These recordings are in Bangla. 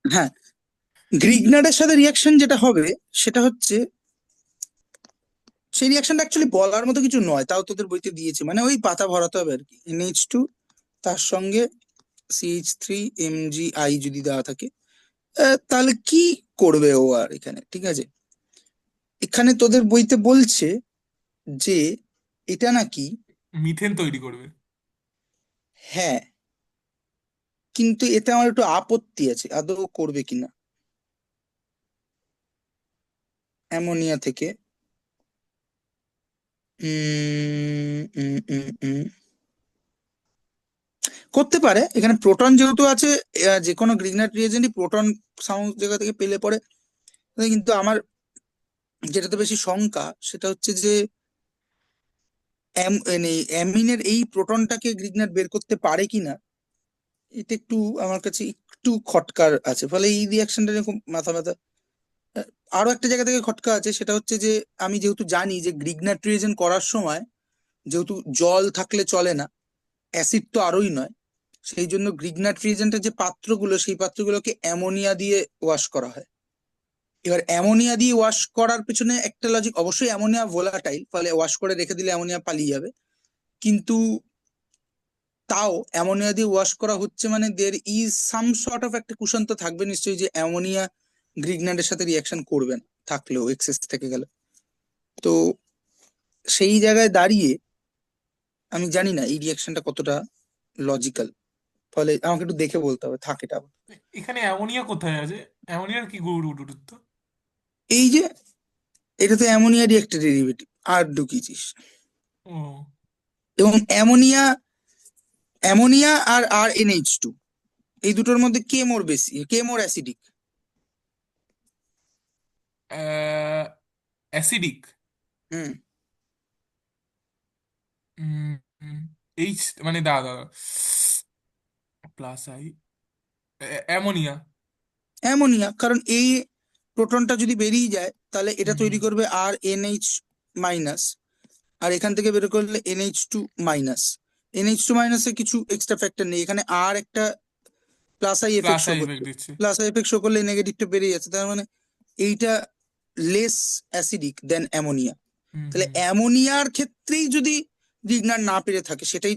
হ্যাঁ, গ্রিগনারের সাথে রিয়াকশন যেটা হবে সেটা হচ্ছে, সেই রিয়াকশনটা অ্যাকচুয়ালি বলার মতো কিছু নয়, তাও তোদের বইতে দিয়েছে, মানে ওই পাতা ভরাতে হবে আর কি। NH2 তার সঙ্গে CH3 MgI যদি দেওয়া থাকে, তাহলে কি করবে ও আর এখানে, ঠিক আছে। এখানে তোদের বইতে বলছে যে এটা নাকি, মিথেন তৈরি করবে। হ্যাঁ, কিন্তু এতে আমার একটু আপত্তি আছে আদৌ করবে কিনা অ্যামোনিয়া থেকে। উম উম উম উম করতে পারে, এখানে প্রোটন যেহেতু আছে, যে কোনো গ্রিগনার রিয়েজেন্টই প্রোটন সাউন্ড জায়গা থেকে পেলে পরে। কিন্তু আমার যেটাতে বেশি শঙ্কা সেটা হচ্ছে যে মানে অ্যামিনের এই প্রোটনটাকে গ্রিগনার বের করতে পারে কিনা, এটা একটু আমার কাছে একটু খটকার আছে, ফলে এই রিয়াকশনটা নিয়ে খুব মাথা ব্যথা। আহ, আরো একটা জায়গা থেকে খটকা আছে, সেটা হচ্ছে যে আমি যেহেতু জানি যে গ্রিগনার রিয়েজেন্ট করার সময় যেহেতু জল থাকলে চলে না, অ্যাসিড তো আরোই নয়, সেই জন্য গ্রিগনার রিয়েজেন্টের যে পাত্রগুলো সেই পাত্রগুলোকে অ্যামোনিয়া দিয়ে ওয়াশ করা হয়। এবার অ্যামোনিয়া দিয়ে ওয়াশ করার পেছনে একটা লজিক, অবশ্যই অ্যামোনিয়া ভোলাটাইল, ফলে ওয়াশ করে রেখে দিলে অ্যামোনিয়া পালিয়ে যাবে, কিন্তু তাও অ্যামোনিয়া দিয়ে ওয়াশ করা হচ্ছে মানে there is some sort of একটা কুশন তো থাকবে নিশ্চয়ই, যে অ্যামোনিয়া গ্রিগন্যান্ডের সাথে রিয়াকশন করবেন, থাকলেও এক্সেস থেকে গেল। তো সেই জায়গায় দাঁড়িয়ে আমি জানি না এই রিয়াকশনটা কতটা লজিক্যাল, ফলে আমাকে একটু দেখে বলতে হবে, থাক এটা আবার। এখানে অ্যামোনিয়া কোথায় আছে? অ্যামোনিয়ার কি গুরুত্ব? এই যে এটা তো অ্যামোনিয়ারই একটা ডেরিভেটিভ, আর ঢুকিয়েছিস। ও। এবং অ্যামোনিয়া, অ্যামোনিয়া আর NH2, এই দুটোর মধ্যে কে মোর বেশি, কে মোর অ্যাসিডিক? অ্যাসিডিক। হুম। এইচ, মানে দাদা, প্লাস আই, অ্যামোনিয়া। অ্যামোনিয়া, কারণ এই প্রোটনটা যদি বেরিয়ে যায় তাহলে এটা হুম তৈরি হুম করবে RH-, আর এখান থেকে বের করলে NH2-। NH2- এ কিছু এক্সট্রা ফ্যাক্টর নেই এখানে, আর একটা plus I effect plus so I effect করছে। দিচ্ছে। প্লাস আই এফেক্ট শো করলে নেগেটিভটা বেরিয়ে যাচ্ছে, তার মানে এইটা লেস অ্যাসিডিক দেন অ্যামোনিয়া। হুম তাহলে হুম অ্যামোনিয়ার ক্ষেত্রেই যদি রিগনার না পেরে থাকে, সেটাই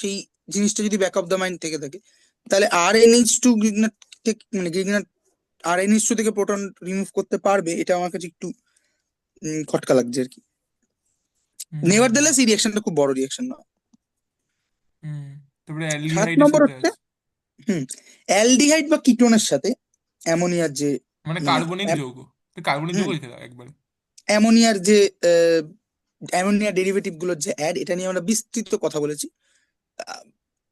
সেই জিনিসটা যদি ব্যাক অফ দ্য মাইন্ড থেকে থাকে, তাহলে RnH2 গ্রিগনার থেকে, মানে গ্রিগনার RnH2 থেকে প্রোটন রিমুভ করতে পারবে, এটা আমার কাছে একটু খটকা লাগছে আর কি। নেভার হুম দিলেস এই রিয়াকশনটা খুব বড় রিয়াকশন নয়। হুম। তারপরে 7 অ্যালডিহাইডের নম্বর সাথে হচ্ছে, আছে। হুম, অ্যালডিহাইড বা কিটোনের সাথে অ্যামোনিয়ার যে, মানে মানে কার্বনিক যৌগ। কার্বনিক যৌগ হুম, লিখে দাও একবারে। অ্যামোনিয়ার যে অ্যামোনিয়া ডেরিভেটিভ গুলোর যে অ্যাড, এটা নিয়ে আমরা বিস্তৃত কথা বলেছি। আহ,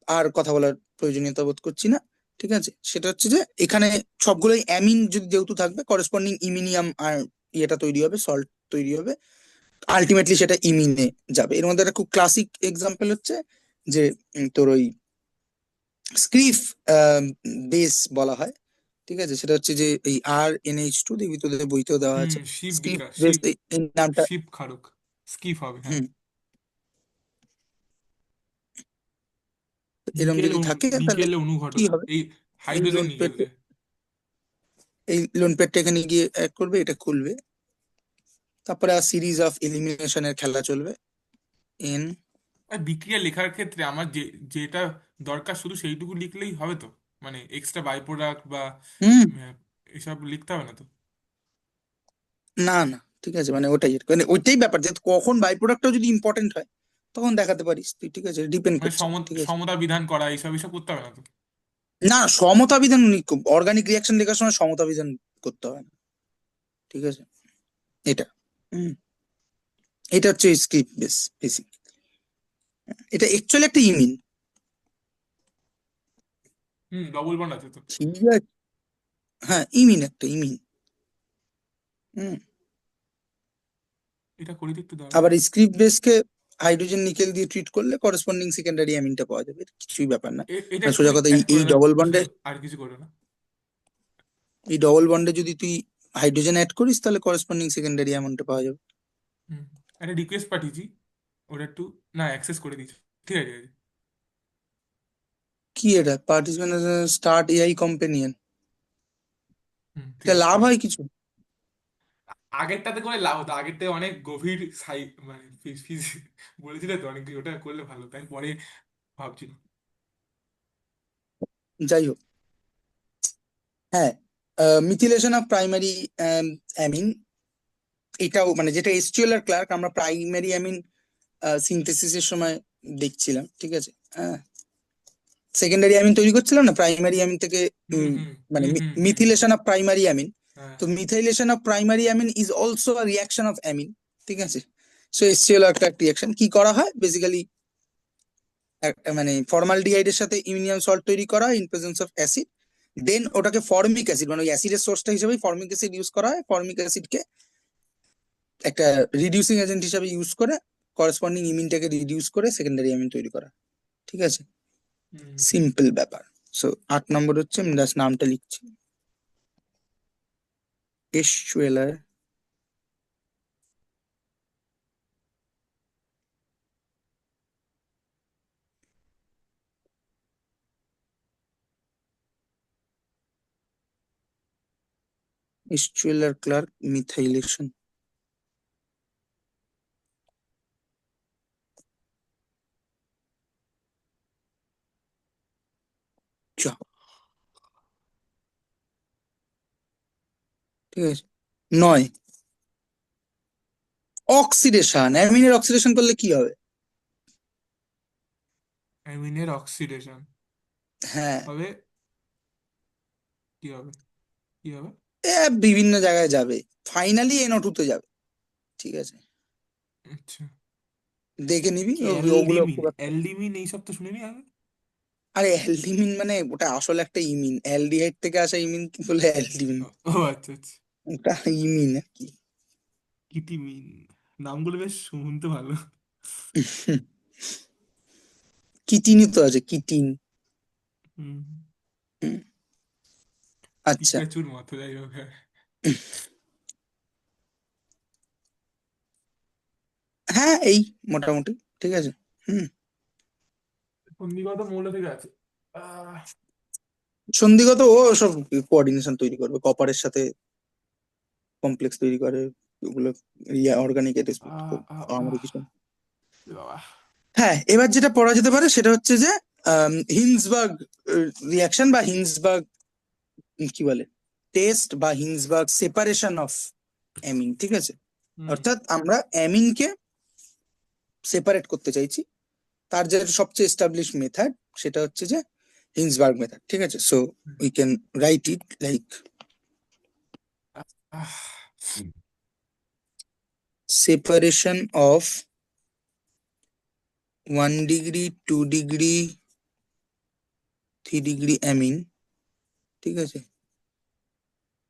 আর কথা বলার প্রয়োজনীয়তা বোধ করছি না। ঠিক আছে, সেটা হচ্ছে যে এখানে সবগুলোই অ্যামিন যদি যেহেতু থাকবে, করেসপন্ডিং ইমিনিয়াম আর ইয়েটা তৈরি হবে, সল্ট তৈরি হবে, আলটিমেটলি সেটা ইমিনে যাবে। এর মধ্যে একটা খুব ক্লাসিক এক্সাম্পল হচ্ছে যে তোর ওই স্ক্রিফ বেস বলা হয়, ঠিক আছে, সেটা হচ্ছে যে এই RnH2, দেখবি তোদের বইতেও দেওয়া হুম, আছে। শিব স্ক্রিফ বিকাশ, বেস, এই নামটা। শিব খারক। স্কিপ হবে, হ্যাঁ। হুম। এরকম নিকেল যদি থাকে তাহলে নিকেল কি অনুঘটক, হবে, এই এই হাইড্রোজেন লোন নিকেল পেড, দিয়ে। এই লোন পেডটা এখানে গিয়ে অ্যাড করবে, এটা খুলবে, তারপরে আর সিরিজ অফ এলিমিনেশনের খেলা চলবে। এন, আর বিক্রিয়া লেখার ক্ষেত্রে আমার যেটা দরকার শুধু সেইটুকু লিখলেই হবে তো? মানে এক্সট্রা বাই প্রোডাক্ট বা হুম, এসব লিখতে হবে না তো? না না, ঠিক আছে, মানে ওটাই মানে ওইটাই ব্যাপার, যে কখন বাই প্রোডাক্টটা যদি ইম্পর্টেন্ট হয় তখন দেখাতে পারিস তুই, ঠিক আছে, ডিপেন্ড মানে করছে, ঠিক আছে। সমতা বিধান করা, এইসব এইসব করতে হবে না তো? না, সমতা বিধান, অর্গানিক রিয়াকশন লেখার সময় সমতা বিধান করতে হয় না, ঠিক আছে, এটা, হুম, এটা হচ্ছে স্ক্রিপ্ট বেস বেসিক। এটা অ্যাকচুয়ালি একটা ইমিন, হুম, ডবল বন্ড আছে তো। ঠিক আছে, হ্যাঁ, ইমিন, একটা ইমিন। হুম। এটা করে দিতে দাঁড়াও। আবার স্ক্রিপ্ট বেসকে হাইড্রোজেন নিকেল দিয়ে ট্রিট করলে করেসপন্ডিং সেকেন্ডারি অ্যামিনটা পাওয়া যাবে, এটা কিছুই ব্যাপার না। এটা মানে সোজা একটুখানি কথা, এই অ্যাড এই করে দাও, ডবল বন্ডে, শুধু আর কিছু করো না। এই ডবল বন্ডে যদি তুই হাইড্রোজেন অ্যাড করিস তাহলে করেসপন্ডিং সেকেন্ডারি অ্যামাউন্টটা পাওয়া যাবে। হুম। একটা রিকোয়েস্ট পাঠিয়েছি, ওটা একটু, না, অ্যাক্সেস করে দিচ্ছি। ঠিক আছে, ঠিক আছে। কি এটা, পার্টিসিপেন্ট স্টার্ট AI কম্পেনিয়ন? ঠিক এটা আছে লাভ বলো। হয় কিছু? আগেরটাতে করে লাভ হতো, আগেরটাতে অনেক গভীর মানে বলেছিলে তো অনেক কিছু, ওটা করলে ভালো, তাই পরে ভাবছিলাম। যাই হোক, হ্যাঁ, মিথিলেশন অফ প্রাইমারি অ্যামিন, এটাও মানে যেটা এসকিউএল আর ক্লার্ক আমরা প্রাইমারি অ্যামিন সিনথেসিসের সময় দেখছিলাম, ঠিক আছে। হ্যাঁ, সেকেন্ডারি অ্যামিন তৈরি করছিলাম না প্রাইমারি অ্যামিন থেকে, হুম হুম মানে হুম হুম হুম হুম। Methylation of primary amine. হ্যাঁ। তো methylation of primary amine is also a reaction of amine, ঠিক আছে। সো এসসিএল একটা রিয়াকশন কি করা হয় বেসিক্যালি, মানে ফর্মালডিহাইডের সাথে ইমিনিয়াম সল্ট তৈরি করা হয় ইন প্রেজেন্স অফ অ্যাসিড, দেন ওটাকে ফর্মিক অ্যাসিড, মানে ওই অ্যাসিডের সোর্সটা হিসেবে ফর্মিক অ্যাসিড ইউজ করা হয়। ফর্মিক অ্যাসিডকে একটা রিডিউসিং এজেন্ট হিসেবে ইউজ করে করেসপন্ডিং ইমিনটাকে রিডিউস করে সেকেন্ডারি অ্যামিন তৈরি করা, ঠিক আছে। হুম। সিম্পল ব্যাপার। সো 8 নম্বর হচ্ছে, আমি জাস্ট নামটা লিখছি, এসচুয়েলার এসচুয়েলার ক্লার্ক মিথাইলেশন। ঠিক আছে। 9, অক্সিডেশন, অ্যামিনের অক্সিডেশন করলে কি হবে? অ্যামিনের অক্সিডেশন হ্যাঁ, হবে, কি হবে, কি হবে? এ বিভিন্ন জায়গায় যাবে, ফাইনালি NO2 তে যাবে, ঠিক আছে। আচ্ছা। দেখে নিবি, ওগুলো অ্যালডিমিন, খুব একটা। অ্যালডিমিন এইসব তো শুনিনি আগে। আরে অ্যালডিমিন মানে ওটা আসলে একটা ইমিন, অ্যালডিহাইড থেকে আসা ইমিন কি বলে অ্যালডিমিন, ও ও, আচ্ছা আচ্ছা। ওটা ইমিন আর কি। কিটিমিন, নামগুলো বেশ শুনতে ভালো। কিটিনই তো আছে, কিটিন। হুম। হুম, আচ্ছা। পিকাচুর মতো, যাই হোক, হ্যাঁ। হ্যাঁ, এই মোটামুটি ঠিক আছে। হুম। সন্নিগত মৌল থেকে আছে। আহ সন্ধিগত ও সব কোঅর্ডিনেশন তৈরি করবে, কপারের সাথে কমপ্লেক্স তৈরি করে, ওগুলো ইয়া অর্গানিক এট আহ খুব আহ আমার আহ কিছু। এ বাবা। হ্যাঁ, এবার যেটা পড়া যেতে পারে সেটা হচ্ছে যে হিন্সবার্গ রিয়াকশন বা হিন্সবার্গ কি বলে টেস্ট বা হিন্সবার্গ সেপারেশন অফ অ্যামিন, ঠিক আছে। হুম। অর্থাৎ আমরা অ্যামিনকে সেপারেট করতে চাইছি, তার যে সবচেয়ে এস্টাবলিশ মেথড সেটা হচ্ছে যে হিন্সবার্গ মেথড, ঠিক আছে। So we can write it like ah separation of 1 degree, 2 degree, 3 degree amine, ঠিক আছে।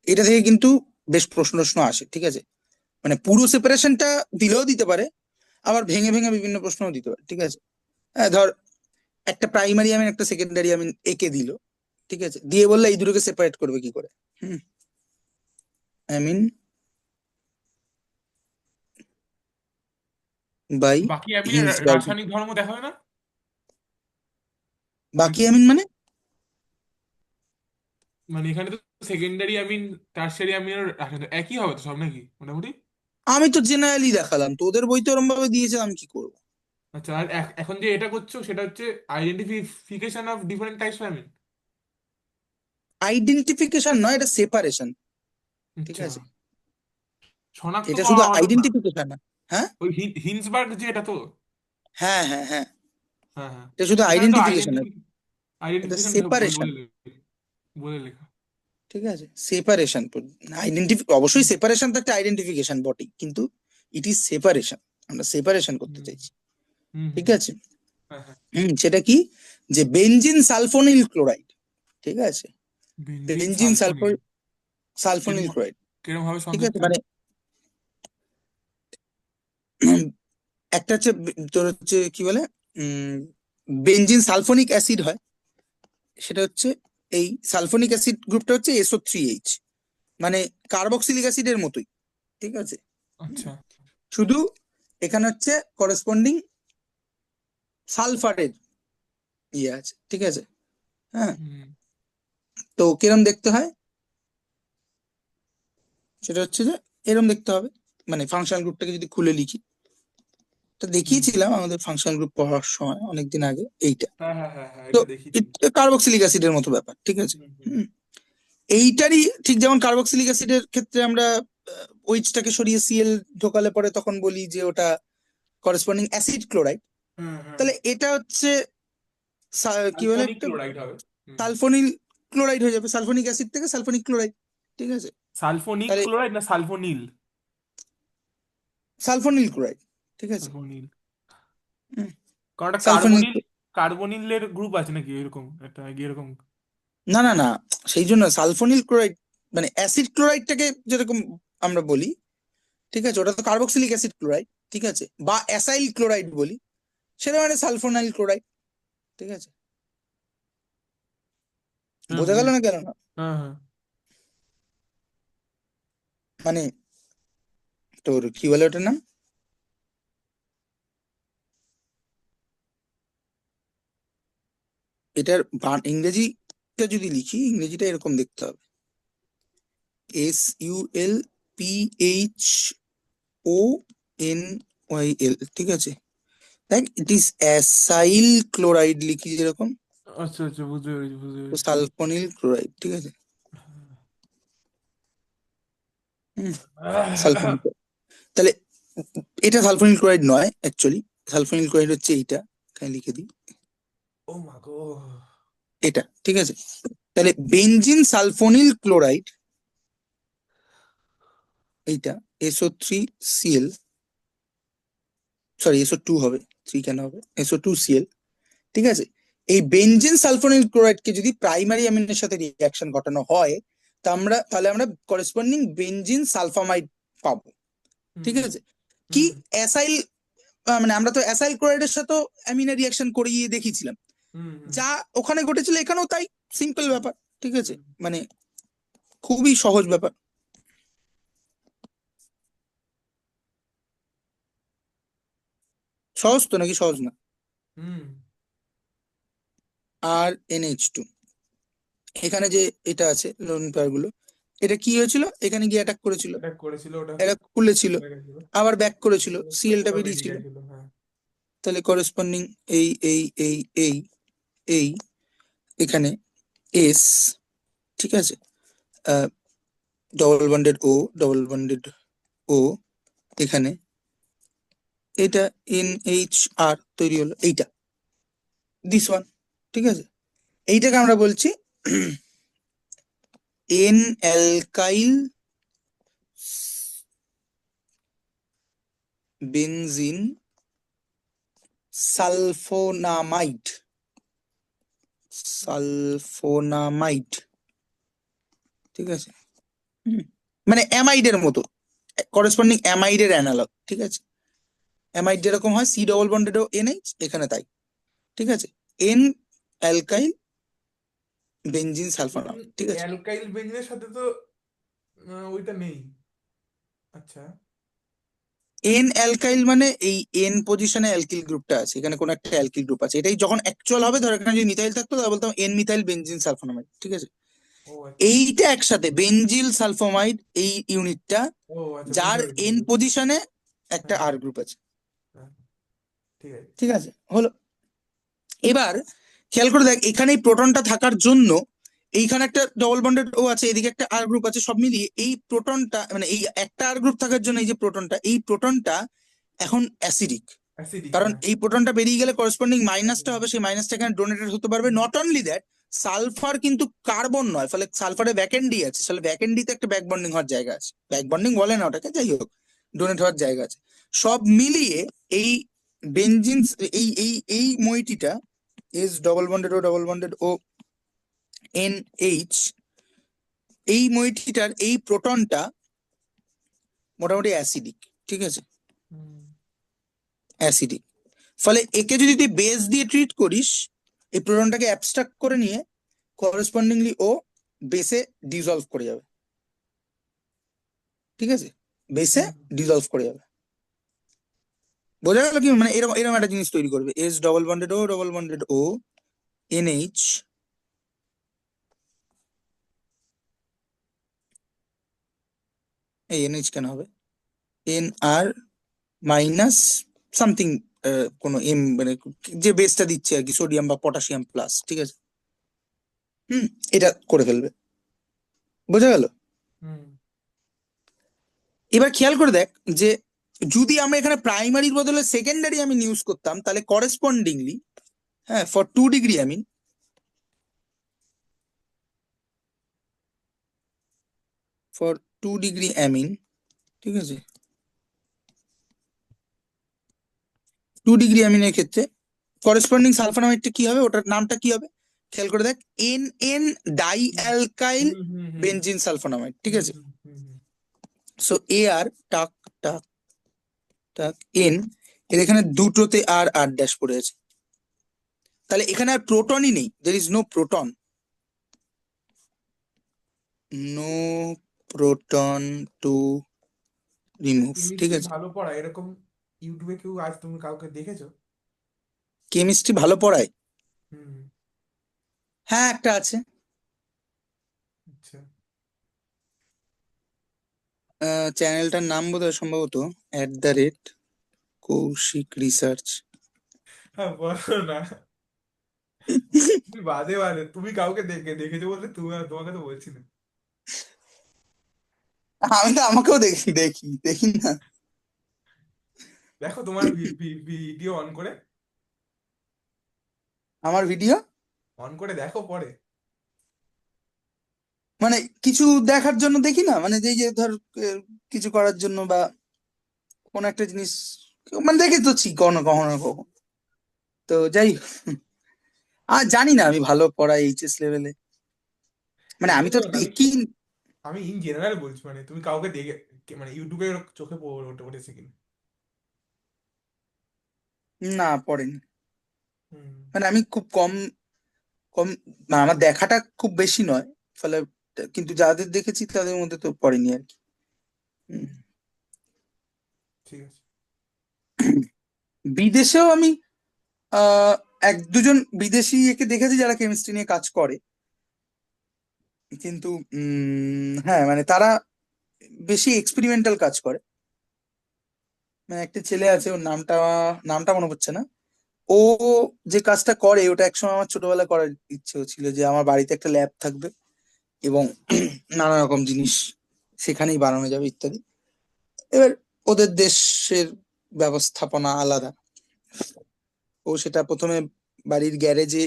এটা থেকে কিন্তু বেশ প্রশ্ন প্রশ্ন আসে, ঠিক আছে। মানে পুরো সেপারেশনটা দিলেও দিতে পারে, আবার ভেঙে ভেঙে বিভিন্ন প্রশ্নও দিতে পারে, ঠিক আছে। ধর একটা প্রাইমারি অ্যামিন একটা সেকেন্ডারি অ্যামিন একে দিল, ঠিক আছে, দিয়ে বললে এই দুটোকে সেপারেট করবে কি করে। হুম, অ্যামিন বাই বাকি অ্যামিনের হিন্সবার্গ। রাসায়নিক ধর্ম দেখাবে না বাকি নাকি? অ্যামিন মানে? মানে এখানে তো সেকেন্ডারি অ্যামিন, টারশিয়ারি অ্যামিনের রাসায়নিক একই হবে তো সব নাকি মোটামুটি? আমি তো জেনারেলি দেখালাম, তোদের বইতে ওরম ভাবে দিয়েছে, আমি কি করবো। আচ্ছা, আর এখন যে এটা করছো সেটা হচ্ছে identification of different types of amine. Identification নয়, এটা সেপারেশন, ঠিক আচ্ছা, আছে। শনাক্ত এটা শুধু করা আমাদের না। আইডেন্টিফিকেশন না। হ্যাঁ, ওই হিন্সবার্গ যে এটা তো। হ্যাঁ, হ্যাঁ, হ্যাঁ, হ্যাঁ হ্যাঁ। এটা শুধু এখানে তো আইডেন্টিফিকেশন, এটা আইডেন্টিফিকেশন সেপারেশন, বলে বলে লেখা। ঠিক আছে। সেপারেশন, অবশ্যই হুম সেপারেশন তো একটা আইডেন্টিফিকেশন বটে, কিন্তু ইট ইজ সেপারেশন, আমরা সেপারেশন করতে হুম চাইছি, হুম ঠিক হুম। আছে। হ্যাঁ হ্যাঁ। সেটা কি, যে বেনজিন সালফোনিল ক্লোরাইড, ঠিক আছে। বেনজিন বেনজিন সালফোনিল, সালফোনিল কিরম ক্লোরাইড, কিরম ভাবে ঠিক আছে। সংযুক্ত? মানে একটা হচ্ছে তোর হচ্ছে কি বলে, উম বেনজিন সালফোনিক অ্যাসিড হয়, সেটা হচ্ছে এই সালফোনিক অ্যাসিড গ্রুপটা হচ্ছে SO3H, মানে কার্বক্সিলিক অ্যাসিডের মতোই, ঠিক আছে। হুম, আচ্ছা। শুধু এখানে হচ্ছে করেসপন্ডিং সালফারের ইয়ে আছে, ঠিক আছে। হ্যাঁ, হুম। তো কিরম দেখতে হয়, সেটা হচ্ছে যে এরকম দেখতে হবে, মানে ফাংশনাল গ্রুপটাকে যদি খুলে লিখি, এটা হুম। দেখিয়েছিলাম আমাদের ফাংশনাল গ্রুপ পড়ার সময় অনেকদিন আগে এইটা। হ্যাঁ হ্যাঁ হ্যাঁ হ্যাঁ, তো এটা দেখিয়েছি। এটা কার্বক্সিলিক অ্যাসিডের মতো ব্যাপার, ঠিক আছে। হুম হুম হুম। এইটারই ঠিক যেমন কার্বক্সিলিক অ্যাসিডের ক্ষেত্রে আমরা ওইচটাকে সরিয়ে সিএল ঢোকালে পরে তখন বলি যে ওটা করেসপন্ডিং অ্যাসিড ক্লোরাইড। হুম হুম। তাহলে এটা হচ্ছে কি বলে সালফোনিক একটা ক্লোরাইড হবে। হুম। সালফোনিল ক্লোরাইড হয়ে যাবে, সালফোনিক অ্যাসিড থেকে সালফোনিক ক্লোরাইড, ঠিক আছে। সালফোনিক তাহলে ক্লোরাইড না সালফোনিল? সালফোনিল ক্লোরাইড, ঠিক আছে। সালফোনিল। হুম, কারণ একটা সালফোনিল। কার্বনিল, কার্বনিলের গ্রুপ আছে নাকি এরকম একটা, এরকম? না না না, সেই জন্য সালফোনিল ক্লোরাইড মানে অ্যাসিড ক্লোরাইডটাকে যেরকম আমরা বলি, ঠিক আছে, ওটা তো কার্বক্সিলিক অ্যাসিড ক্লোরাইড, ঠিক আছে, বা অ্যাসাইল ক্লোরাইড বলি, সেটা মানে সালফোনাইল ক্লোরাইড, ঠিক আছে। হ্যাঁ বোঝা গেল না বুঝেছি। কেন না? হ্যাঁ হ্যাঁ। মানে তোর কি বলে ওটার নাম, এটার ইংরেজিটা যদি লিখি, ইংরেজিটা এরকম দেখতে হবে, SULPHONYL, ঠিক আছে। দেখ, ইট ইজ অ্যাসাইল ক্লোরাইড লিখি যেরকম, আচ্ছা আচ্ছা, বুঝতে পেরেছি বুঝতে তো পেরেছি। সালফোনিল ক্লোরাইড, ঠিক আছে। হুম, আহ, সালফোনিল। তাহলে এটা সালফোনিল ক্লোরাইড নয় অ্যাকচুয়ালি, সালফোনিল ক্লোরাইড হচ্ছে এইটা, এখানে লিখে দিই, ও মা গো। এটা, ঠিক আছে। তাহলে বেনজিন সালফোনিল ক্লোরাইড, এইটা SO3 Cl, সরি SO2 হবে, 3 কেন হবে, SO2 Cl, ঠিক আছে। এই বেনজিন সালফোনিল ক্লোরাইডকে যদি প্রাইমারি অ্যামিনের সাথে রিঅ্যাকশন ঘটানো হয়, তাহলে আমরা করেসপন্ডিং বেনজিন সালফামাইড পাবো, হুম ঠিক আছে। কি হুম অ্যাসাইল, মানে আমরা তো অ্যাসাইল ক্লোরাইডের সাথে অ্যামিনের রিঅ্যাকশন করিয়ে দেখিয়েছিলাম, হুম হুম যা ওখানে ঘটেছিল এখানেও তাই, সিম্পল ব্যাপার, ঠিক আছে। হুম। মানে খুবই সহজ ব্যাপার। সহজ তো নাকি সহজ না? হুম। আর NH2, এখানে যে এটা আছে লোন পেয়ার গুলো, এটা কি হয়েছিল, এখানে গিয়ে অ্যাটাক করেছিল, এটা করেছিল, ওটাকে এটা খুলেছিল, খুলে গেছিল। আবার ব্যাক করেছিল, সিএলটা ওটা বেরিয়ে বেরিয়েছিল। গেছিল, হ্যাঁ। তাহলে করেসপন্ডিং এই এই এই এই এই এখানে এস, ঠিক আছে, ডবল বন্ডেড ও, ডবল বন্ডেড ও, এখানে এটা NH তৈরি হলো, এইটা দিস ওয়ান, ঠিক আছে। এইটাকে আমরা বলছি N alkyl benzene sulfonamide, sulfonamide, ঠিক আছে। হুম, মানে অ্যামাইডের মতো, করেসপন্ডিং অ্যামাইডের অ্যানালগ, ঠিক আছে। অ্যামাইড যেরকম হয় সি ডবল বন্ডেড ও NH, এখানে তাই, ঠিক আছে। এন অ্যালকাইল বেনজিন কিন্তু সালফোনামাইড, ঠিক আছে। অ্যালকাইল বেঞ্জিনের সাথে তো ওইটা নেই। আচ্ছা। এন অ্যালকাইল মানে এই এন পজিশনে অ্যালকিল গ্রুপটা আছে, এখানে কোনো একটা অ্যালকিল গ্রুপ আছে, এটাই যখন অ্যাকচুয়াল হবে, ধর এখানে যদি মিথাইল থাকতো তাহলে বলতাম এন মিথাইল বেনজিন সালফোনামাইড, ঠিক আছে। ও আচ্ছা। এইটা একসাথে বেনজিল সালফোমাইড, এই ইউনিটটা, ও আচ্ছা, যার বুঝতে পেরেছি এন বুঝতে পেরেছি। পজিশনে একটা হ্যাঁ আর হ্যাঁ গ্রুপ আছে, হ্যাঁ, ঠিক আছে। ঠিক আছে, হলো। এবার খেয়াল করে দেখ, এখানে এই প্রোটনটা থাকার জন্য এইখানে একটা ডবল বন্ডেড ও আছে, এদিকে একটা আর গ্রুপ আছে, সব মিলিয়ে এই প্রোটনটা, মানে এই একটা আর গ্রুপ থাকার জন্য এই যে প্রোটনটা, এই প্রোটনটা এখন অ্যাসিডিক, অ্যাসিডিক, কারণ হ্যাঁ। এই প্রোটনটা বেরিয়ে গেলে করেসপন্ডিং মাইনাসটা হবে, সেই মাইনাসটা এখানে ডোনেটেড হতে পারবে। নট অনলি দ্যাট, সালফার কিন্তু কার্বন নয়, ফলে সালফারে ব্যাকেন্ডি আছে, তাহলে ব্যাকেন্ডিতে একটা ব্যাক বন্ডিং হওয়ার জায়গা আছে, ব্যাক বন্ডিং বলে না ওটাকে, যাই হোক, ডোনেট হওয়ার জায়গা আছে। সব মিলিয়ে এই বেনজিন, এই মইটিটা, এস ডবল বন্ডেড ও NH, এই মইটিটার এই প্রোটনটা মোটামুটি অ্যাসিডিক, ঠিক আছে, হুম। অ্যাসিডিক। ফলে একে যদি তুই বেস দিয়ে ট্রিট করিস, এই প্রোটনটাকে অ্যাবস্ট্রাক্ট করে নিয়ে করেসপন্ডিংলি ও বেসে ডিজলভ করে যাবে, ঠিক আছে, বেসে হুম। ডিজলভ করে যাবে। বোঝা গেল কি, মানে এরকম এরকম একটা জিনিস তৈরি করবে, এস ডবল বন্ডেড ও NH, এই এনএইচ কেন হবে, এন আর মাইনাস সামথিং, কোনো এম মানে যে বেসটা দিচ্ছে আর কি, সোডিয়াম বা পটাশিয়াম প্লাস, ঠিক আছে। হুম, এটা করে ফেলবে, বোঝা গেল। হুম। এবার খেয়াল করে দেখ যে যদি আমরা এখানে প্রাইমারির বদলে সেকেন্ডারি আমি ইউজ করতাম, তাহলে করেসপন্ডিংলি, হ্যাঁ, ফর 2 ডিগ্রি আমি, ফর 2 ডিগ্রি অ্যামিন, ঠিক আছে, 2 ডিগ্রি অ্যামিনের ক্ষেত্রে করেসপন্ডিং সালফোনামাইডটা কি হবে, ওটার নামটা কি হবে, খেয়াল করে দেখ, এন এন ডাই হুম অ্যালকাইল হুম হুম হুম বেনজিন সালফোনামাইড, ঠিক হুম আছে। হুম হুম হুম। সো এ আর টাক টাক টাক এন, এর এখানে দুটোতে আর আর ড্যাশ পড়ে আছে, তাহলে এখানে আর প্রোটনই নেই, there is no proton, no proton to remove, ঠিক কেমিস্ট্রি আছে। ভালো পড়া এরকম ইউটিউবে কেউ আজ তুমি কাউকে দেখেছো? কেমিস্ট্রি ভালো পড়ায়, হুম। হ্যাঁ একটা আছে। আচ্ছা। চ্যানেলটার নাম বোধহয় সম্ভবত @কৌশিক রিসার্চ। হ্যাঁ বলো না। তুমি বাদে বাদে তুমি কাউকে দেখেছো বলতে তুমি, তোমাকে তো বলছি না। আমি তো আমাকেও দেখি দেখি দেখি না। দেখো তোমার ভিডিও অন করে, আমার ভিডিও অন করে দেখো পরে। মানে কিছু দেখার জন্য দেখি না, মানে যেই যে ধর কিছু করার জন্য বা কোন একটা জিনিস মানে দেখি তো ছি কখনো কখনো কখনো। তো যাই হোক, আর জানি না আমি ভালো পড়াই এইচএস লেভেলে, মানে আমি তো এইগুলো না, দেখি। আমি ইন জেনারেল বলছি, মানে তুমি কাউকে দেখে মানে ইউটিউবে চোখে উঠেছে কিনা। না পড়েনি, হুম। মানে আমি খুব কম কম, মানে আমার দেখাটা খুব বেশি নয়, ফলে কিন্তু যাদের দেখেছি তাদের মধ্যে তো পড়েনি আর কি। হুম। ঠিক আছে। বিদেশেও আমি আহ 1-2জন বিদেশি একে দেখেছি যারা কেমিস্ট্রি নিয়ে কাজ করে, কিন্তু হ্যাঁ মানে তারা বেশি এক্সপেরিমেন্টাল কাজ করে। মানে একটা ছেলে আছে, ওর নামটা নামটা মনে পড়ছে না। ও যে কাজটা করে ওটা একসময় আমার ছোটবেলায় করার ইচ্ছে ছিল, যে আমার বাড়িতে একটা ল্যাব থাকবে এবং নানা রকম জিনিস সেখানেই বানানো যাবে ইত্যাদি। এবার ওদের দেশের ব্যবস্থাপনা আলাদা, ও সেটা প্রথমে বাড়ির গ্যারেজে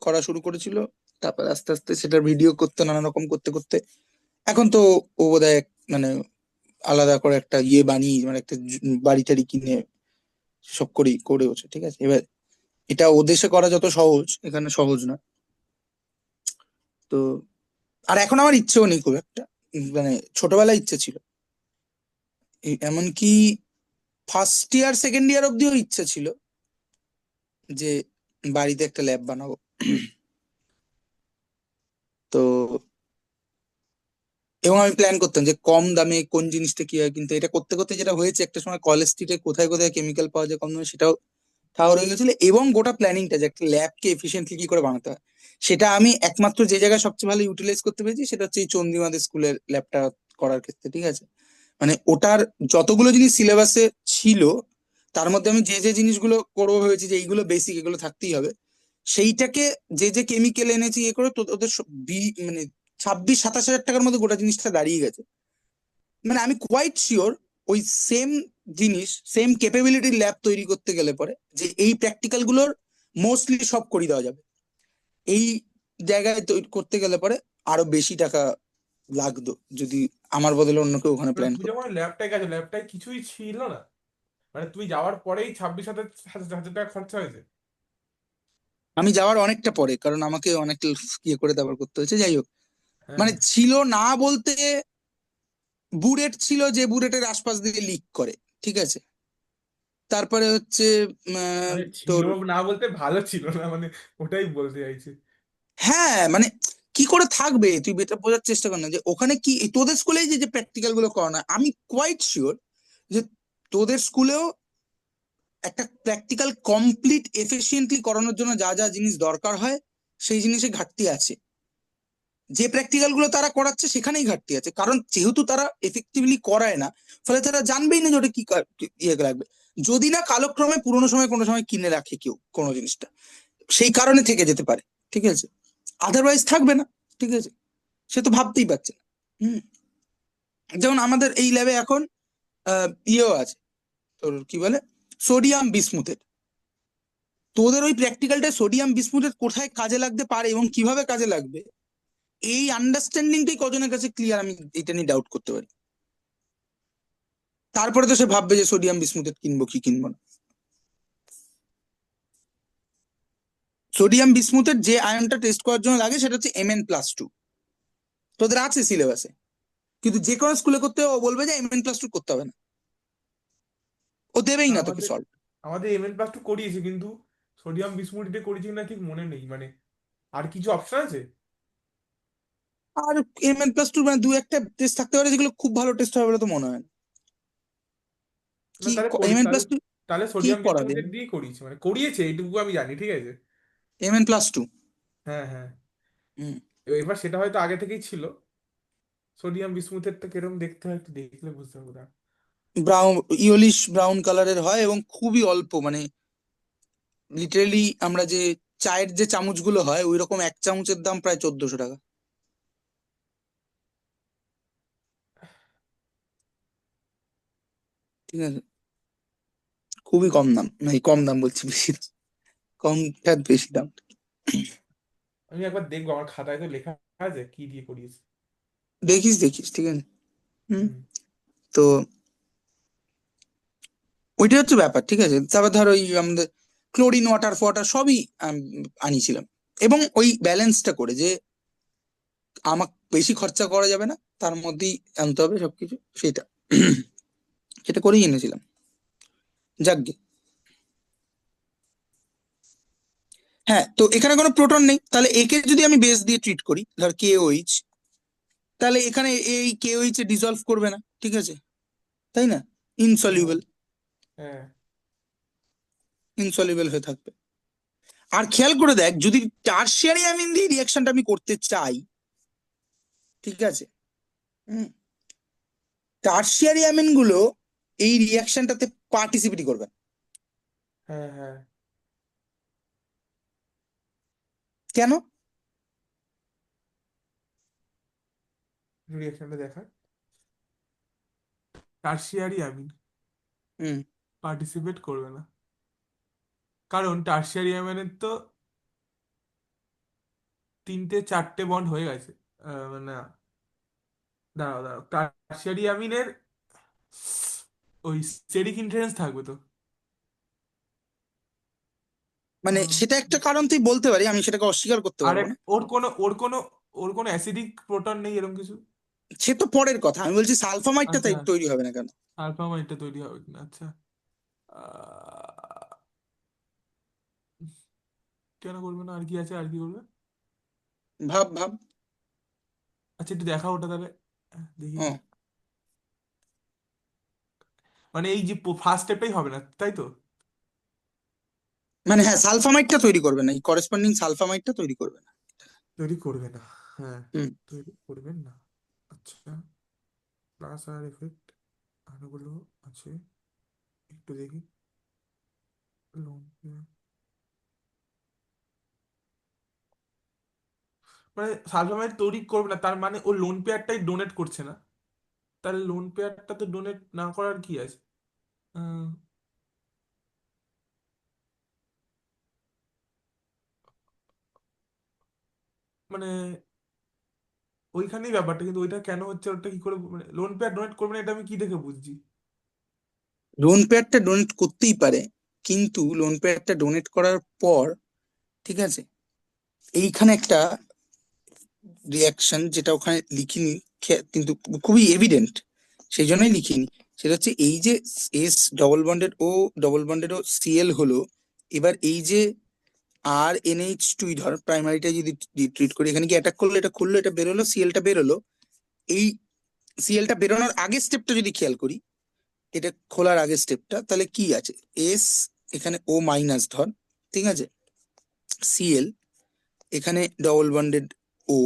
করা শুরু করেছিল, তারপর আস্তে আস্তে সেটা ভিডিও করতে নানা রকম করতে করতে এখন তো ও বোধহয় মানে আলাদা করে একটা ইয়ে বানিয়ে মানে একটা বাড়ি টাড়ি কিনে সব করেই করে ওঠে, ঠিক আছে। এবার এটা ও দেশে করা যত সহজ এখানে সহজ না। তো আর এখন আমার ইচ্ছেও নেই খুব একটা, মানে ছোটবেলায় ইচ্ছে ছিল, এমনকি ফার্স্ট ইয়ার সেকেন্ড ইয়ার অব্দিও ইচ্ছে ছিল যে বাড়িতে একটা ল্যাব বানাবো। তো এবং আমি প্ল্যান করতাম যে কম দামে কোন জিনিসটা কি হয়, কিন্তু এটা করতে করতে যেটা হয়েছে, একটা সময় কলেজ স্ট্রিটে কোথায় কোথায় কেমিক্যাল পাওয়া যায় কম দামে সেটাও ঠাওর হয়ে গেছিল, এবং গোটা প্ল্যানিংটা যে একটা ল্যাবকে এফিসিয়েন্টলি কি করে বানাতে হয় সেটা আমি একমাত্র যে জায়গায় সবচেয়ে ভালো ইউটিলাইজ করতে পেরেছি সেটা হচ্ছে এই চন্দ্রিমাদের স্কুলের ল্যাবটা করার ক্ষেত্রে, ঠিক আছে। মানে ওটার যতগুলো জিনিস সিলেবাসে ছিল তার মধ্যে আমি যে যে জিনিসগুলো করবো ভেবেছি যে এইগুলো বেসিক, এগুলো থাকতেই হবে, সেইটাকে যে যে কেমিক্যাল এনেছি এ করে তো ওদের মানে 26-27 হাজার টাকার মধ্যে গোটা জিনিসটা দাঁড়িয়ে গেছে। মানে আমি কোয়াইট শিওর ওই সেম জিনিস সেম ক্যাপাবিলিটির ল্যাব তৈরি করতে গেলে পরে যে এই প্র্যাকটিক্যাল গুলোর মোস্টলি সব করিয়ে দেওয়া যাবে, এই জায়গায় তৈরি করতে গেলে পরে আরো বেশি টাকা লাগতো যদি আমার বদলে অন্য কেউ ওখানে মানে প্ল্যান তুমি করতো। যখন ল্যাবটায় গেছো, ল্যাবটায় কিছুই ছিল না? মানে তুমি যাওয়ার পরেই 26,000 টাকা খরচা হয়েছে? আমি যাওয়ার অনেকটা পরে, কারণ আমাকে অনেকটা ইয়ে করে তারপর করতে হয়েছে, যাই হোক। হ্যাঁ মানে হ্যাঁ। ছিল না বলতে বুরেট ছিল, যে বুরেটের আশপাশ দিয়ে লিক করে, ঠিক আছে। তারপরে হচ্ছে মানে ছিল তোর, না বলতে ভালো ছিল না মানে, ওটাই বলতে চাইছি। হ্যাঁ মানে কি করে থাকবে তুই এটা বোঝার চেষ্টা কর না, যে ওখানে কি এই তোদের স্কুলেই যে যে প্র্যাকটিক্যাল গুলো করা না, আমি কোয়াইট শিওর যে তোদের স্কুলেও একটা প্র্যাকটিক্যাল কমপ্লিট এফিসিয়েন্টলি করানোর জন্য যা যা জিনিস দরকার হয় সেই জিনিসে ঘাটতি আছে। যে প্র্যাকটিক্যাল গুলো তারা করাচ্ছে সেখানেই ঘাটতি আছে, কারণ যেহেতু তারা এফেক্টিভলি করায় না, ফলে তারা জানবেই না যে ওটা ইয়ে লাগবে। যদি না কালক্রমে পুরোনো সময় কোনো সময় কিনে রাখে কেউ কোনো জিনিসটা, সেই কারণে থেকে যেতে পারে, ঠিক আছে, আদারওয়াইজ থাকবে না, ঠিক আছে, সে তো ভাবতেই পারছে না। হুম। যেমন আমাদের এই ল্যাবে এখন ইয়েও আছে, তোর কি বলে, সোডিয়াম বিসমুথেট। তোদের ওই প্র্যাকটিক্যালটা সোডিয়াম বিসমুথেট কোথায় কাজে লাগতে পারে এবং কিভাবে কাজে লাগবে, এই আন্ডারস্ট্যান্ডিংটাই কজনের কাছে ক্লিয়ার, আমি এটা নিয়ে ডাউট করতে পারি। তারপরে তো সে ভাববে যে সোডিয়াম বিসমুথেট কিনবো কি কিনবো না। সোডিয়াম বিসমুথেট যে আয়নটা টেস্ট করার জন্য লাগে সেটা হচ্ছে Mn+2। তোদের আছে সিলেবাসে, কিন্তু যে কোনো স্কুলে করতে ও বলবে যে Mn+2 করতে হবে না, ও দেবেই না তোকে আমাদের সল্ভ। আমাদের Mn+2 করিয়েছে, কিন্তু সোডিয়াম বিসমুথিটে করিয়েছে কিনা ঠিক মনে নেই, মানে আর কিছু অপশন আছে? আর Mn+2 মানে দু একটা টেস্ট থাকতে পারে যেগুলো খুব ভালো টেস্ট হবে বলে তো মনে হয় না। না কি তাহলে তাহলে Mn+2 তাহলে কি সোডিয়াম করাবে? বিসমুথেট দিয়ে করিয়েছে, মানে করিয়েছে এইটুকু আমি জানি, ঠিক আছে। Mn+2। হ্যাঁ হ্যাঁ। হুম। এবার সেটা হয়তো আগে থেকেই ছিল। সোডিয়াম বিসমুথেটটা কিরকম দেখতে হয় একটু দেখলে বুঝতে পারবো না। ব্রাউন, ইয়লিশ ব্রাউন কালারের হয় এবং খুবই অল্প, মানে লিটারেলি আমরা যে চায়ের যে চামচগুলো হয় ওই রকম এক চামচের দাম প্রায় 1400 টাকা, ঠিক আছে, খুবই কম দাম, মানে কম দাম বলছি, বেশি দাম। কমটা বেশি দাম। আমি একবার দেখবো, আমার খাতায় তো লেখা আছে কি দিয়ে করিয়েছে। দেখিস দেখিস, ঠিক আছে। হুম। হুম। তো ওইটা হচ্ছে ব্যাপার, ঠিক আছে। তারপর ধর ওই আমাদের ক্লোরিন ওয়াটার ফোয়াটার সবই আনিছিলাম, এবং ওই ব্যালেন্সটা করে যে আমাকে বেশি খরচা করা যাবে না, তার মধ্যেই আনতে হবে সবকিছু, সেটা সেটা করেই এনেছিলাম। যাকগে। হ্যাঁ, তো এখানে কোনো প্রোটন নেই, তাহলে একে যদি আমি বেস দিয়ে ট্রিট করি, ধর KOH, তাহলে এখানে এই KOH এ ডিজলভ করবে না, ঠিক আছে, তাই না, হ্যাঁ ইনসলিউবল, হ্যাঁ ইনসলিউবল হয়ে থাকবে। আর খেয়াল করে দেখ, যদি টারশিয়ারি অ্যামিন দিয়ে রিয়াকশনটা আমি করতে চাই, ঠিক আছে, হুম, টারশিয়ারি অ্যামিন গুলো এই রিয়াকশনটাতে পার্টিসিপেটই করবে না। হ্যাঁ হ্যাঁ। কেন? রিয়াকশনটা দেখা। টার্সিয়ারি অ্যামিন হুম। পার্টিসিপেট করবে না, কারণ টার্সিয়ারি অ্যামিনের তো তিনটে চারটে বন্ড হয়ে গেছে। মানে দাঁড়াও দাঁড়াও, টার্সিয়ারি অ্যামিনের ওই স্টেরিক ইন্টারেন্স থাকবে তো। মানে আহ, সেটা একটা কারণ তুই বলতে পারি, আমি সেটাকে অস্বীকার করতে আর পারবো এক না। ওর কোনো অ্যাসিডিক প্রোটন নেই এরকম কিছু। সে তো পরের কথা, আমি বলছি সালফামাইডটা আচ্ছা, তাই তৈরি হবে না কেন। আলফামাইটটা তৈরি হবে কিনা, আচ্ছা। আহ, কেন করবে না, আর কি আছে, আর কি করবে? ভাব ভাব। আচ্ছা একটু দেখা ওটা তাহলে, দেখি। ও, মানে এই যে ফার্স্ট স্টেপটাই হবে না, তাই তো? মানে হ্যাঁ, সালফামাইডটা তৈরি করবে না, এই করেসপন্ডিং সালফামাইডটা তৈরি করবে না। তৈরি করবে না, হ্যাঁ। হুম। তৈরি করবেন না, আচ্ছা। প্লাস আর এফেক্ট আরোগুলো আছে, একটু দেখি। লোন পেয়ার, মানে সালফামাইড তৈরি করবে না তার মানে ও লোন পেয়ারটাই ডোনেট করছে না। তাহলে লোন পেয়ারটা তো ডোনেট না করার কি আছে? আহ, মানে ওইখানেই ব্যাপারটা, কিন্তু ওইটা কেন হচ্ছে, ওটা কি করে, মানে লোন পেয়ার ডোনেট করবে না এটা আমি কি দেখে বুঝছি? লোন পেয়ারটা ডোনেট করতেই পারে, কিন্তু লোন পেয়ারটা ডোনেট করার পর, ঠিক আছে, এইখানে একটা রিয়াকশন যেটা ওখানে লিখিনি, কিন্তু খুবই এভিডেন্ট, সেই জন্যই লিখিনি। সেটা হচ্ছে এই যে S ডবল বন্ডেড ও Cl হলো, এবার এই যে RNH2, ধর প্রাইমারিটা যদি ট্রিট করি, এখানে কি অ্যাটাক করলো, এটা খুললো, এটা বেরোলো, Clটা বেরোলো, এই Clটা বেরোনোর আগের স্টেপটা যদি খেয়াল করি, এটা খোলার আগের স্টেপটা, তাহলে কি আছে, S, এখানে O- ধর, ঠিক আছে, Cl, এখানে ডবল বন্ডেড O,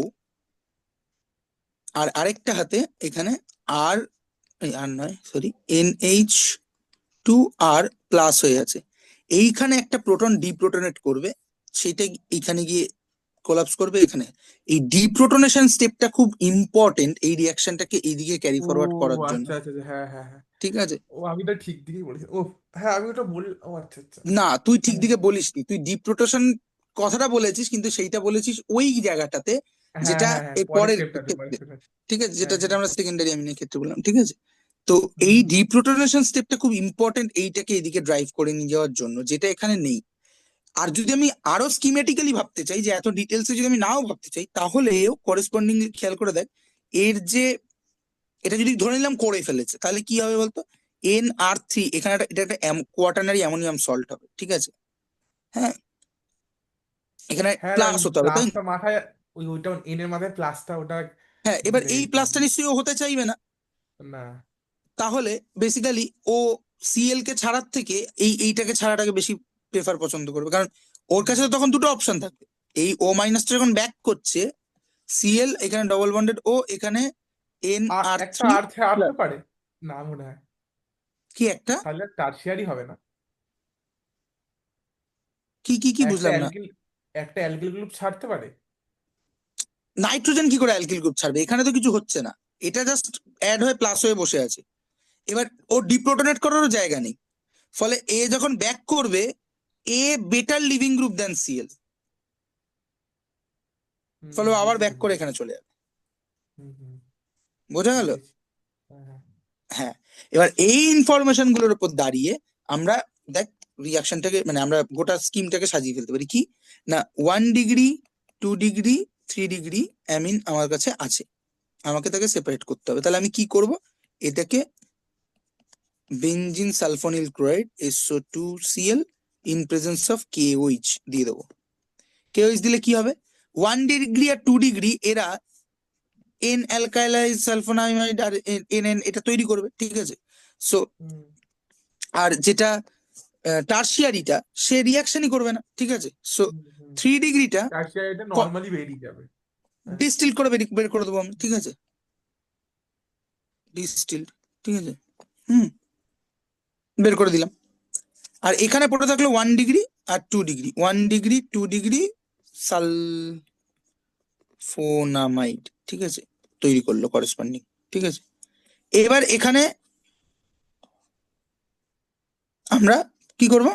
আর আরেকটা হাতে এখানে আর, আর নয় সরি, NH2R+ হয়ে আছে। এইখানে একটা প্রোটন ডিপ্রোটনেট করবে, সেটা এইখানে গিয়ে কোলাপস করবে এখানে। এই ডিপ্রোটনেশন স্টেপটা খুব ইম্পর্টেন্ট এই রিয়াকশনটাকে এইদিকে ক্যারি ও ফরওয়ার্ড করার জন্য। আচ্ছা আচ্ছা আচ্ছা, হ্যাঁ হ্যাঁ হ্যাঁ। ঠিক আছে। ও আমি তো ঠিক দিকেই বলেছি, ও হ্যাঁ আমি ওটা বল, ও আচ্ছা আচ্ছা। না, তুই ঠিক হ্যাঁ দিকে বলিসনি, তুই ডিপ্রোটেশন কথাটা বলেছিস, কিন্তু সেইটা বলেছিস ওই জায়গাটাতে হ্যাঁ যেটা হ্যাঁ হ্যাঁ, এর পরের পরের স্টেপটাতে পরের ক্ষেত্রে। স্টেপটাতে। ঠিক আছে, যেটা হ্যাঁ যেটা হ্যাঁ। আমরা সেকেন্ডারি অ্যামিনের ক্ষেত্রে বললাম। ঠিক আছে। তো হুম এই হুম ডিপ্রোটনেশন স্টেপটা খুব ইম্পর্টেন্ট এইটাকে এদিকে ড্রাইভ করে নিয়ে যাওয়ার জন্য, যেটা এখানে নেই। আর যদি আমি আরো স্কিমেটিক্যালি ভাবতে চাই, যে এত ডিটেলসে যদি আমি নাও ভাবতে চাই, তাহলেও করেসপন্ডিং খেয়াল করে দেখ, এর যে, এটা যদি ধরে নিলাম করে ফেলেছে, তাহলে কি হবে বলতো? NR3, এখানে এটা একটা কোয়াটারনারি অ্যামোনিয়াম সল্ট হবে। ঠিক আছে। হ্যাঁ, এখানে হ্যাঁ, না প্লাস আমি হতে হবে, তাই না? প্লাসটা মাথায়, ওইটা এন এর মাথায় প্লাসটা ওটা হ্যাঁ, এবার ভুলে এই গেছিলাম। প্লাসটা নিশ্চয়ই ও হতে চাইবে না। না। তাহলে বেসিক্যালি ও Cl কে ছাড়ার থেকে এইটাকে ছাড়াটাকে বেশি প্রেফার পছন্দ করবে, কারণ ওর কাছে হুম। তো তখন দুটো অপশন থাকবে। এই O- যখন ব্যাক করছে, Cl এখানে ডবল বন্ডেড, ও এখানে আর NR একটা থ্রি আর থাকতে প্লাস। পারে, না মনে হয়, কি একটা? তাহলে টারশিয়ারি হবে না? কি একটা বুঝলাম না। অ্যালকিল, একটা অ্যালকিল গ্রুপ ছাড়তে পারে। নাইট্রোজেন কি করে অ্যালকিল গ্রুপ ছাড়বে? এখানে তো কিছু হচ্ছে না, এটা জাস্ট অ্যাড হয়ে প্লাস হয়ে বসে আছে। এবার ও ডিপ্রোটনেট করারও জায়গা নেই, ফলে এ যখন ব্যাক করবে, a better leaving group then Cl, হুম, ফলে ও আবার বুঝেছি ব্যাক করে বুঝেছি। এখানে চলে যাবে। হুম হুম, বোঝা গেল? বুঝেছি। হ্যাঁ হ্যাঁ। হ্যাঁ। এবার এই ইনফরমেশন গুলোর উপর দাঁড়িয়ে আমরা, দেখ, রিয়াকশনটাকে, মানে আমরা গোটা স্কিমটাকে সাজিয়ে ফেলতে পারি কি না। 1 ডিগ্রি, 2 ডিগ্রি, 3 ডিগ্রি অ্যামিন আমার কাছে আছে, আমাকে তাকে সেপারেট করতে হবে। তাহলে আমি কি করব? এটাকে benzene sulfonyl chloride SO2Cl in presence of KOH দিয়ে দেবো। KOH দিলে কি হবে? 1 ডিগ্রি আর 2 ডিগ্রি এরা এন অ্যালকাইলাইজ সালফোনামাইড আর NN এটা তৈরি করবে। ঠিক আছে। সো, হুম আর যেটা টার্সিয়ারিটা, সে রিয়াকশনই করবে না। ঠিক আছে। সো হুম হুম। 3 ডিগ্রিটা টারশিয়ারিটা নর্মালি বেরিয়ে যাবে। হ্যাঁ। ডিস্টিল করে বের করে দেবো আমি। ঠিক আছে, ডিস্টিল। ঠিক আছে। হুম, বের করে দিলাম। আর এখানে পড়ে থাকলো 1 ডিগ্রি আর 2 ডিগ্রি, 1 ডিগ্রি 2 ডিগ্রি সালফোনামাইড। ঠিক আছে, তৈরি করলো করেসপন্ডিং। ঠিক আছে। এবার এখানে আমরা কি করব?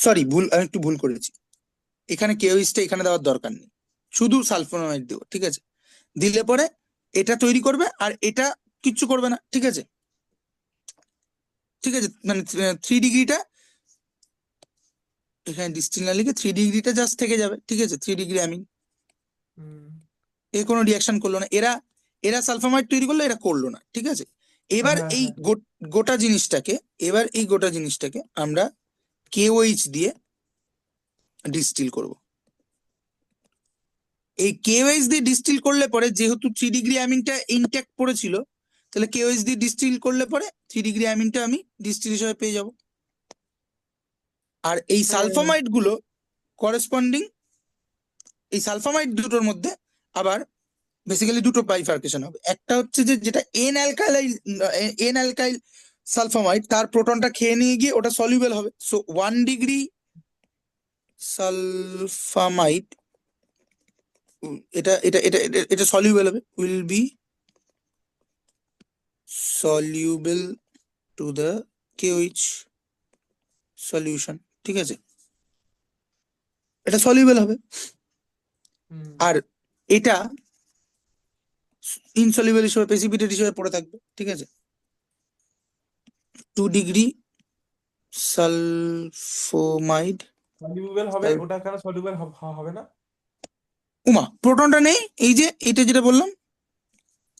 সরি, আমি একটু ভুল করেছি। এখানে কেওইসটা এখানে দেওয়ার দরকার নেই, শুধু সালফোনামাইড দেবো। ঠিক আছে। দিলে পরে এটা তৈরি করবে, আর এটা কিচ্ছু করবে না। ঠিক আছে। ঠিক আছে, মানে 3 ডিগ্রিটা এখানে ডিস্টিল না লিখে 3 ডিগ্রিটা জাস্ট থেকে যাবে। ঠিক আছে, 3 ডিগ্রি আমি, হুম। এর কোনো রিয়াকশন করলো না। এরা এরা সালফামাইড তৈরি করলো, এরা করলো না। ঠিক আছে। এবার হ্যাঁ এই হ্যাঁ। গোটা জিনিসটাকে, এবার এই গোটা জিনিসটাকে আমরা KOH দিয়ে ডিস্টিল করব। এই KOH দিয়ে ডিস্টিল করলে পরে, যেহেতু 3 ডিগ্রি অ্যামিনটা ইনট্যাক্ট পড়েছিল, তাহলে KOH দিয়ে ডিস্টিল করলে পরে 3 ডিগ্রি অ্যামিনটা আমি ডিস্টিল হিসেবে পেয়ে যাব। আর এই হ্যাঁ। সালফামাইড গুলো করেসপন্ডিং, এই সালফামাইড দুটোর মধ্যে আবার বেসিক্যালি দুটো বাইফার্কেশন হবে। একটা হচ্ছে যে, যেটা এন অ্যালকাইল সালফামাইড, তার প্রোটনটা খেয়ে নিয়ে গিয়ে ওটা সলিউবেল হবে। সো 1 ডিগ্রি সালফামাইড, এটা সলিউবেল হবে, will be soluble to the KOH solution. ঠিক আছে, এটা সলিউবেল হবে। হুম। আর এটা ইনসলিউবেল হিসেবে, প্রেসিপিটেট হিসেবে পড়ে থাকবে। ঠিক আছে। 2 ডিগ্রি সালফোমাইড। সলিউবল হবে, ওটা কেন সলিউবল হবে না? উমা, প্রোটনটা নেই, এই যে এটা যেটা বললাম,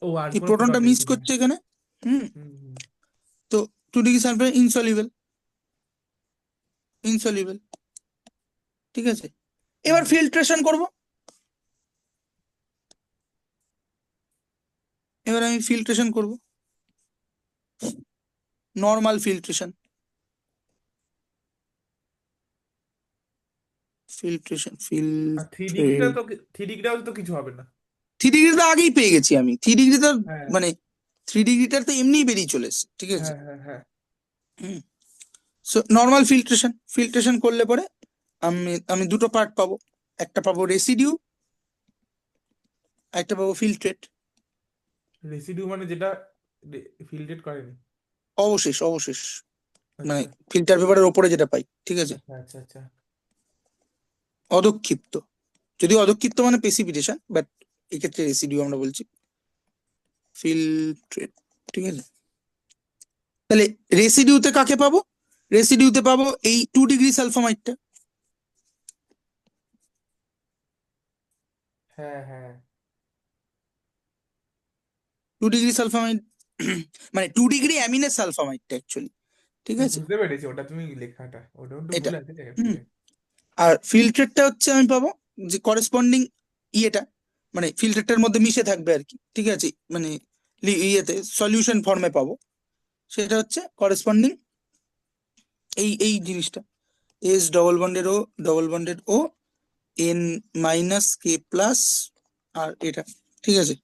ও আর এই কোনো প্রোটনটা প্রোটন নেই মিস সেখানে। করছে এখানে। হুম। হুম হুম। তো 2 ডিগ্রি সালফার ইনসলিউবেল, ইনসলিউবেল। ঠিক আছে। এবার হুম। ফিল্ট্রেশন করব। এবার আমি ফিল্ট্রেশন করব, নর্মাল ফিল্ট্রেশন, ফিল্ট্রেশন আর থ্রি ফিল্ট্রে ডিগ্রিটা তো, থ্রি ডিগ্রিটাও তো কিছু হবে না। 3 ডিগ্রি তো আগেই পেয়ে গেছি আমি, 3 ডিগ্রি তো হ্যাঁ মানে 3 ডিগ্রিটার তো এমনিই বেরিয়ে চলে এসেছে, ঠিক আছে। হ্যাঁ হ্যাঁ হ্যাঁ। হুম। সো নর্মাল ফিল্ট্রেশন, ফিল্ট্রেশন করলে পরে আমি আমি দুটো পার্ট পাবো, একটা পাবো রেসিডিউ, একটা পাবো ফিল্ট্রেট। রেসিডিউ মানে যেটা ফিল্ট্রেট করেনি? অবশেষ, অবশেষ, মানে আচ্ছা ফিল্টার পেপারের ওপরে যেটা পাই, ঠিক আছে। আচ্ছা আচ্ছা আচ্ছা। অধক্ষিপ্ত, যদিও অধক্ষিপ্ত মানে প্রেসিপিটেশন, বাট এক্ষেত্রে রেসিডিউ আমরা বলছি, ফিল্ট্রেট, ঠিক আছে। তাহলে রেসিডিউতে কাকে পাবো? রেসিডিউতে পাবো এই 2 ডিগ্রি সালফামাইডটা। হ্যাঁ হ্যাঁ। 2 ডিগ্রি সালফামাইড মানে 2 ডিগ্রি অ্যামিনের সালফামাইডটা অ্যাকচুয়ালি, ঠিক আছে, বুঝতে পেরেছি, ওটা তুমি লেখাটা ওটা একটু এটা। ভুল আছে হুম। ঠিক আছে। আর ফিল্টারটা হচ্ছে আমি পাবো যে করেসপন্ডিং ইয়েটা, মানে ফিল্টারটার মধ্যে মিশে থাকবে আর কি, ঠিক আছে, মানে ইয়েতে সলিউশন ফর্মে পাবো, সেটা হচ্ছে করেসপন্ডিং এই জিনিসটা, এস ডবল বন্ডেড ও, ডবল বন্ডেড ও, এন মাইনাস কে প্লাস, আর এটা, ঠিক আছে,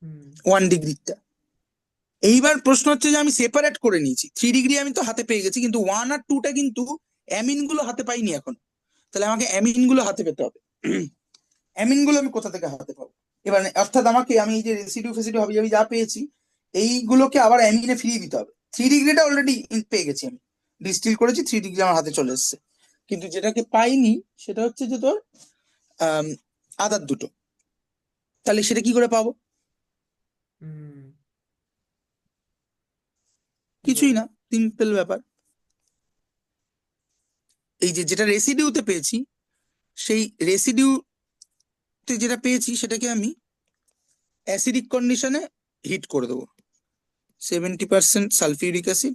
হুম 1 ডিগ্রিটা। এইবার প্রশ্ন হচ্ছে যে আমি সেপারেট করে নিয়েছি, 3 ডিগ্রি আমি তো হাতে পেয়ে গেছি, কিন্তু 1 আর 2টা কিন্তু অ্যামিন গুলো হাতে পাইনি এখন। তাহলে আমাকে অ্যামিন গুলো হাতে পেতে হবে। অ্যামিন গুলো আমি কোথা থেকে হাতে পাবো? এবার অর্থাৎ আমাকে, আমি এই যে রেসিডিউ ফেসিডিউ হবে আমি যা পেয়েছি, এইগুলোকে আবার অ্যামিনে ফিরিয়ে দিতে হবে। 3 ডিগ্রিটা অলরেডি পেয়ে গেছি আমি, ডিস্টিল করেছি, 3 ডিগ্রি আমার হাতে চলে এসেছে। কিন্তু যেটাকে পাইনি সেটা হচ্ছে যে তোর আহ আদার দুটো। তাহলে সেটা কি করে পাবো? হুম। কিছুই কিভাবে? না, সিম্পল ব্যাপার। এই যে যেটা রেসিডিউতে পেয়েছি, সেই রেসিডিউতে যেটা পেয়েছি সেটাকে আমি অ্যাসিডিক কন্ডিশনে হিট করে দেবো, 70% সালফিউরিক অ্যাসিড,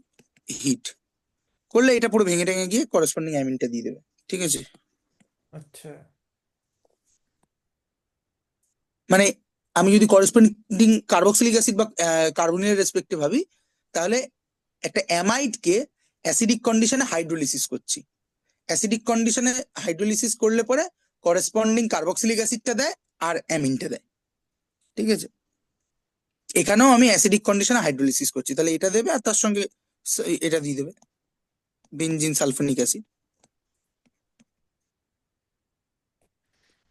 হিট করলে এটা পুরো ভেঙে টেঙে গিয়ে করেসপন্ডিং অ্যামিনটা দিয়ে দেবে, ঠিক আছে। আচ্ছা। মানে আমি যদি করেসপন্ডিং কার্বক্সিলিক অ্যাসিড বা কার্বনের রেসপেক্টে ভাবি, তাহলে একটা অ্যামাইডকে অ্যাসিডিক কন্ডিশনে হাইড্রোলিসিস করছি, অ্যাসিডিক কন্ডিশনে হাইড্রোলিসিস করলে পরে করেসপন্ডিং কার্বক্সিলিক অ্যাসিডটা দেয় আর অ্যামিনটা দেয়, ঠিক আছে। এখানেও আমি অ্যাসিডিক কন্ডিশনে হাইড্রোলিসিস করছি, তাহলে এটা দেবে আর তার সঙ্গে এটা দিয়ে দেবে, বেনজিন সালফোনিক অ্যাসিড।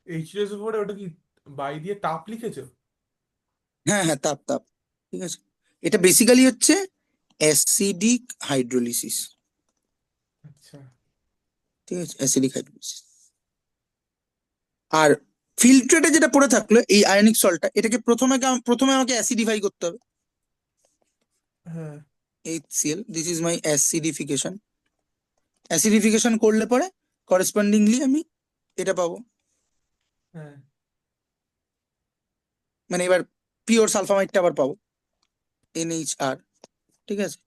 এইচএস উপরে ওটা কি বাই দিয়ে তাপ লিখেছো? হ্যাঁ হ্যাঁ, তাপ তাপ, ঠিক আছে। এটা বেসিক্যালি হচ্ছে অ্যাসিডিক হাইড্রোলিসিস, আচ্ছা। ঠিক আছে, অ্যাসিডিক হাইড্রোলিসিস। আর ফিল্ট্রেটে যেটা পড়ে থাকলো এই আয়নিক সল্টটা, এটাকে প্রথমে আমাকে অ্যাসিডিফাই করতে হবে, হ্যাঁ HCl, this is my acidification. Acidification করলে পরে করেসপন্ডিংলি আমি এটা পাবো, হ্যাঁ। মানে এবার পিওর সালফামাইডটা আবার পাবো, NHR, ঠিক আছে।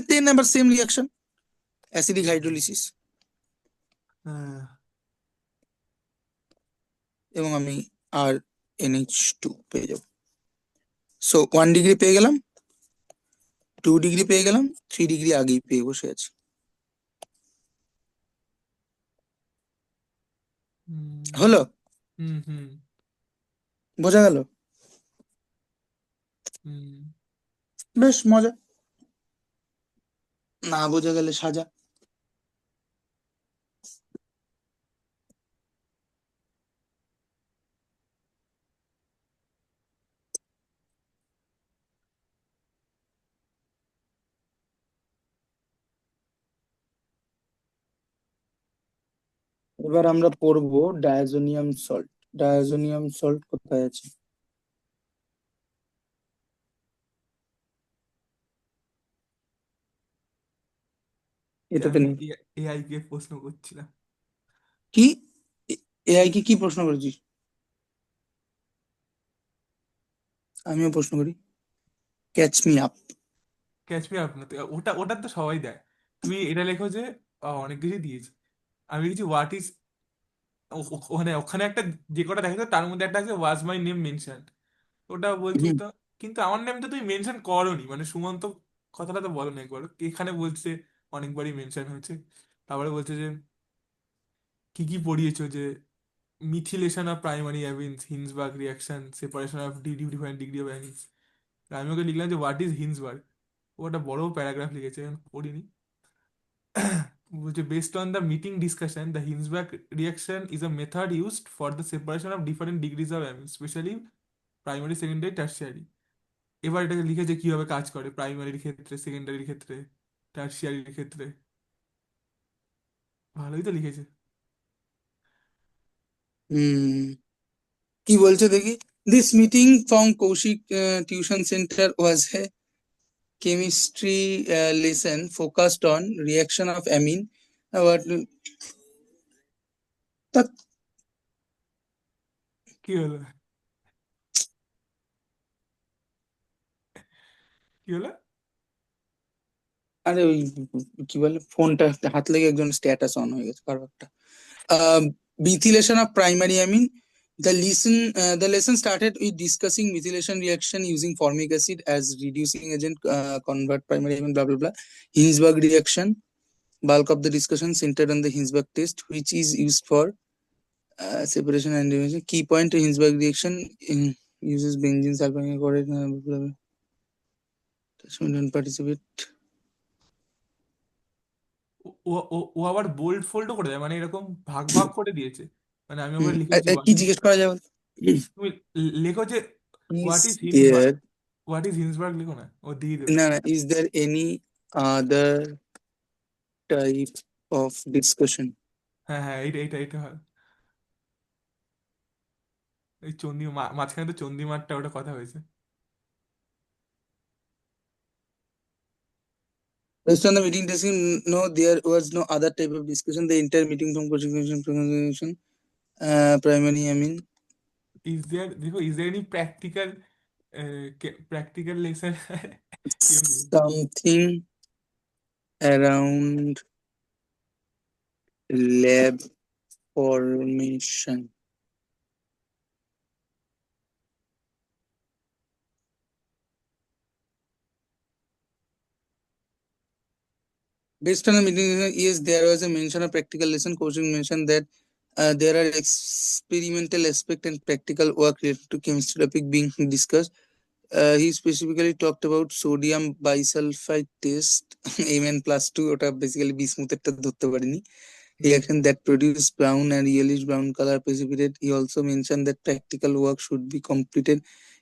দেন আবার সেম রিয়াকশন, অ্যাসিডিক হাইড্রোলিসিস, হ্যাঁ। এবং আমি আর NH2 পেয়ে যাবো। সো 1 ডিগ্রি পেয়ে গেলাম, 2 ডিগ্রি পেয়ে গেলাম, 3 ডিগ্রি আগেই পেয়ে বসে আছি। হুম হলো? হুম হুম বোঝা গেল? হুম। বেশ মজা, না বোঝা গেলে সাজা। এবার আমরা পড়বো ডায়াজোনিয়াম সল্ট। ডায়াজোনিয়াম সল্ট কোথায় আছে? এটাতে আমি নেই। এআই কে প্রশ্ন করছিলাম। কি? এআই কি কি প্রশ্ন করেছিস? আমিও প্রশ্ন করি, catch me up. Catch me up না তো, ওটা ওটা তো সবাই দেয়। তুমি এটা লেখো যে অনেক কিছু দিয়েছি। আমি লিখেছি হোয়াট ইজ, ওখানে ওখানে একটা যে কটা দেখো তার মধ্যে একটা আছে ওয়াজ মাই নেম মেনশন, ওটা বলছি হুম। তো। কিন্তু আমার নামটা তুমি মেনশন করোনি, মানে সুমন্ত কথাটা তো বলো না একবার, এখানে বলছে অনেকবারই মেনশন হয়েছে। তারপরে বলছে যে কি কি পড়িয়েছো, যে methylation of primary amines, Hinsberg reaction, separation of different degree of amines. আমি ওকে লিখলাম যে হোয়াট ইজ হিন্সবার্গ। ও একটা বড় প্যারাগ্রাফ লিখেছে, আমি পড়িনি। বলছে based on the meeting discussion the Hinsberg reaction is a method used for the separation of different degrees of amines, specially primary, secondary, tertiary. এবার এটাকে লিখেছে কিভাবে কাজ করে প্রাইমারির ক্ষেত্রে, সেকেন্ডারির ক্ষেত্রে, টার্সিয়ারির ক্ষেত্রে। ভালোই তো লিখেছে। হুম, কি বলছে দেখি? This meeting from Koushik tuition centre was a chemistry lesson focused on reaction of amine. What? তা- কি হলো? কি হলো? আরে ওই কি বলে, ফোনটা হাত লেগে একজন স্ট্যাটাস অন হয়ে গেছে কারো একটা। Methylation of primary amine. The lesson started with discussing methylation reaction using formic acid as reducing agent, convert primary amine, blah blah blah. Hinsberg reaction. Bulk of the discussion centered on the Hinsberg test, which is used for separation and division. Key point: Hinsberg reaction uses benzene sulfonyl chloride. Blah, blah. Don't participate. ও ও ও ও আবার বোল্ড ফোল্ডও করে দেয়, মানে এরকম ভাগ ভাগ করে দিয়েছে। মানে আমি ওখানে লিখেছি কি জিজ্ঞেস করা যায় বল? তুমি লেখো যে what is Is Hinsberg. there, what is Hinsberg লিখো না, ও দিয়ে দেবে। না না, is there any other type of discussion? হ্যাঁ হ্যাঁ, এইটা এইটা এইটা হয়। এই মাঝখানে তো চন্দ্রিমারটা ওটা কথা হয়েছে। Based on the meeting discussion, no, there was no other type of discussion. The entire meeting from consideration, primary, I mean, is there, দেখো is there any practical, practical lesson. something around lab formation. Based on the meeting, yes, there was a mention of practical lesson. Coaching mentioned that there are experimental aspect and practical work related to chemistry topic being discussed. He specifically talked about sodium bisulfite test, Mn+2, ওটা basically bismuth-এরটা ধরতে পারিনি, reaction that produce brown and yellowish brown color precipitate. He also mentioned that practical work should be completed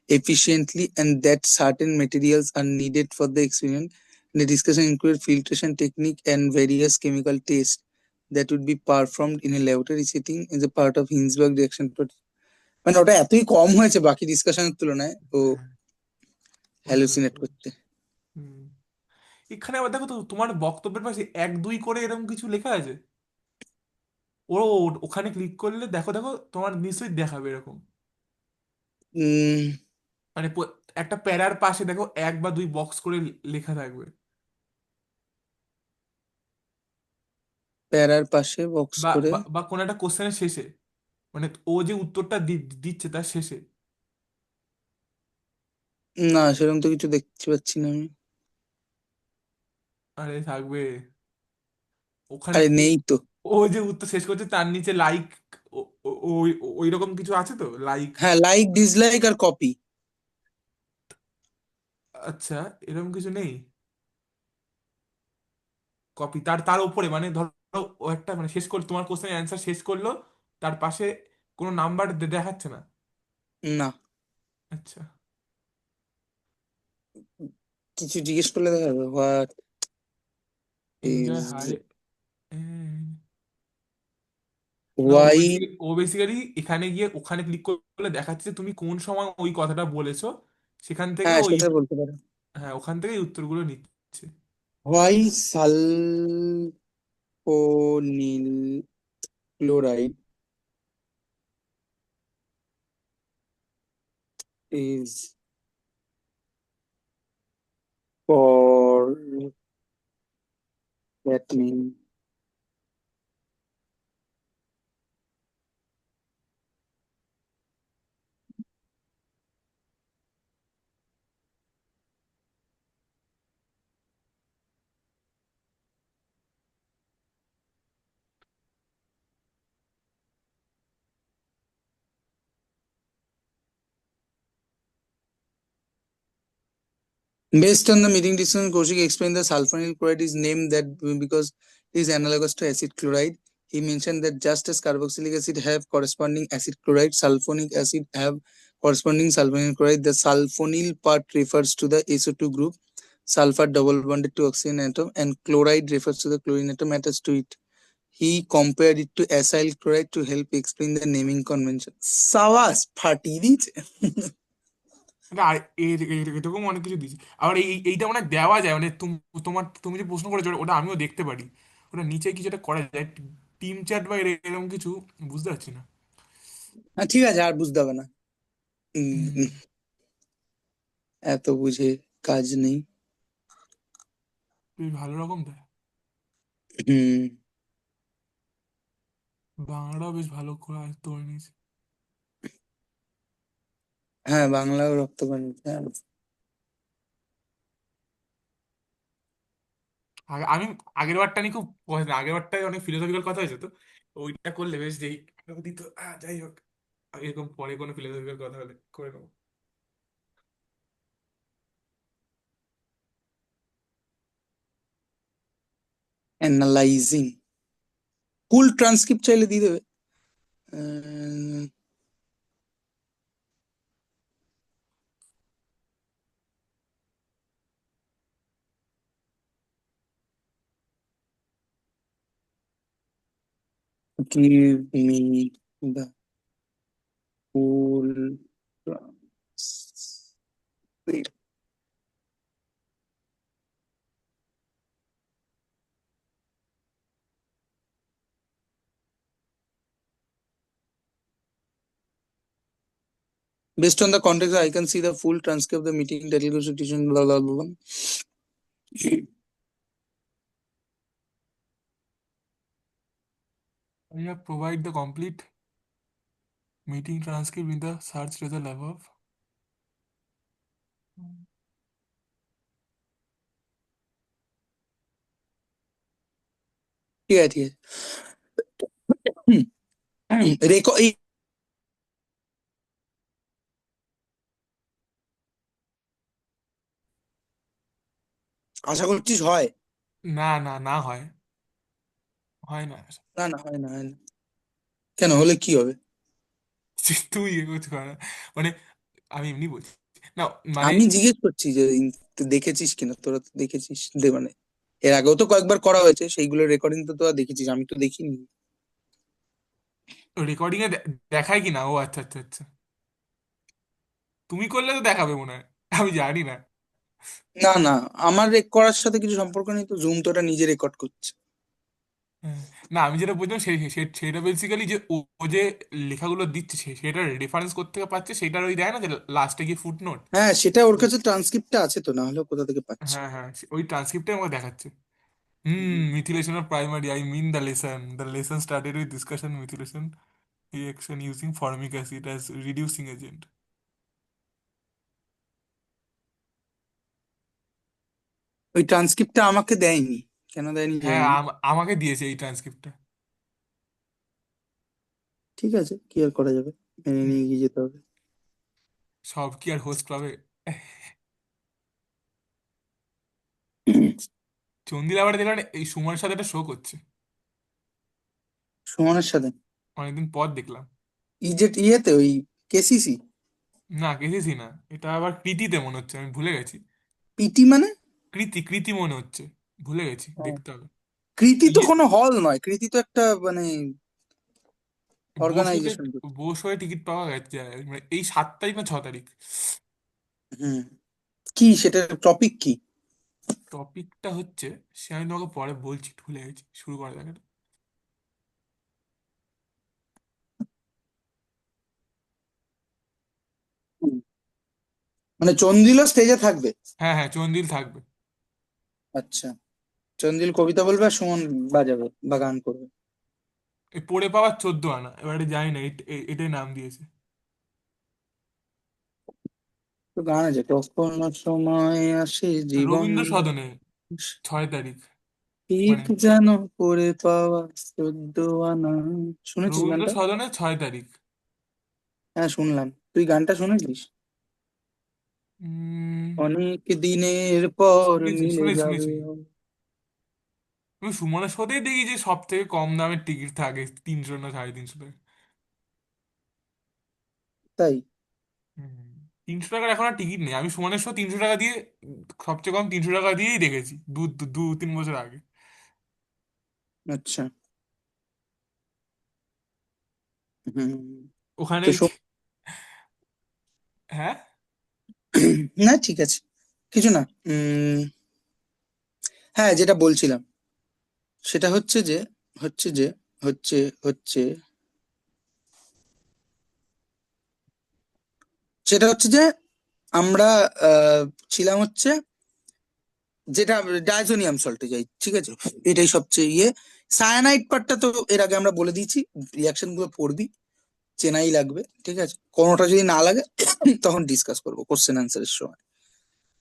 efficiently and that certain materials are needed for the experiment. The discussion included filtration technique and various chemical tests that would be performed in a laboratory setting as a part of Hinsberg reaction. মানে ওটা এতই কম হয়েছে বাকি ডিসকাশনের তুলনায়, ও বুঝতে হ্যালুসিনেট পেরেছি। করছে। হুম। এখানে আবার দেখো তো তোমার বক্তব্যের পাশে এক দুই করে এরকম কিছু লেখা আছে। ও ওখানে ক্লিক করলে দেখো দেখো তোমার নিশ্চয়ই দেখাবে এরকম। উম মানে একটা প্যারার পাশে দেখো এক বা দুই বক্স করে লেখা থাকবে। প্যারার পাশে বক্স বা করে? বা বা কোনো একটা কোশ্চেনের শেষে, মানে ও যে উত্তরটা দিচ্ছে তার শেষে। না, সেরকম তো কিছু দেখতে পাচ্ছি না আমি। আরে থাকবে ওখানে। আরে নেই তো। ও যে উত্তর শেষ করছে তার নিচে লাইক, ওই ওই রকম কিছু আছে তো, লাইক। হ্যাঁ, লাইক ডিসলাইক আর কপি। আচ্ছা, এরকম কিছু নেই। কপি তার তার উপরে, মানে ধরো ও একটা মানে শেষ করলো তোমার কোশ্চেনের অ্যান্সার শেষ করলো, তার পাশে কোনো নাম্বার দেখাচ্ছে না। না, আচ্ছা। কিছু জিজ্ঞেস করলে দেখা যাবে। What enjoy high. ইজ, না, ও ওয়াই? ও বেসিক্যালি এখানে গিয়ে ওখানে ক্লিক করলে দেখাচ্ছে যে তুমি কোন সময় ওই কথাটা বলেছো, সেখান থেকে হ্যাঁ, ওই, সেটা বলতে পারো। হ্যাঁ ওখান থেকেই উত্তরগুলো নিচ্ছে। Why sulfonyl chloride is for that mean? Based on the meeting decision, Kaushik explained that sulfonyl chloride is named that because it is analogous to acid chloride. He mentioned that just as carboxylic acid have corresponding acid chloride, sulfonic acid have corresponding sulfonyl chloride. The sulfonyl part refers to the SO2 group, sulfur double bonded to oxygen atom, and chloride refers to the chlorine atom attached to it. He compared it to acyl chloride to help explain the naming convention. সাবাস ফাটিয়ে দিয়েছে। না, আর এরকম অনেক কিছু দিয়েছে। আবার এইটা মানে দেওয়া যায়, মানে তুমি যে প্রশ্ন করেছো ওটা আমিও দেখতে পারি। ওটা নিচে কিছু একটা করা যায়, টিম চ্যাট বা এরকম কিছু, বুঝতে পারছি না। ঠিক আছে, আর বুঝতে হবে না। হুম, উম, এত বুঝে কাজ নেই। বেশ ভালো রকম দেয়। হুম। বাংলাটাও বেশ ভালো করে আয়ত্ত করে নিয়েছে। হ্যাঁ, বাংলাও রক্তপানি। হ্যাঁ। আমি আগের বারটা নিয়ে খুব পছন্দ, আগের বারটায় অনেক ফিলোসফিক্যাল কথা হয়েছে তো, ওইটা করলে বেশ যেই দিত। যাই হোক, এরকম পরে কোনো ফিলোসফিক্যাল কথা হলে করে নেবো। অ্যানালাইজিং ফুল ট্রান্সক্রিপ্ট চাইলে দিয়ে দেবে। আহ, give me the full transcript. Based on the context, I can see the full transcript of the meeting title constitution, blah, blah, blah, blah. Provide the complete meeting transcript in the search result above. ঠিক আছে, ঠিক আছে। আশা করছিস হয়? না না না, হয়, হয় না। না, না, হয় না, হয় না। কেন, হলে কি হবে? তুই এগোতে পারে না। মানে আমি এমনি বলছি, না মানে, আমি জিজ্ঞেস করছি যে তুই দেখেছিস কিনা, তোরা তো দেখেছিস মানে এর আগেও তো কয়েকবার করা হয়েছে, সেইগুলো রেকর্ডিং তো তোরা দেখেছিস, আমি তো দেখিনি। রেকর্ডিং এ দেখায় কি না? ও আচ্ছা আচ্ছা আচ্ছা, তুমি করলে তো দেখাবে মনে হয়, আমি জানি না। না, না, আমার করার সাথে কিছু সম্পর্ক নেই, তো জুম তো ওটা নিজে রেকর্ড করছে। হ্যাঁ। না, আমি যেটা বলছিলাম সেটা বেসিক্যালি যে ও যে লেখাগুলো দিচ্ছে সেটা রেফারেন্স করতে পারছে, সেটার ওই দেয় না যে লাস্টে গিয়ে ফুট নোট। হ্যাঁ, সেটা ওর কাছে ট্রান্সক্রিপ্টটা আছে, তো না হলে কোথা থেকে পাচ্ছে? হ্যাঁ হ্যাঁ, ওই ট্রান্সক্রিপ্টে আমাকে দেখাচ্ছে। Methylation of primary, I mean the lesson started with discussion methylation reaction using formic acid as reducing agent. ওই ট্রান্সক্রিপ্টটা আমাকে দেয়নি, কেন দেয়নি হ্যাঁ, জানি না। আমাকে দিয়েছে এই ট্রান্সক্রিপ্টটা। ঠিক আছে, কি আর করা যাবে, মেনে নিয়ে এগিয়ে যেতে হবে। সব কি আর হোস্ট পাবে? চন্দির আবার দেখলাম এই সুমনের সাথে একটা শো করছে, সুমনের সাথে? অনেকদিন পর দেখলাম। ইয়েতে ওই কেসিসি? না, কেসিসি না, এটা আবার কৃতিতে মনে হচ্ছে, আমি ভুলে গেছি। পিটি মানে? কৃতি কৃতি মনে হচ্ছে, ভুলে গেছি, ও, দেখতে হবে। কৃতি তো ইয়ে, কোনো হল নয়, কৃতি তো একটা মানে বোসোতে, অর্গানাইজেশন। বোসোয় টিকিট পাওয়া গেছে, মানে এই 7 তারিখ না 6 তারিখ। হুম। কি সেটার টপিক কি? টপিকটা হচ্ছে, সে আমি তোমাকে পরে বলছি, ভুলে গেছি, শুরু করা যাক এটা। হুম। মানে চন্দিলও স্টেজে থাকবে? হ্যাঁ হ্যাঁ, চন্দিল থাকবে। আচ্ছা, চন্দিল কবিতা বলবে আর সুমন বাজাবে বা গান করবে? এই পড়ে পাওয়ার 14 আনা, এবারে জানি না, এটাই নাম দিয়েছে। তো গান আছে, কখনো সময় আসে জীবন, রবীন্দ্র সদনে 6 তারিখ, ঠিক মানে যেন পড়ে পাওয়া 14 আনা। শুনেছিস রবীন্দ্র গানটা? সদনে 6 তারিখ। হ্যাঁ, শুনলাম, তুই গানটা শুনেছিস? অনেক দিনের পর শুনেছি মিলে শুনেছি যাবে। শুনেছি। আমি সুমনের শোতেই দেখি যে সব থেকে কম দামের টিকিট থাকে 300 না 350 টাকা। তাই? হুম। 300 টাকার এখন আর টিকিট নেই। আমি সুমনের শো 300 টাকা দিয়ে, সবচেয়ে কম 300 টাকা দিয়েই দেখেছি 2-3 বছর আগে। আচ্ছা। হুম। ওখানে তো হ্যাঁ। না, ঠিক আছে, কিছু না। উম হ্যাঁ, যেটা বলছিলাম সেটা হচ্ছে যে হচ্ছে হচ্ছে সেটা হচ্ছে যে আমরা আহ, ছিলাম হচ্ছে যেটা ডাইজোনিয়াম সল্টে যাই, ঠিক আছে। এটাই সবচেয়ে সায়ানাইড পার্টটা তো এর আগে আমরা বলে দিয়েছি, রিয়াকশন গুলো পড়বি, চেনাই লাগবে, ঠিক আছে। কোনোটা যদি না লাগে তখন ডিসকাস করবো কোশ্চেন অ্যান্সারের সময়।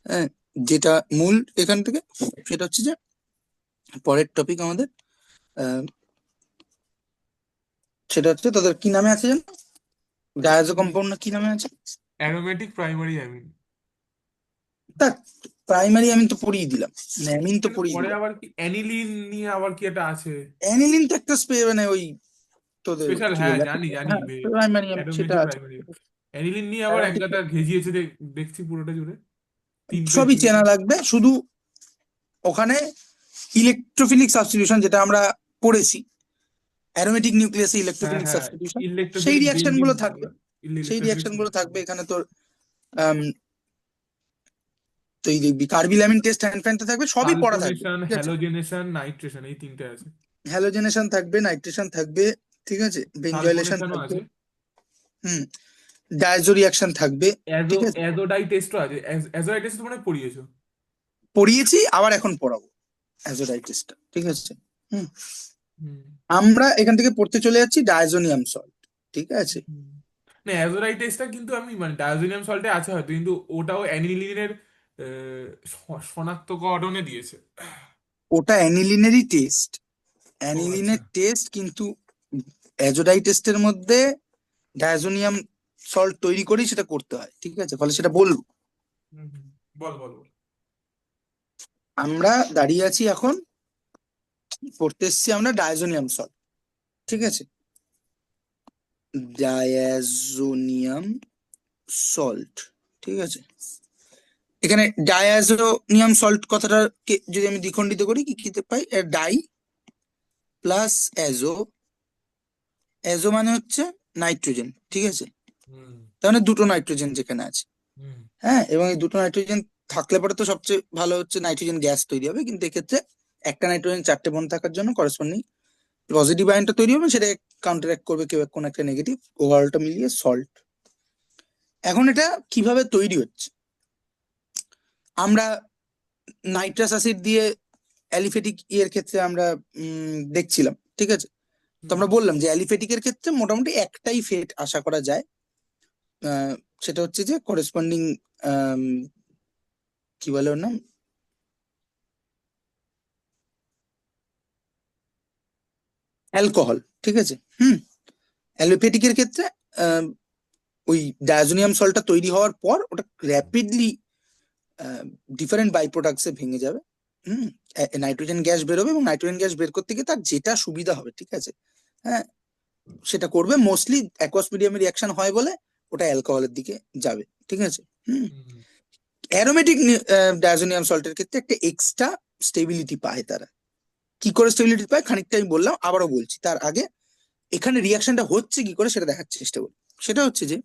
হ্যাঁ, যেটা মূল এখান থেকে সেটা হচ্ছে যে পরের টপিক আমাদের আহ, সেটা হচ্ছে তাদের কি নামে আছে যেন, ডায়াজো কম্পাউন্ড না কি নামে আছে। Aromatic primary amine. তা প্রাইমারি আমি তো পড়িয়ে দিলাম, মানে অ্যামিন তো কিন্তু পড়িয়ে পরে দিলাম। আবার কি অ্যানিলিন নিয়ে আবার কি একটা আছে? অ্যানিলিন তো একটা স্প্রে, মানে ওই তোদের স্পেশাল, কি হ্যাঁ বলবো একটা, জানি জানি। হ্যাঁ প্রাইমারি সেটা অ্যারোমেটিক আছে। প্রাইমারি অ্যানিলিন নিয়ে আবার এক অ্যারোমেটিক গাদা ঘেজিয়েছে দেখছি পুরোটা জুড়ে। 3 পেজ সবই জুড়ে। চেনা লাগবে, শুধু ওখানে ইলেকট্রোফিলিক সাবস্টিটিউশন যেটা আমরা পড়েছি, অ্যারোমেটিক নিউক্লিয়াসে হ্যাঁ ইলেকট্রোফিলিক হ্যাঁ। সাবস্টিটিউশন, সেই ইলেকট্রোফিলিক রিয়াকশন বেঞ্জিন। গুলো থাকবে। সেই ইলেকট্রোফিলিক। রিয়াকশন গুলো থাকবে এখানে তোর। আম, তো এই দেখবি কার্বিলামিন টেস্ট হ্যান্ড ফ্যানটা থাকবে, সবই পড়া থাকবে, সালফোনেশন, ঠিক আছে। হ্যালোজেনেশন, নাইট্রেশন, এই 3টে আছে। হ্যালোজেনেশন থাকবে, নাইট্রেশন থাকবে, ঠিক আছে, বেঞ্জয়েলেশন সালফোনেশনও থাকবে। আছে। হুম। ডায়াজো রিয়াকশন থাকবে, ঠিক আছে। অ্যাজোডাই টেস্টও আছে। অ্যাজোডাই টেস্ট তো মানে পড়িয়েছো। পড়িয়েছি, আবার এখন পড়াবো অ্যাজোডাইটিসটা, ঠিক আছে। হুম। হুম। আমরা এখান থেকে পড়তে চলে যাচ্ছি ডায়াজোনিয়াম সল্ট, ঠিক আছে। হুম। না, অ্যাজোডাই টেস্টটা কিন্তু আমি মানে ডায়োজোনিয়াম সল্টে আছে হয়তো, কিন্তু ওটাও অ্যানিলিনের শনাক্তকরণে দিয়েছে। ওটা অ্যানিলিনেরই টেস্ট, ও আচ্ছা। অ্যানিলিনের টেস্ট, কিন্তু অ্যাজোডাই টেস্টের মধ্যে ডায়াজোনিয়াম সল্ট তৈরি করেই সেটা করতে হয়, ঠিক আছে, ফলে সেটা বলবো। হুম, হুম। বল বল বল। আমরা দাঁড়িয়ে আছি এখন, পড়তে এসছি আমরা ডায়াজোনিয়াম সল্ট, ঠিক আছে। ডায়াজোনিয়াম সল্ট, ঠিক আছে। এখানে ডায়াজোনিয়াম সল্ট কথাটাকে যদি আমি দ্বিখণ্ডিত করি কি কি পাই, ডাই প্লাস অ্যাজো, অ্যাজো মানে হচ্ছে নাইট্রোজেন, ঠিক আছে। হুম। তার মানে দুটো নাইট্রোজেন যেখানে আছে। হুম। হ্যাঁ, এবং এই দুটো নাইট্রোজেন থাকলে পরে তো সবচেয়ে ভালো হচ্ছে নাইট্রোজেন গ্যাস তৈরি হবে, কিন্তু এক্ষেত্রে একটা নাইট্রোজেন চারটে বন্ধ থাকার জন্য করেসপন্ডিং পজিটিভ আয়নটা তৈরি হবে, সেটা কাউন্টারঅ্যাক্ট করবে কেউ কোন একটা নেগেটিভ, ওভারঅলটা মিলিয়ে সল্ট। এখন এটা কিভাবে তৈরি হচ্ছে, আমরা নাইট্রাস অ্যাসিড দিয়ে অ্যালিফেটিক এর ক্ষেত্রে আমরা দেখছিলাম, ঠিক আছে। তো হুম। আমরা বললাম যে অ্যালিফেটিকের ক্ষেত্রে মোটামুটি একটাই ফেট আশা করা যায়, আহ, সেটা হচ্ছে যে করেসপন্ডিং কি বলে ওর নাম, অ্যালকোহল, ঠিক আছে। হুম। অ্যালোপ্যাথিকের ক্ষেত্রে আহ, ওই ডায়াজোনিয়াম সল্টটা তৈরি হওয়ার পর ওটা র্যাপিডলি ডিফারেন্ট বাই প্রোডাক্টসে ভেঙে যাবে। হুম। নাইট্রোজেন গ্যাস বেরোবে, এবং নাইট্রোজেন গ্যাস বের করতে গিয়ে তার যেটা সুবিধা হবে, ঠিক আছে, হ্যাঁ, সেটা করবে। মোস্টলি অ্যাকোয়াস মিডিয়ামে রিয়াকশন হয় বলে ওটা অ্যালকোহলের দিকে যাবে, ঠিক আছে। হুম। হুম। অ্যারোমেটিক ডায়াজোনিয়াম সল্টের ক্ষেত্রে একটা এক্সট্রা স্টেবিলিটি পায় তারা। কি করে স্টেবিলিটি পায় খানিকটা আমি বললাম, আবারও বলছি তার আগে এখানে রিয়াকশনটা হচ্ছে কি করে সেটা দেখার চেষ্টা করি। সেটা হচ্ছে যে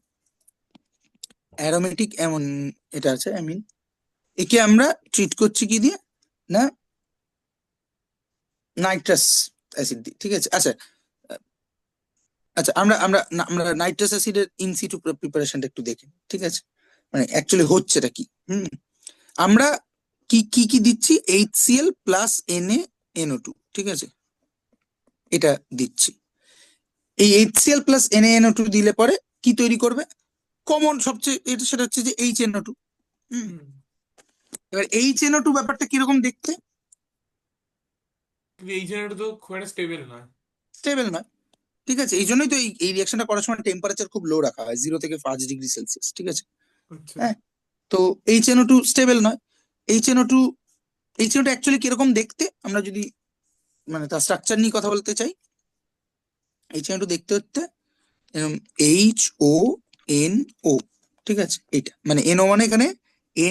অ্যারোমেটিক এমন এটা আছে, আই মিন একে আমরা ট্রিট করছি কি দিয়ে, না নাইট্রাস অ্যাসিড দিয়ে, ঠিক আছে। আচ্ছা, আচ্ছা, আমরা নাইট্রাস অ্যাসিডের ইনসিটু প্রিপারেশনটা একটু দেখি, ঠিক আছে, মানে অ্যাকচুয়ালি হচ্ছেটা কি। হুম। আমরা কি কি কি দিচ্ছি, HCl প্লাস Na NO2, ঠিক আছে, এটা দিচ্ছি। এই HCl প্লাস Na NO2 দিলে পরে কি তৈরি করবে, কমন সবচেয়ে এটা সেটা হচ্ছে যে HNO2। হুম। হুম। এবার HNO2 ব্যাপারটা কিরকম দেখতে, কিন্তু এই জেনারেটর তো খুব একটা স্টেবল নয়। স্টেবল নয়, ঠিক আছে। এই জন্যই তো এই রিয়াকশনটা করার সময় টেম্পারেচার খুব লো রাখা হয়, 0 থেকে 5 ডিগ্রি সেলসিয়াস, ঠিক আছে। আচ্ছা। হ্যাঁ। তো HNO2 স্টেবল নয়। HNO2 অ্যাকচুয়ালি কিরকম দেখতে, আমরা যদি মানে তার স্ট্রাকচার নিয়ে কথা বলতে চাই, HNO2 দেখতে হচ্ছে HONO, ঠিক আছে, এটা মানে NO মানে এখানে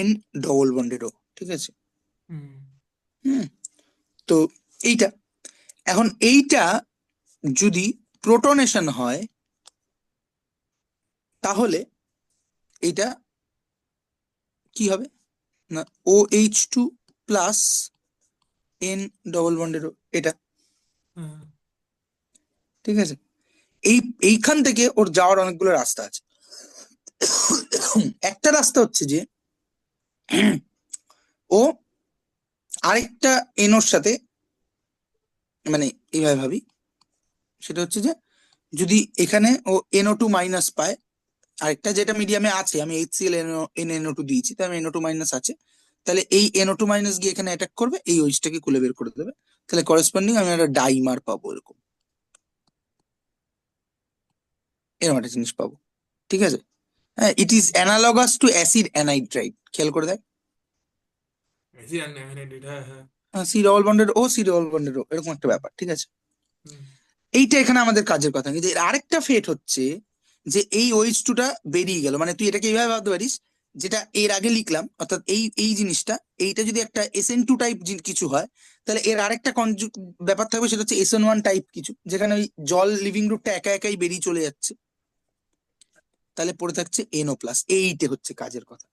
N ডবল বন্ডেড O, ঠিক আছে। হুম হুম। তো এইটা, এখন এইটা যদি প্রোটনেশন হয় তাহলে এইটা কি হবে না, OH2 plus N double bonded O, এটা, হুম ঠিক আছে। এই এইখান থেকে ওর যাওয়ার অনেকগুলো রাস্তা আছে। একটা রাস্তা হচ্ছে যে ও আরেকটা এনোর সাথে, মানে এইভাবে ভাবি, সেটা হচ্ছে যে যদি এখানে ও NO2 মাইনাস পায়, আরেকটা যেটা মিডিয়ামে আছে, আমি HCl NNO2 দিয়েছি, তাই আমি NO2 মাইনাস আছে, তাহলে এই NO2 মাইনাস গিয়ে এখানে অ্যাটাক করবে, এই ওইচটাকে খুলে বের করে দেবে, তাহলে করেসপন্ডিং আমি একটা ডাইমার পাবো, এরকম এরকম একটা জিনিস পাবো, ঠিক আছে। হ্যাঁ, it is analogous to acid anhydride, খেয়াল করে দেখ। অ্যাসিড আর নেভেনাইড, হ্যাঁ হ্যাঁ। সি ডবল বন্ডেড ও এরকম একটা ব্যাপার, ঠিক আছে। হুম এইটা এখানে আমাদের কাজের কথা, কিন্তু এর আরেকটা ফেট হচ্ছে যে এই OH2টা বেরিয়ে গেল, মানে তুই এটাকে এইভাবে ভাবতে পারিস, যেটা এর আগে লিখলাম, অর্থাৎ এই এই জিনিসটা, এইটা যদি একটা SN2 টাইপ কিছু হয়, তাহলে এর আরেকটা ব্যাপার থাকবে, সেটা হচ্ছে SN1 টাইপ কিছু, যেখানে ওই জল লিভিং গ্রুপটা একা একাই বেরিয়ে চলে যাচ্ছে, তাহলে পড়ে থাকছে NO প্লাস, এইটা হচ্ছে কাজের কথা,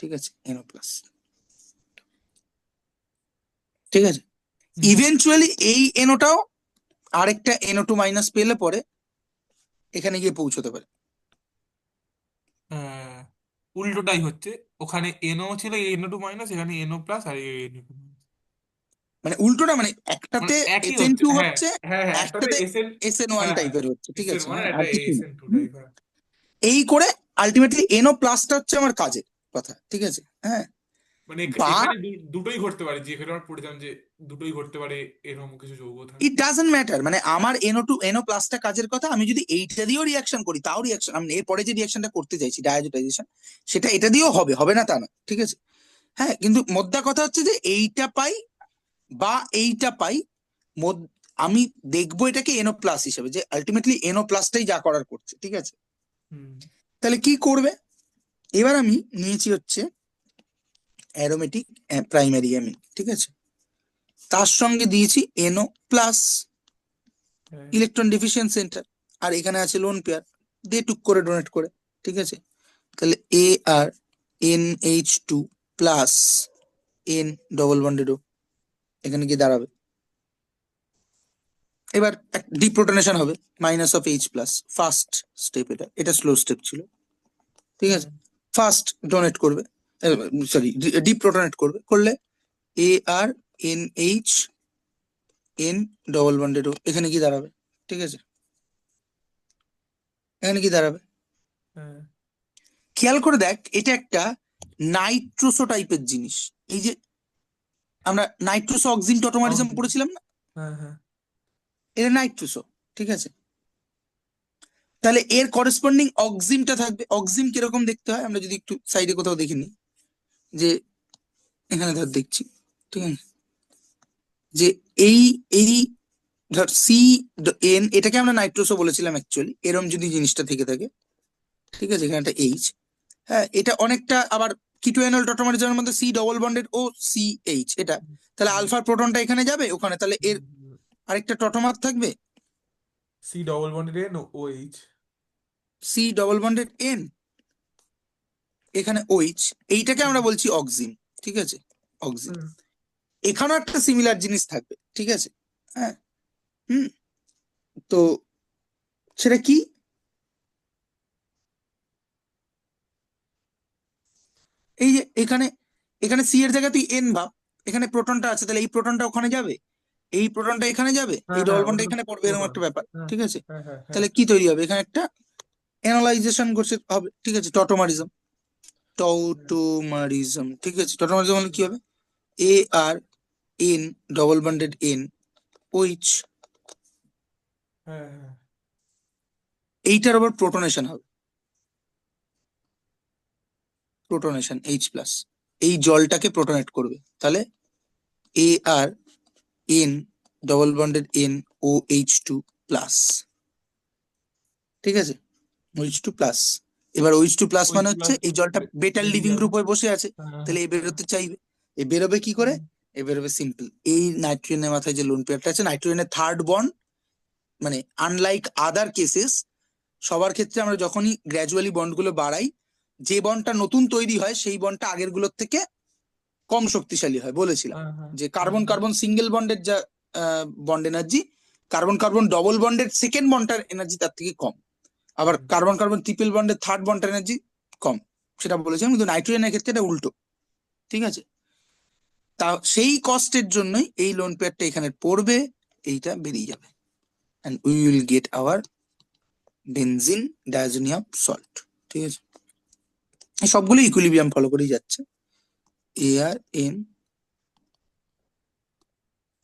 ঠিক আছে, NO প্লাস, ঠিক আছে। হুম। ইভেনচুয়ালি এই NOটাও আরেকটা NO2 মাইনাস পেলে পরে এখানে গিয়ে পৌঁছতে পারে। হ্যাঁ, উল্টোটাই হচ্ছে। ওখানে এনও ছিল, NO2 মাইনাস, এখানে NO প্লাস আর NO2 মাইনাস। মানে উল্টোটা, মানে মানে একটাতে একই হচ্ছে, SN2 হ্যাঁ হচ্ছে, হ্যাঁ হ্যাঁ, একটাতে একটাতে এসএন। SN1 হ্যাঁ হ্যাঁ, টাইপের হচ্ছে, ঠিক এসএন আছে, ওয়ান হ্যাঁ, আর আর একটা কিছু না। SN2 হুম। টাইপ, হ্যাঁ। এই করে আলটিমেটলি NO প্লাসটা হচ্ছে আমার কাজের কথা, ঠিক আছে, হ্যাঁ। মানে বা এখানে দুটোই ঘটতে পারে, যে এখানে আমরা পড়েছিলাম যে দুটোই ঘটতে পারে, এরকম কিছু যৌগ ইট থাকলে। ডাজন্ট ম্যাটার, মানে আমার NO প্লাসটা কাজের কথা, আমি যদি এইটা দিয়েও রিয়াকশন করি তাও রিয়াকশন, আমি এরপরে যে রিয়াকশনটা করতে চাইছি ডায়াজোটাইজেশন, সেটা এটা দিয়েও হবে, হবে না তা না, ঠিক আছে। হ্যাঁ, কিন্তু মোদ্দা কথা হচ্ছে যে এইটা পাই বা এইটা পাই, মোদ- আমি দেখবো এটাকে NO প্লাস হিসেবে, যে আলটিমেটলি NO প্লাসটাই যা করার করছে, ঠিক আছে। হুম তাহলে কি করবে, এবার আমি নিয়েছি হচ্ছে অ্যারোমেটিক প্রাইমারি অ্যামিন, ঠিক আছে, তার সঙ্গে দিয়েছি NO প্লাস, হ্যাঁ ইলেকট্রন ডিফিশিয়েন্ট সেন্টার, আর এখানে আছে লোন পেয়ার, দিয়ে টুক করে ডোনেট করে, ঠিক আছে। তাহলে AR NH2 plus N double bonded O, এখানে গিয়ে দাঁড়াবে, এবার ডিপ্রোটনেশন হবে, -H প্লাস, ফার্স্ট স্টেপ, এটা এটা স্লো স্টেপ ছিল, ঠিক আছে। হ্যাঁ ফার্স্ট ডোনেট করবে, সরি, ডিপ্রোটনেট করবে, করলে AR NH N double bonded O, এখানে কি দাঁড়াবে, ঠিক আছে, এখানে কি দাঁড়াবে, হ্যাঁ খেয়াল করে দেখ, এটা একটা নাইট্রোসো টাইপের জিনিস, এই যে আমরা নাইট্রোসো অক্সিন টটোমারিজম পড়েছিলাম না, হ্যাঁ হ্যাঁ এটা নাইট্রোসো, ঠিক আছে। তাহলে এর করেসপন্ডিং অক্সিমটা থাকবে, অক্সিম কিরকম দেখতে হয় আমরা যদি একটু সাইডে কোথাও দেখে নিই, যে এখানে ধর দেখছি, ঠিক আছে, যে এই এই ধর CN, এটাকে আমরা নাইট্রোসো বলেছিলাম অ্যাকচুয়ালি, এরম যদি জিনিসটা থেকে থাকে, ঠিক আছে, এখানে একটা H, হ্যাঁ, এটা অনেকটা আবার কিটো এনল টটোমারিজমের মধ্যে C double bonded O CH, এটা, তাহলে আলফার প্রোটনটা এখানে যাবে ওখানে, তাহলে এর আরেকটা টটোমার থাকবে, C double bonded N O H. C double bonded N, এখানে OH, এইটাকে আমরা বলছি অক্সিম, ঠিক আছে, অক্সিম। এখানেও একটা সিমিলার জিনিস থাকবে, ঠিক আছে, হ্যাঁ। হুম। তো সেটা কি, এই যে এখানে, এখানে C এর জায়গায় তুই N ভাব, এখানে প্রোটনটা আছে, তাহলে এই প্রোটনটা ওখানে যাবে, এই প্রোটনটা এখানে যাবে, এই হ্যাঁ হ্যাঁ, ডবল ওটা বন্ডটা তো এখানে পড়বে, এরকম প্রোটন। একটা ব্যাপার, হ্যাঁ ঠিক আছে। হ্যাঁ হ্যাঁ হ্যাঁ। তাহলে কি তৈরি হবে, এখানে একটা অ্যানালাইজেশন করছে হবে, ঠিক আছে, টটোমারিজম, টৌটোমারিজম, ঠিক আছে, টটোমারিজম হলে কি হবে, AR N double bonded N OH, হ্যাঁ হ্যাঁ এইটার আবার প্রোটনেশন হবে, প্রোটনেশন H+, এই জলটাকে প্রোটনেট করবে, তাহলে ArN double bonded NO H2+, ঠিক আছে, OH2+। এবার OH2+ ওই মানে হচ্ছে প্লাস এই জলটা বেটার বেরিয়ে লিভিং যাবে। গ্রুপ হয়ে বসে আছে, হ্যাঁ, তাহলে হ্যাঁ, এ বেরোতে চাইবে। এ বেরোবে কি করে? হুম, এ বেরোবে সিম্পল, এই নাইট্রোজেনের মাথায় যে লোন পেয়ারটা আছে, নাইট্রোজেনের থার্ড বন্ড, মানে আনলাইক আদার কেসেস, সবার ক্ষেত্রে আমরা যখনই গ্র্যাজুয়ালি বন্ডগুলো বাড়াই, যে বন্ডটা নতুন তৈরি হয় সেই বন্ডটা আগের গুলোর থেকে কম শক্তিশালী হয়। বলেছিলাম হ্যাঁ, হ্যাঁ, যে হ্যাঁ, কার্বন হ্যাঁ, কার্বন সিঙ্গেল বন্ডের যা bond energy, carbon carbon double বন্ডের সেকেন্ড বন্ডটার এনার্জি তার থেকে কম। আবার হুম, কার্বন কার্বন ট্রিপল বন্ডের থার্ড বন্ডটার এনার্জি কম, সেটা বলেছিলাম। কিন্তু নাইট্রোজেনের ক্ষেত্রে এটা উল্টো, ঠিক আছে। তা সেই কস্টের জন্যই এই লোন পেয়ারটা এখানে পড়বে, এইটা বেরিয়ে যাবে, and we will get our benzene diazonium salt, ঠিক আছে। এই সবগুলো ইকুইলিব্রিয়াম ফলো করেই যাচ্ছে, ArN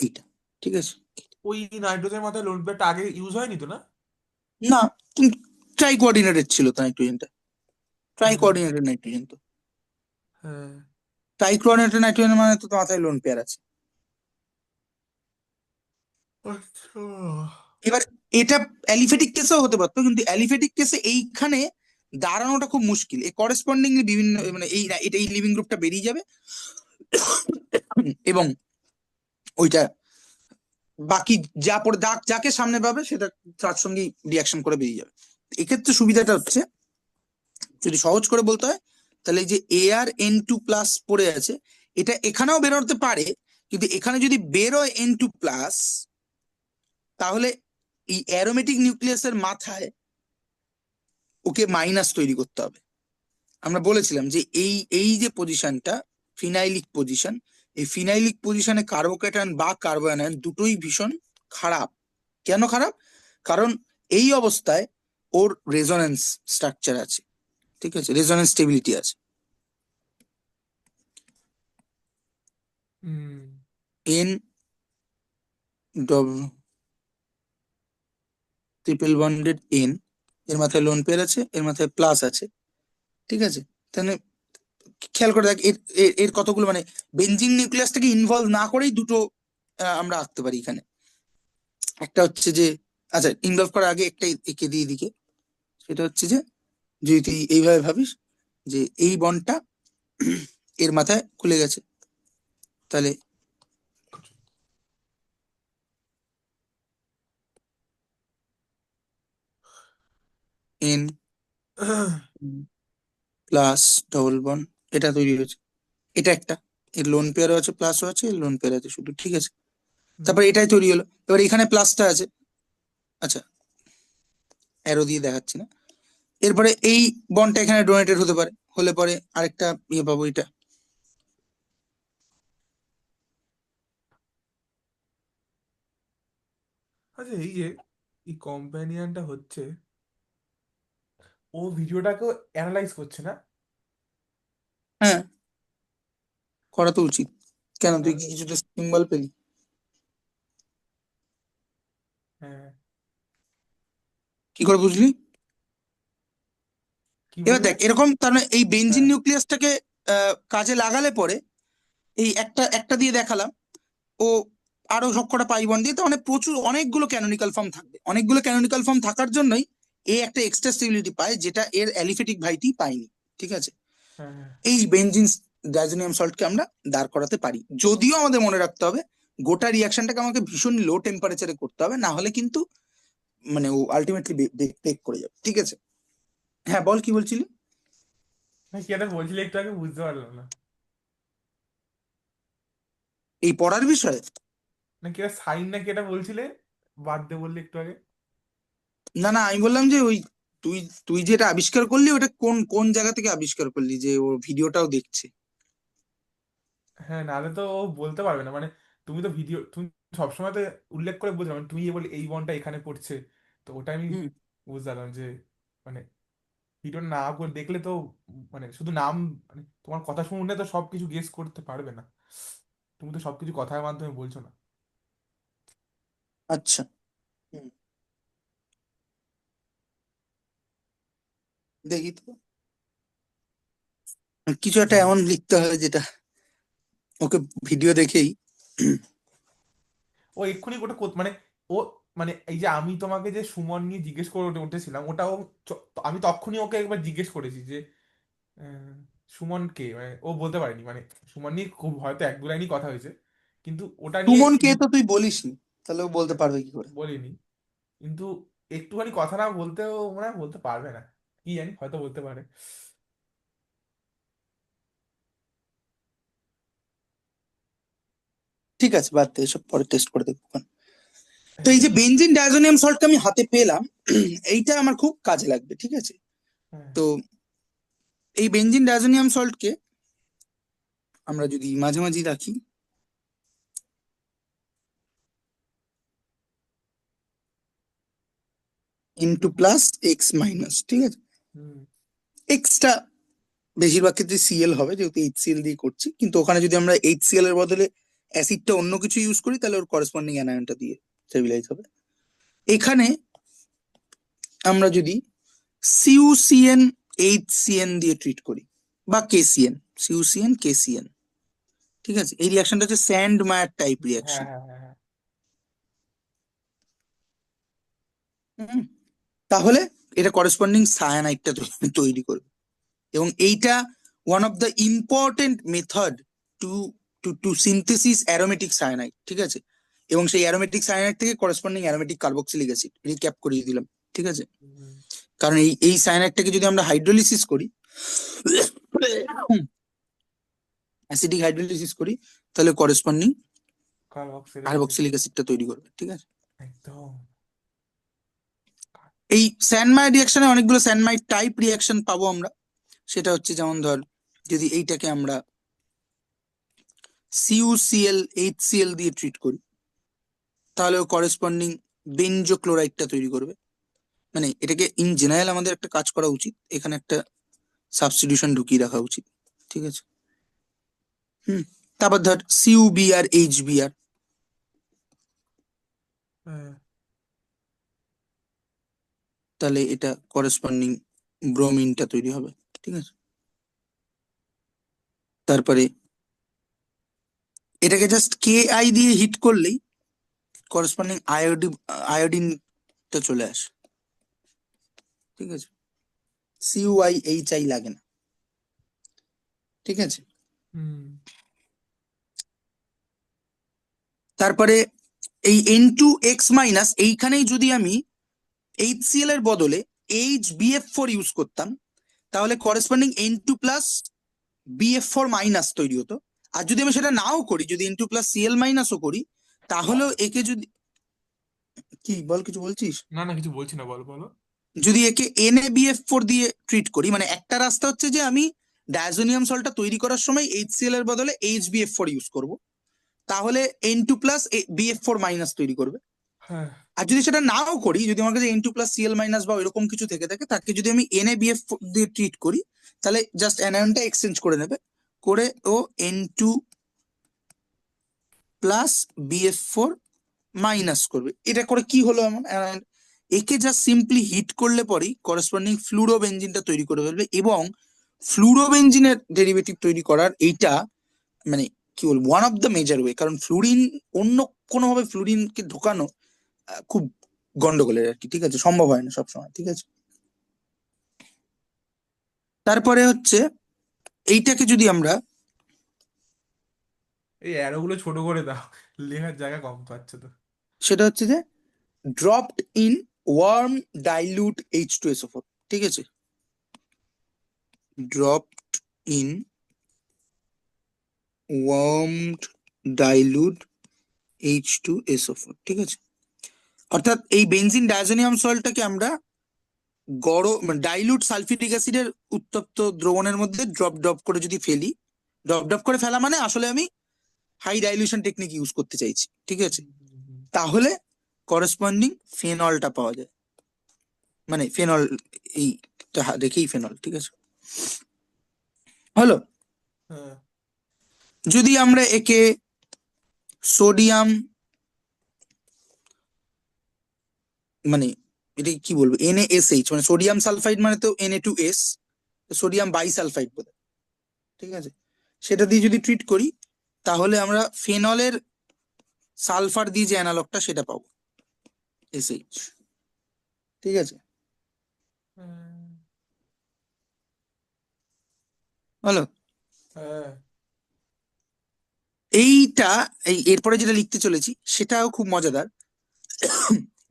এইটা, ঠিক আছে। ওই নাইট্রোজেনের মাথায় লোন পেয়ারটা আগে ইউজ হয়নি তো না? না, ট্রাই কোঅর্ডিনেটেড ছিল তো নাইট্রোজেনটা, ট্রাই হ্যাঁ, কোঅর্ডিনেটেড নাইট্রোজেন তো, হ্যাঁ, ট্রাই কোঅর্ডিনেটেড নাইট্রোজেন মানে তো মাথায় লোন পেয়ার আছে। আচ্ছা। এবার এটা অ্যালিফেটিক কেসেও হতে পারতো, কিন্তু অ্যালিফেটিক কেসে এইখানে দাঁড়ানোটা খুব মুশকিল, এই করেসপন্ডিংলি বিভিন্ন, মানে এই এটা এই লিভিং গ্রুপটা বেরিয়ে যাবে এবং ওইটা বাকি যা পড়ে যাকে সামনে পাবে সেটা তার সঙ্গে রিয়াকশন করে বেরিয়ে যাবে। এক্ষেত্রে সুবিধাটা হচ্ছে, যদি সহজ করে বলতে হয়, তাহলে এই যে ArN2+ পড়ে আছে, এটা এখানেও বেরোতে পারে, কিন্তু এখানে যদি বেরোয় N2+, তাহলে এই অ্যারোমেটিক নিউক্লিয়াসের মাথায় ওকে মাইনাস তৈরি করতে হবে। আমরা বলেছিলাম যে এই এই যে পজিশনটা ফিনাইলিক পজিশন, এই ফিনাইলিক পজিশনে কার্বোক্যাটায়ন বা কার্বোয়ানায়ন দুটোই ভীষণ খারাপ। কেন খারাপ? কারণ এই অবস্থায় ওর রেজোনেন্স স্ট্রাকচার আছে, ঠিক আছে, রেজোনেন্স স্টেবিলিটি আছে। হুম, এন ট্রিপল বন্ডেড এন, এর মাথায় লোন পেয়ার আছে, এর মাথায় প্লাস আছে, ঠিক আছে। তাহলে খেয়াল করে দেখ এর এর এর কতগুলো, মানে বেঞ্জিন নিউক্লিয়াসটাকে ইনভলভ না করেই দুটো আমরা আঁকতে পারি এখানে। একটা হচ্ছে যে, আচ্ছা, ইনভলভ করার আগে একটা এঁকে দিয়ে দিকে, সেটা হচ্ছে যে, যদি তুই এইভাবে ভাবিস যে এই বন্ডটা এর মাথায় খুলে গেছে, তাহলে এন প্লাস ডবল বন্ড এটা তৈরি হয়েছে, এটা একটা, এর লোন পেয়ারও আছে প্লাসও আছে, এর লোন পেয়ার আছে শুধু, ঠিক আছে। হুম। তারপর এটাই তৈরি হলো, এবার এখানে প্লাসটা আছে, আচ্ছা অ্যারো দিয়ে দেখাচ্ছি না। এরপরে এই বন্ডটা এখানে ডোনেটেড হতে পারে, হলে পরে আরেকটা ইয়ে পাবো এটা। আচ্ছা, এই যে এই কম্প্যানিয়নটা হচ্ছে, ও ভিডিওটাকেও অ্যানালাইজ করছে না? হ্যাঁ, করা তো উচিত। কেন, তুই কি তাহলে কিছুটা সিম্বল পেলি? হ্যাঁ, কি করে বুঝলি? কি এবার বললে? দেখ এরকম, তার মানে এই বেঞ্জিন হ্যাঁ, নিউক্লিয়াসটাকে কাজে লাগালে পরে, এই একটা একটা দিয়ে দেখালাম, ও আরো সবকটা পাই বন্ড দিয়ে, তো মানে প্রচুর অনেকগুলো ক্যানোনিক্যাল ফর্ম থাকবে, অনেকগুলো ক্যানোনিক্যাল ফর্ম থাকার জন্যই এ একটা এক্সট্রা স্টেবিলিটি পায়, যেটা এর অ্যালিফেটিক ভাইটি পায়নি, ঠিক আছে। হ্যাঁ, হ্যাঁ। এই বেনজিন ডাইজোনিয়াম সল্টকে আমরা দাঁড় করাতে পারি, যদিও আমাদের মনে রাখতে হবে গোটা রিয়াকশনটাকে আমাকে ভীষণ লো টেম্পারেচারে করতে হবে, না হলে কিন্তু মানে ও আলটিমেটলি ব্রেক করে যাবে, ঠিক আছে। হ্যাঁ বল, কি বলছিলি? না, কি একটা বলছিলে একটু আগে, বুঝতে পারলাম না। এই পড়ার বিষয়ে? না, কি একটা সাইন না কি এটা বলছিলে, বাদ দে বললে একটু আগে। না না, আমি বললাম যে ওই তুই তুই যেটা আবিষ্কার করলি ওটা কোন কোন জায়গা থেকে আবিষ্কার করলি যে ও ভিডিওটাও দেখছে? হ্যাঁ, নাহলে তো ও বলতে পারবে না, মানে তুমি তো ভিডিও, তুমি সবসময় তো উল্লেখ করে বলছো, মানে তুমি বলে এই বনটা এখানে পড়ছে, তো ওটা আমি হুম। বুঝতে পারলাম যে, মানে ভিডিও না করে দেখলে তো, মানে শুধু নাম, মানে তোমার কথা শুনলে তো সবকিছু গেস করতে পারবে না, তুমি তো সবকিছু কথার মাধ্যমে বলছো না। আচ্ছা। হুম, দেখি তো। কিছু একটা হুম। এমন লিখতে হবে যেটা ওকে ভিডিও দেখেই। ও এক্ষুনি ওটা মানে ও মানে এই যে আমি তোমাকে যে সুমন নিয়ে জিজ্ঞেস করে উঠেছিলাম ওটাও আমি তখনই ওকে একবার জিজ্ঞেস করেছি যে আহ, সুমন কে, মানে ও বলতে পারেনি, মানে সুমন নিয়ে খুব হয়তো এক দু লাইনই কথা হয়েছে, কিন্তু ওটা নিয়ে সুমনকে তো তুই বলিসনি, তাহলে ও বলতে পারবে কি করে? বলিনি। কিন্তু একটুখানি কথা না বলতেও মনে হয় বলতে পারবে না, কি জানি, হয়তো বলতে পারে। ঠিক আছে, বাদ দে, এসব পরে টেস্ট করে দেখবো। তো এই হ্যাঁ। যে বেনজিন ডায়াজোনিয়াম সল্টটা আমি হাতে পেলাম, এইটা আমার খুব কাজে লাগবে, ঠিক আছে? হ্যাঁ। তো এই বেনজিন ডায়াজোনিয়াম সল্টকে আমরা যদি মাঝামাঝি রাখি, ইনটু প্লাস এক্স মাইনাস, ঠিক আছে? হুম। এক্সটা বেশিরভাগ ক্ষেত্রে সিএল হবে, যেহেতু এইচসিএল দিয়ে করছি, কিন্তু ওখানে যদি আমরা এইচসিএল এর বদলে অ্যাসিডটা অন্য কিছু ইউজ করি, তাহলে ওর করেসপন্ডিং অ্যানায়নটা দিয়ে স্টেবিলাইজ হবে। এখানে আমরা যদি সিউসিএন এইচসিএন দিয়ে ট্রিট করি, বা কেসিএন, সিউসিএন কেসিএন, ঠিক আছে? এই রিয়াকশনটা হচ্ছে স্যান্ড মায়ার টাইপ হ্যাঁ, রিয়াকশন। হ্যাঁ, হ্যাঁ, হ্যাঁ। তাহলে এটা করেসপন্ডিং সায়ানাইডটা তৈরি করবে, এবং এইটা one of the important method to to synthesis aromatic cyanide, ঠিক আছে? এবং সেই অ্যারোমেটিক সায়ানাইড থেকে corresponding aromatic carboxylic acid recap করিয়ে দিলাম, ঠিক আছে? হুম। কারণ এই সায়ানাইডটাকে যদি আমরা হাইড্রোলিসিস করি, অ্যাসিডিক হাইড্রোলিসিস করি, তাহলে করেসপন্ডিং কার্বক্সিলিক অ্যাসিড। কার্বক্সিলিক অ্যাসিডটা তৈরি করবে, ঠিক আছে? একদম। এই স্যানমাইড রিয়াকশনে অনেকগুলো স্যানমাইড টাইপ রিয়াকশন পাবো আমরা। সেটা হচ্ছে যেমন ধর, যদি এইটাকে আমরা সিউসিএল এইচসিএল দিয়ে ট্রিট করি, তাহলে করেসপন্ডিং বেনজো ক্লোরাইডটা তৈরি করবে। মানে এটাকে ইন জেনারেল আমাদের একটা কাজ করা উচিত, এখানে একটা সাবস্টিটিউশন ঢুকিয়ে রাখা উচিত, ঠিক আছে? হুম। তারপর ধর সিউবিআর এইচবিআর, হ্যাঁ। তাহলে এটা করেসপন্ডিং ব্রোমিনটা তৈরি হবে, ঠিক আছে? তারপরে এটাকে জাস্ট কে আই দিয়ে হিট করলেই করেসপন্ডিং আয়োডিনটা চলে আসে, ঠিক আছে? সিইউআই এইচ আই লাগে না, ঠিক আছে? হুম। তারপরে এই N2X- এইখানেই যদি আমি HCl এর বদলে HBF4 ইউজ করতাম, তাহলে corresponding N2 plus BF4 minus তৈরি হতো। আর যদি আমি সেটা নাও করি, যদি N2 প্লাস Cl মাইনাসও করি, তাহলেও একে যদি, কি বল, কিছু বলছিস? না, না, কিছু বলছি না, বলো, বলো। যদি একে NaBF4 দিয়ে ট্রিট করি, মানে একটা রাস্তা হচ্ছে যে আমি ডায়াজোনিয়াম সল্টটা তৈরি করার সময় HCl এর বদলে HBF4 ইউজ করব, তাহলে N2 প্লাস BF4 মাইনাস তৈরি করবে। হ্যাঁ। আর যদি সেটা নাও করি, যদি আমার কাছে N2 প্লাস Cl মাইনাস বা এরকম কিছু থেকে থাকে, তাকে যদি আমি NaBF দিয়ে ট্রিট করি, তাহলে জাস্ট অ্যানায়নটা এক্সচেঞ্জ করে নেবে, করে ও N2 প্লাস BF4 মাইনাস করবে। এটা করে কি হলো এমন anion? একে জাস্ট সিম্পলি হিট করলে পরেই করেসপন্ডিং ফ্লুরোবেনজিনটা তৈরি করে ফেলবে, এবং ফ্লুরোবেনজিনের ডেরিভেটিভ তৈরি করার এইটা, মানে কি বলবো, one of the major way. কারণ ফ্লুরিন, অন্য কোনোভাবে ফ্লুরিনকে ঢোকানো খুব গন্ডগোলের আর কি, ঠিক আছে? সম্ভব হয় না সবসময়, ঠিক আছে? তারপরে হচ্ছে এইটাকে যদি আমরা, এই অ্যারো গুলো ছোট করে দাও, লেখার জায়গা কম পাচ্ছ তো। সেটা হচ্ছে যে dropped in worm dilute H2SO4, ঠিক আছে? Dropped in warmed dilute H2SO4, ঠিক আছে? অর্থাৎ এই বেনজিন ডায়াজোনিয়াম সল্টটাকে আমরা গরম ডাইলিউট সালফিউরিক অ্যাসিডের উত্তপ্ত দ্রবণের মধ্যে ড্রপ ড্রপ করে যদি ফেলি, ড্রপ ড্রপ করে ফেলা মানে আসলে আমি হাই ডাইলিউশন টেকনিক ইউজ করতে চাইছি, ঠিক আছে? হুম, হুম, হুম। তাহলে করেসপন্ডিং ফেনলটা পাওয়া যায়, মানে ফেনল, এইটা দেখেই ফেনল, ঠিক আছে? হলো। হ্যাঁ। যদি আমরা একে সোডিয়াম, মানে এটা কি বলবো, NaSH, মানে সোডিয়াম সালফাইড মানে তো Na2S, সোডিয়াম বাইসালফাইড বলে, ঠিক আছে, সেটা দিয়ে যদি ট্রিট করি তাহলে আমরা ফেনলের সালফার দিয়ে যে অ্যানালগটা সেটা পাবো, এসএইচ। ঠিক আছে, হুম, হলো। হ্যাঁ। এইটা, এরপরে যেটা লিখতে চলেছি সেটাও খুব মজাদার।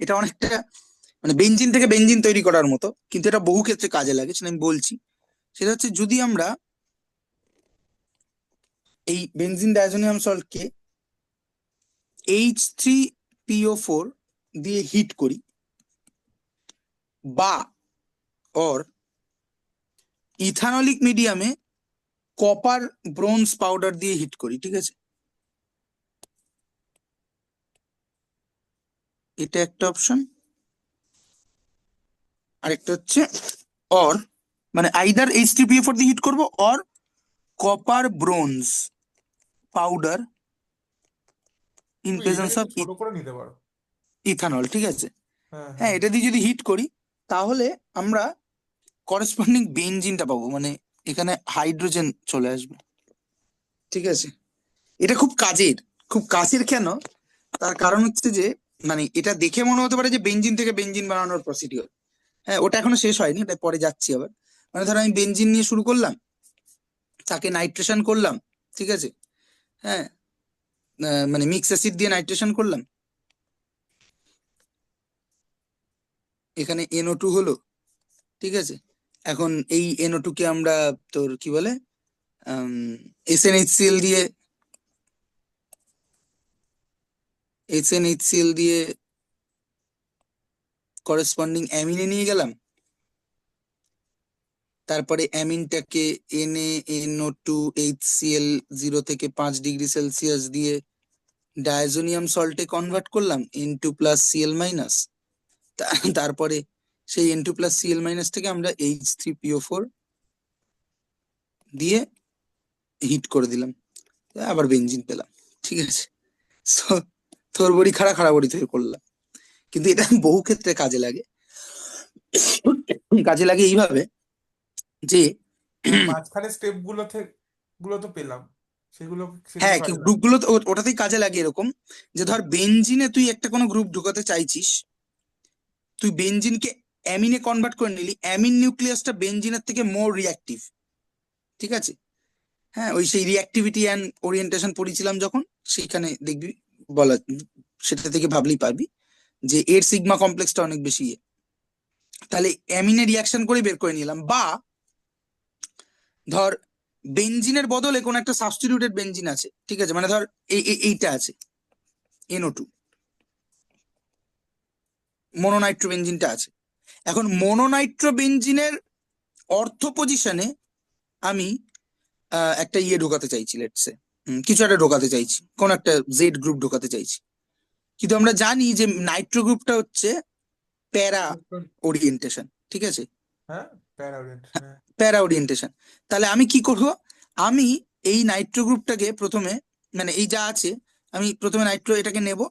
এটা অনেকটা মানে বেঞ্জিন থেকে বেঞ্জিন তৈরি করার মতো, কিন্তু এটা বহু ক্ষেত্রে কাজে লাগে, সেটা আমি বলছি। সেটা হচ্ছে যদি আমরা এই বেনজিন ডায়াজোনিয়াম সল্টকে H3PO4 দিয়ে হিট করি, বা অর ইথানলিক মিডিয়ামে কপার ব্রোঞ্জ পাউডার দিয়ে হিট করি, ঠিক আছে, এটা একটা অপশন। আরেকটা হচ্ছে অর, মানে আইদার H3PO4 দিয়ে হিট করব, or copper bronze powder in তুমি প্রেজেন্স এটাকে অফ একটু ছোট করে নিতে পারো। ইথানল, ঠিক আছে। হ্যাঁ, হ্যাঁ, হ্যাঁ। এটা দিয়ে যদি হিট করি তাহলে আমরা করেসপন্ডিং বেনজিনটা পাবো, মানে এখানে হাইড্রোজেন চলে আসবে, ঠিক আছে। এটা খুব কাজের, খুব কাজের কেন, তার কারণ হচ্ছে যে মানে এটা দেখে মনে হতে পারে যে বেঞ্জিন থেকে বেঞ্জিন বানানোর প্রসিডিওর। হ্যাঁ, ওটা এখনো শেষ হয়নি, এটা পরে যাচ্ছি আবার। মানে ধরো আমি বেঞ্জিন নিয়ে শুরু করলাম, তাকে নাইট্রেশন করলাম, ঠিক আছে। হ্যাঁ, মানে মিক্স অ্যাসিড দিয়ে নাইট্রেশন করলাম, এখানে NO2 হলো, ঠিক আছে। এখন এই NO2 কে আমরা তোর কি বলে SnHCl দিয়ে করেসপন্ডিং অ্যামিনে নিয়ে গেলাম, তারপরে অ্যামিনটাকে NaNO2HCl 0 থেকে 5 ডিগ্রি সেলসিয়াস দিয়ে ডায়াজোনিয়াম সল্টে কনভার্ট করলাম, N2+Cl-। তারপরে সেই N2+Cl- থেকে আমরা H3PO4 দিয়ে হিট করে দিলাম, আবার বেঞ্জিন পেলাম, ঠিক আছে। So, তোর বড়ি খাড়া খাড়া বড়ি তৈরি করলাম। কিন্তু এটা বহু ক্ষেত্রে কাজে লাগে। কাজে লাগে এইভাবে যে ওই মাঝখানে স্টেপ গুলো তো পেলাম, সেগুলো সেগুলো হ্যাঁ, কাজে লাগে। গ্রুপগুলো তো ওটাতেই কাজে লাগে এরকম, যে ধর বেনজিনে তুই একটা কোনো গ্রুপ ঢোকাতে চাইছিস, তুই বেনজিনকে অ্যামিনে কনভার্ট করে নিলি, অ্যামিন নিউক্লিয়াসটা বেনজিনের থেকে মোর রিয়াক্টিভ, ঠিক আছে। হ্যাঁ, ওই সেই রিয়াক্টিভিটি অ্যান্ড ওরিয়েন্টেশন পড়েছিলাম যখন, সেইখানে দেখবি বলা, সেটা থেকে ভাবলেই পারবি যে এর সিগমা কমপ্লেক্সটা অনেক বেশি তাহলে অ্যামিনে রিয়াকশন করে বের করে নিলাম, বা ধর বেনজিনের বদলে কোন একটা সাবস্টিটিউটেড বেনজিন আছে, ঠিক আছে, মানে ধর এইটা আছে NO2, মনোনাইট্রো বেনজিনটা আছে। এখন মনোনাইট্রো বেনজিনের অর্থ পজিশনে আমি একটা ঢোকাতে চাইছি, লেটসে কিছু একটা ঢোকাতে চাইছি, কোন একটা জেড গ্রুপ ঢোকাতে চাইছি, কিন্তু আমরা জানি যে নাইট্রো গ্রুপটা হচ্ছে প্যারা ওরিয়েন্টেশন, ঠিক আছে, হ্যাঁ, প্যারা ওরিয়েন্টেশন, হ্যাঁ। প্যারা ওরিয়েন্টেশন। তাহলে আমি কি করব, আমি এই নাইট্রো গ্রুপটাকে প্রথমে, মানে এই যা আছে, আমি প্রথমে নাইট্রো এটাকে নেব,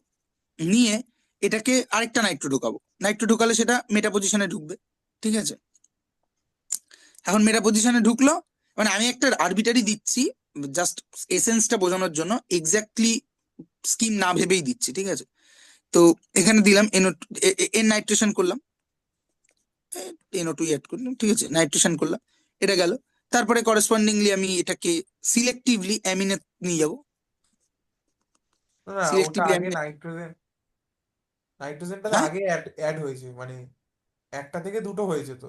নিয়ে এটাকে আরেকটা নাইট্রো ঢোকাবো, নাইট্রো ঢোকালে সেটা মেটা পজিশনে ঢুকবে, ঠিক আছে। এখন মেটা পজিশনে ঢুকলো, মানে আমি একটা আরবিটারি দিচ্ছি জাস্ট এসেন্সটা বোঝানোর জন্য, এক্স্যাক্টলি স্কিম না ভেবেই দিচ্ছি, ঠিক আছে। তো এখানে দিলাম এন নাইট্রেশন করলাম, NO2 অ্যাড করলাম, ঠিক আছে, নাইট্রেশন করলাম, এটা গেল। তারপরে করেসপন্ডিংলি আমি এটাকে সিলেক্টিভলি অ্যামিনে নিয়ে যাব, না, ওটা সিলেক্টিভলি আগে অ্যামিনে। নাইট্রোজেনটা তো হ্যাঁ, আগে অ্যাড অ্যাড হয়েছে, মানে একটা থেকে দুটো হয়েছে তো।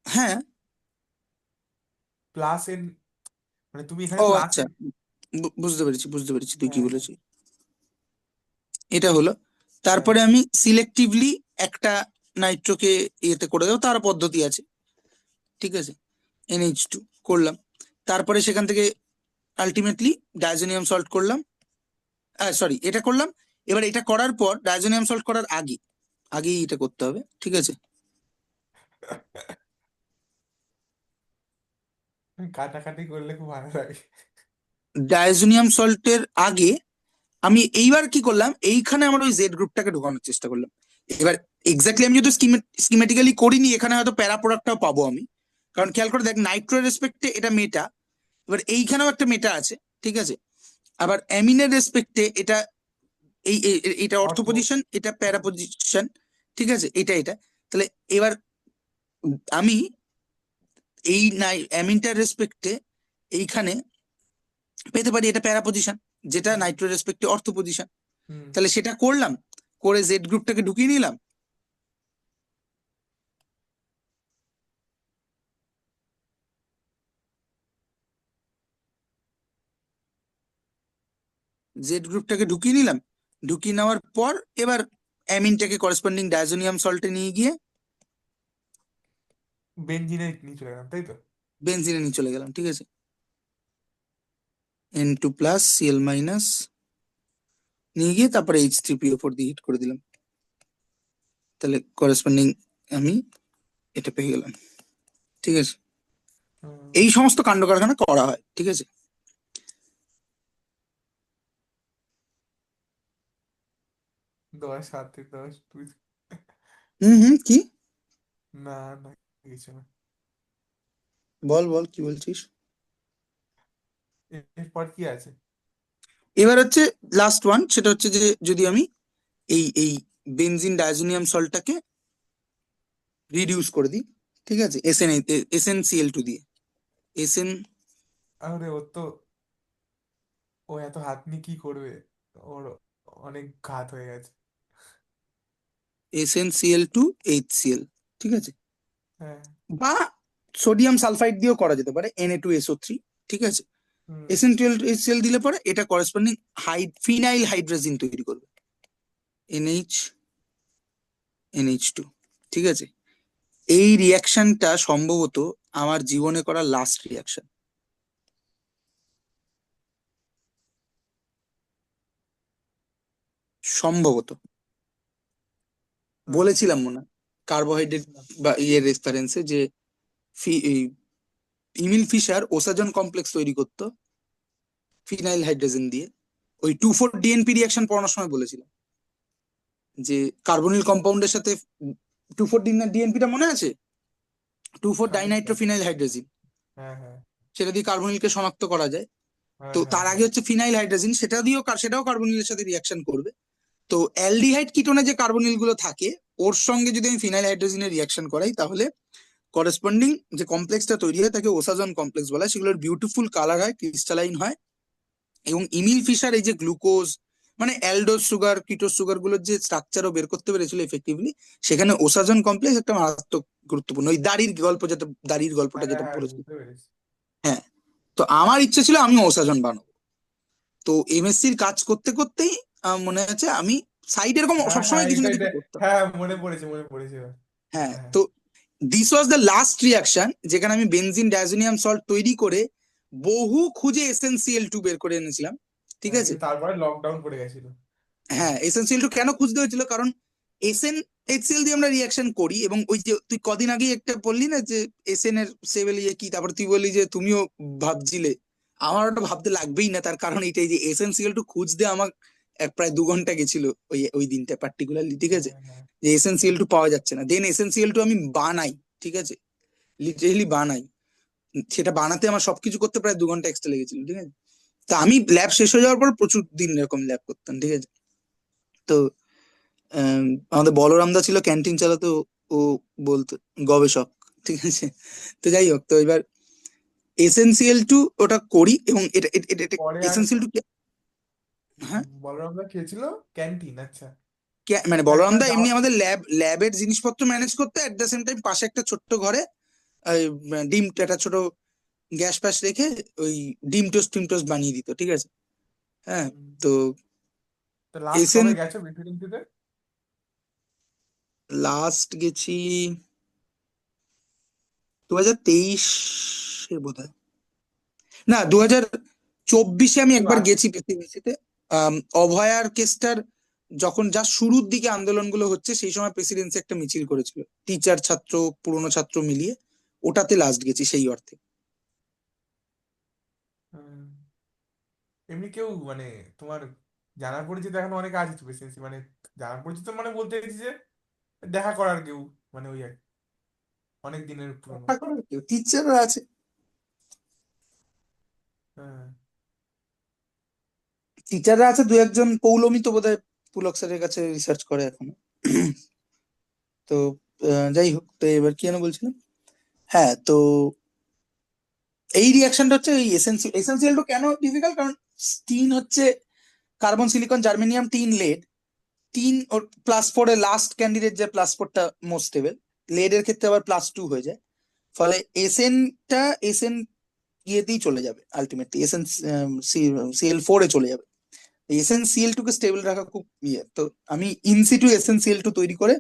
হ্যাঁ। প্লাস এন, মানে তুমি এখানে ও প্লাস আচ্ছা, এন। বুঝতে পেরেছি, বুঝতে পেরেছি তুই কি হ্যাঁ, হ্যাঁ, বলেছিস। এটা হলো, হ্যাঁ। তারপরে আমি সিলেক্টিভলি একটা নাইট্রোকে ইয়েতে করে দেবো, তার পদ্ধতি আছে, ঠিক আছে, NH2 করলাম, তারপরে সেখান থেকে আলটিমেটলি ডায়াজোনিয়াম সল্ট করলাম, সরি এটা করলাম। এবার এটা করার পর ডায়াজোনিয়াম সল্ট করার আগে, আগেই এটা করতে হবে, ঠিক আছে। কাটাকাটি করলে খুব ভালো লাগে। ডায়াজোনিয়াম সল্টের আগে আমি এইবার কি করলাম, এইখানে আমার ওই জেড গ্রুপটাকে ঢোকানোর চেষ্টা করলাম। এবার এক্স্যাক্টলি আমি যদি স্কিমেটিক্যালি করিনি, এখানে হয়তো প্যারা প্রোডাক্টটাও পাবো আমি, কারণ খেয়াল করে দেখ নাইট্রো রেসপেক্টে এটা মেটা, এবার এইখানেও একটা মেটা আছে, ঠিক আছে। আবার অ্যামিনের রেসপেক্টে এটা এটা অর্থ অর্থ। পজিশন, এটা প্যারা পজিশন, ঠিক আছে, এটা তাহলে এবার আমি এই নাই অ্যামিনটার রেসপেক্টে এইখানে পেতে পারি এটা প্যারা পজিশন, যেটা হুম। নাইট্রো রেসপেক্টে অর্থ পজিশন। হুম। তাহলে সেটা করলাম, করে জেড গ্রুপটাকে ঢুকিয়ে নিলাম। জেড গ্রুপটাকে ঢুকিয়ে নিলাম, ঢুকিয়ে নেওয়ার পর এবার অ্যামিনটাকে করেসপন্ডিং ডায়াজোনিয়াম সল্টে নিয়ে গিয়ে বেঞ্জিনে নিয়ে চলে গেলাম, তাই তো? বেনজিনে নিয়ে চলে গেলাম, ঠিক আছে। N2+Cl- নিয়ে গিয়ে তারপরে H3PO4 দিয়ে হিট করে দিলাম। তাহলে করেসপন্ডিং আমি এটা পেয়ে গেলাম, ঠিক আছে। হুম। এই সমস্ত কাণ্ড কারখানা করা হয়, ঠিক আছে। 10 7 10 2। হুম, কি? না, না, কিছু না। বল বল কি বলছিস। এরপর কি আছে? এবার হচ্ছে লাস্ট ওয়ান, সেটা হচ্ছে যে যদি আমি এই বেনজিন ডায়াজোনিয়াম সল্টটাকে রিডিউস করে দিই, ঠিক আছে, SnCl2 দিয়ে। এসএন আরে ও তো, ও এত হাত নিয়ে কি করবে? ওর অনেক ঘাত হয়ে গেছে। SnCl2HCl, ঠিক আছে। হ্যাঁ। বা সোডিয়াম সালফাইড দিয়েও করা যেতে পারে, Na2SO3, ঠিক আছে। হুম। SN12HCl দিলে পরে এটা করেসপন্ডিং ফিনাইল হাইড্রোজেন তৈরি করবে, NH NH2, ঠিক আছে। এই রিয়াকশনটা সম্ভবত আমার জীবনে করা লাস্ট রিয়াকশন, সম্ভবত। আচ্ছা। বলেছিলাম মনে হয় কার্বোহাইড্রেট বা ইয়ের রেফারেন্সে যে এই ইমিল ফিশার ওসাজন কমপ্লেক্স তৈরি করতো ফিনাইল হাইড্রোজেন দিয়ে। ওই 2,4-DNP রিয়াকশন পড়ানোর সময় বলেছিলাম যে কার্বনিল কম্পাউন্ডের সাথে 2,4-DNPটা মনে আছে, টু ফোর খানিকটা। ডাইনাইট্রোফিনাইল হাইড্রোজেন, হ্যাঁ, হ্যাঁ, সেটা দিয়ে কার্বনিলকে শনাক্ত করা যায়। হ্যাঁ, তো হ্যাঁ, তার আগে হ্যাঁ। হচ্ছে ফিনাইল হাইড্রোজেন, সেটাও কার্বনিলের সাথে রিয়াকশন করবে। তো অ্যালডিহাইড কিটোনে যে কার্বনিল গুলো থাকে, ওর সঙ্গে যদি আমি ফিনাইল হাইড্রোজেনের রিয়াকশন করাই, তাহলে করেসপন্ডিং যে কমপ্লেক্সটা তৈরি হয় তাকে ওসাজন কমপ্লেক্স বলা হয়। সেগুলোর বিউটিফুল কালার হয়, ক্রিস্টালাইন হয়। এবং ইমিল ফিশার এই যে গ্লুকোজ মানে অ্যালডোজ সুগার কিটোজ সুগার গুলোর যে স্ট্রাকচারও বের করতে পেরেছিল এফেক্টিভলি, সেখানে ওসাজন কমপ্লেক্স একটা মারাত্মক গুরুত্বপূর্ণ। ওই দাড়ির গল্পটা হ্যাঁ, যেটা হ্যাঁ, বলেছিল। বুঝতে পেরেছি। হ্যাঁ। তো আমার ইচ্ছে ছিল আমি ওসাজন বানাবো। তো এমএসসির কাজ করতে করতেই আমার মনে আছে আমি সাইড এরকম হ্যাঁ, হ্যাঁ, সবসময় কিছু এটা না এটা। কিছু করতাম। হ্যাঁ, মনে পড়েছে, মনে পড়েছে এবার। হ্যাঁ, হ্যাঁ, হ্যাঁ। তো this was the last reaction যেখানে আমি বেনজিন ডায়াজোনিয়াম সল্ট তৈরি করে বহু খুঁজে SnCl2 বের করে এনেছিলাম, ঠিক হ্যাঁ, আছে। কিন্তু তারপরে লকডাউন পড়ে গেছিল। হ্যাঁ। হ্যাঁ, SnCl2 কেন খুঁজতে হয়েছিল, কারণ SnHCl দিয়ে আমরা রিয়াকশন করি, এবং ওই যে তুই কদিন আগেই একটা বললি না যে SN এর সেভেল ইয়ে কি, তারপর তুই বললি যে তুমিও ভাবছিলে। আমার ওটা ভাবতে লাগবেই না, তার কারণ এটাই যে SnCl2 খুঁজতে আমার প্রায় 2 ঘন্টা গেছিল ওই ওই দিনটা পার্টিকুলারলি, ঠিক আছে। হ্যাঁ, হ্যাঁ। যে SnCl2 পাওয়া যাচ্ছে না, দেন SnCl2 আমি বানাই, ঠিক আছে, লিটারেলি বানাই। সেটা বানাতে আমার সবকিছু করতে প্রায় 2 ঘন্টা এক্সট্রা লেগেছিল, ঠিক আছে। তা আমি ল্যাব শেষ হয়ে যাওয়ার পর প্রচুর দিন এরকম ল্যাব করতাম, ঠিক আছে। তো আম, আমাদের বলরাম দা ছিল ক্যান্টিন চালাতো, ও বলতো গবেষক, ঠিক আছে। তো যাই হোক, তো এবার SnCl2 ওটা করি, এবং এটা পরে আর SnCl2, হ্যাঁ, বলরামদা খেয়েছিল ক্যান্টিন, আচ্ছা। মানে না, বলরাম তোমার দা যাও। এমনি আমাদের ল্যাবের জিনিসপত্র ম্যানেজ করতে, এট দ্য সেম টাইম পাশে একটা ছোট্ট ঘরে ওই ডিম একটা ছোট গ্যাস ফ্যাস রেখে ওই ডিম টোস্ট টিম টোস্ট বানিয়ে দিত, ঠিক আছে। হ্যাঁ। তো তো লাস্ট এসএন কবে গেছো প্রেসিডেন্সিতে? লাস্ট গেছি 2023 বোধ হয়, না 2024 আমি একবার লাস্ট। গেছি প্রেসিডেন্সিতে। অভয়ার কেসটার যখন যা শুরুর দিকে আন্দোলনগুলো হচ্ছে, সেই সময় প্রেসিডেন্সি একটা মিছিল করেছিল, টিচার ছাত্র পুরনো ছাত্র মিলিয়ে। ওটাতে লাস্ট গেছি সেই অর্থে। এমনি কেউ মানে তোমার জানার পরিচিত এখন অনেক আছে তো প্রেসিডেন্সি, মানে জানার পরিচিত মানে বলতে চাইছি যে দেখা করার কেউ, মানে ওই আর কি, অনেক দিনের পুরনো। টিচাররা আছে। হ্যাঁ। টিচাররা আছে দু একজন, পৌলমি তো বোধহয় পুলক স্যারের কাছে রিসার্চ করে এখন। তো যাই হোক, তো এবার কি যেন বলছিলাম। হ্যাঁ, তো এই রিয়াকশনটা হচ্ছে এই এসেন্সিয়াল টু কেন ডিফিকাল্ট, কারণ টিন হচ্ছে carbon silicon germanium tin lead. Tin ওর +4 এর লাস্ট ক্যান্ডিডেট, যে +4টা মোস্ট স্টেবল। লেড এর ক্ষেত্রে আবার +2 হয়ে যায়। ফলে এসএনটা এসএন ইয়েতেই চলে যাবে, আলটিমেটলি এসএন CL4 এ চলে যাবে। SnCl2 কে স্টেবল রাখা খুব ইয়ে, তো আমি ইনসিটু SnCl2 তৈরি করে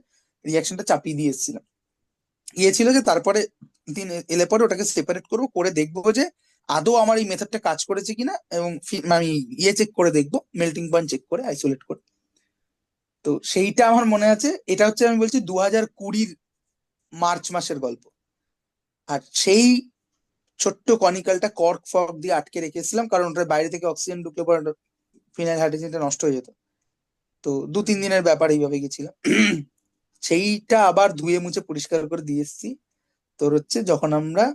রিয়াকশনটা চাপিয়ে দিয়ে এসেছিলাম। ইয়ে ছিল যে তারপরে দিন এলে পরে ওটাকে সেপারেট করবো, করে দেখবো যে আদৌ আমার এই মেথডটা কাজ করেছে কিনা, এবং আমি ইয়ে চেক করে দেখবো, মেল্টিং পয়েন্ট চেক করে আইসোলেট করে। তো সেইটা আমার মনে আছে, এটা হচ্ছে আমি বলছি 2020 মার্চ মাসের গল্প। আর সেই ছোট্ট কনিক্যালটা কর্ক ফর্ক দিয়ে আটকে রেখেছিলাম, কারণ ওটার বাইরে থেকে অক্সিজেন ঢুকলে পরে ফিনাইল হাইড্রোজেনটা নষ্ট হয়ে যেত। তো 2-3 দিনের ব্যাপার এইভাবে গেছিলাম। সেইটা আবার ধুয়ে মুছে পরিষ্কার করে দিয়ে এসেছি। তোর হচ্ছে যখন আমরা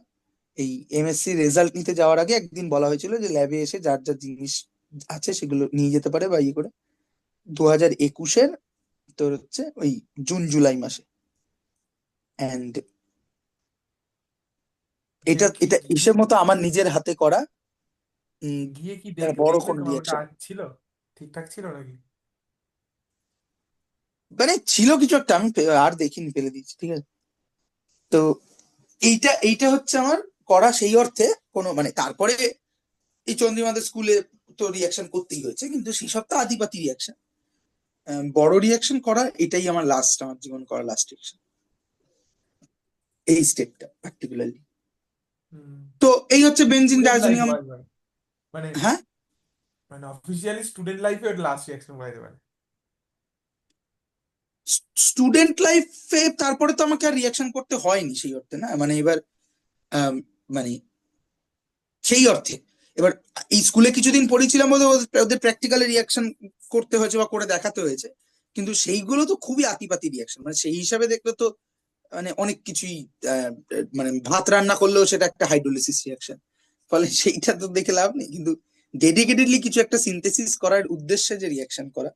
এই MSc রেজাল্ট নিতে যাওয়ার আগে একদিন বলা হয়েছিল যে ল্যাবে এসে যার যার জিনিস আছে সেগুলো নিয়ে যেতে পারে বা ইয়ে করে। 2021-এর তোর হচ্ছে ওই জুন জুলাই মাসে। অ্যান্ড গিয়ে এটা কি এটা হিসেব মতো আমার নিজের হাতে করা উম, গিয়ে কি একটা বড় দেখলে কোন তোমার ওটা রিয়াকশন। ছিল, ঠিকঠাক ছিল নাকি? মানে ছিল কিছু একটা, আমি আর দেখিনি, ফেলে দিয়েছি, ঠিক আছে। তো এইটা এইটা হচ্ছে আমার করা, সেই অর্থে কোনো মানে তারপরে এই চন্দ্রিমাদের স্কুলে তো রিয়াকশন করতেই হয়েছে, কিন্তু সেই সব তো আদিপাতি রিয়াকশন। বড় রিয়াকশন করা এটাই আমার লাস্ট, আমার জীবন করা লাস্ট রিয়াকশন, এই স্টেপটা পার্টিকুলারলি। তো এই হচ্ছে বেনজিন স্টুডেন্ট লাইফ ডায়াজোনিয়াম। বয় বয়, মানে হ্যাঁ, মানে অফিসিয়ালি স্টুডেন্ট লাইফে ওটা লাস্ট রিয়াকশন বলা যেতে পারে। স্টুডেন্ট লাইফে তারপরে তো আমাকে আর রিয়াকশন করতে হয়নি সেই অর্থে, না মানে এবার আম, মানে সেই অর্থে এবার এই স্কুলে কিছুদিন পড়েছিলাম বলে ওদের প্র্যাকটিক্যালি রিয়াকশন করতে হয়েছে বা করে দেখাতে হয়েছে। কিন্তু সেইগুলো তো খুবই আতিপাতি রিয়াকশন, মানে সেই হিসাবে দেখলে তো মানে অনেক কিছুই মানে ভাত রান্না করলেও সেটা একটা হাইড্রোলিসিস রিয়াকশন। ফলে সেইটা তো দেখে লাভ নেই, কিন্তু ডেডিকেটেডলি কিছু একটা সিনথেসিস করার উদ্দেশ্যে যে রিয়াকশন করা,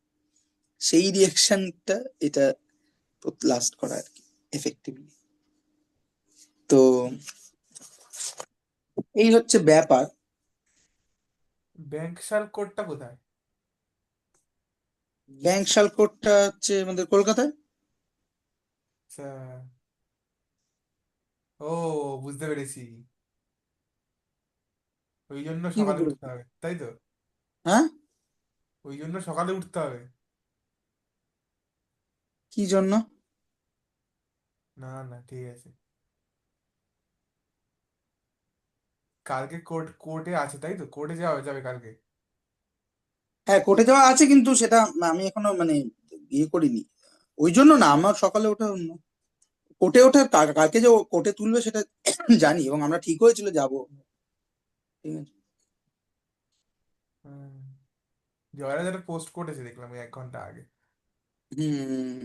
সেই রিয়াকশনটা এটা লাস্ট করা আর কি, এফেক্টিভলি। তো এই হচ্ছে ব্যাপার। ব্যাংক শাল কোডটা কোথায়? ব্যাংক শালকোটটা হচ্ছে আমাদের কলকাতায়। আচ্ছা। ও, বুঝতে পেরেছি। ওই জন্য কি সকালে বুঝতে উঠতে পারছি? হবে, তাই তো? হ্যাঁ, ওই জন্য সকালে উঠতে হবে। কি জন্য? না না, ঠিক আছে। কালকে কোর্টে আছে, তাই তো? কোর্টে যাওয়া যাবে কালকে? হ্যাঁ, কোর্টে যাওয়া আছে, কিন্তু সেটা আমি এখনো মানে ইয়ে করিনি। ওই জন্য না, আমার সকালে ওঠা অন্য। কোর্টে ওঠা কালকে যে কোর্টে তুলবে সেটা জানি, এবং আমরা ঠিক হয়েছিল যাবো, ঠিক আছে। হুম। জয়রা যেটা পোস্ট করেছে দেখলাম ওই 1 ঘন্টা আগে। হুম,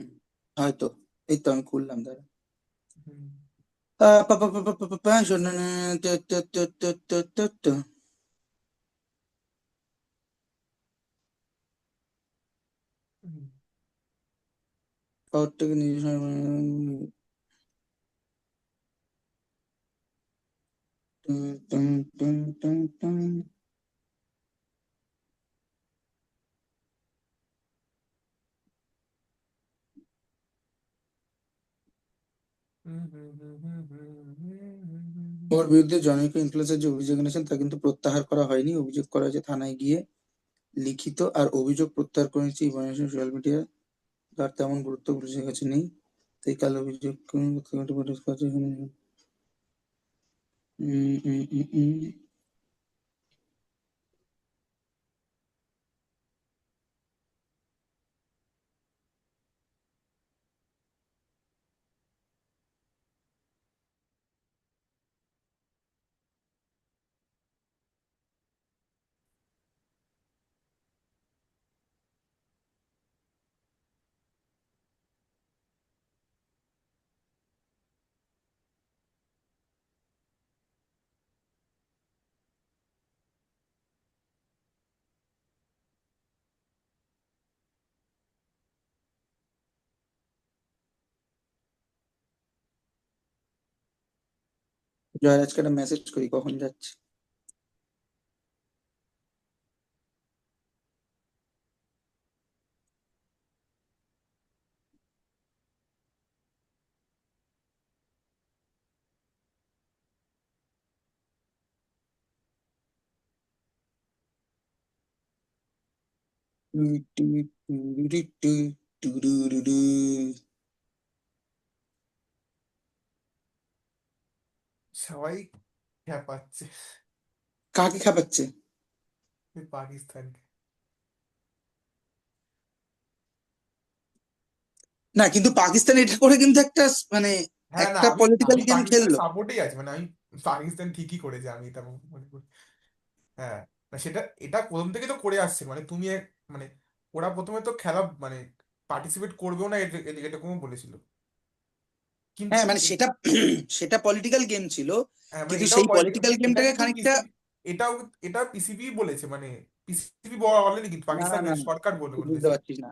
হয়তো। এই তো আমি খুললাম, দাঁড়া। হুম। শোনো না, হুম। শহরটাকে নিজস্ব হুম। হুম। হুম। হুম। হুম। হুম। হুম। হুম। ওর বিরুদ্ধে জনৈক ইনফ্লুয়েন্সার যে অভিযোগ এনেছেন তা কিন্তু প্রত্যাহার করা হয়নি। অভিযোগ করা হয়েছে থানায় গিয়ে লিখিত, আর অভিযোগ প্রত্যাহার করে নিচ্ছে ইনফরমেশন সোশ্যাল মিডিয়া, তার তেমন গুরুত্ব পুলিশের কাছে নেই। তাই কাল অভিযোগ জয়রাজকে একটা মেসেজ করি কখন যাচ্ছে। টু টু টু টু টু টু টু টু টু। সবাই খেপাচ্ছে কাকে খাপাচ্ছে? এই পাকিস্তানকে। না কিন্তু পাকিস্তান এটা করে কিন্তু একটা মানে হ্যাঁ, না, একটা আমি পলিটিক্যাল আমি গেম পাকিস্তানের খেললো। সাপোর্টেই আছি, মানে আমি পাকিস্তান ঠিকই করেছে, আমি এটা মনে করি। হ্যাঁ, না সেটা এটা প্রথম থেকে তো করে আসছে, মানে মানে ওরা প্রথমে তো খেলা মানে পার্টিসিপেট করবেও না, এরকমও বলেছিল, কিন্তু হ্যাঁ মানে সেটা সেটা পলিটিক্যাল গেম ছিল, মানে কিন্তু এটাও সেই পলিটিক্যাল এটা গেমটাকে কিন্তু খানিকটা। পিসিবি, এটাও এটা পিসিবি বলেছে, মানে পিসিবি বলেনি, কিন্তু না না না পাকিস্তানের না, সরকার তুই বুঝতে বলেছে। পারছিস না।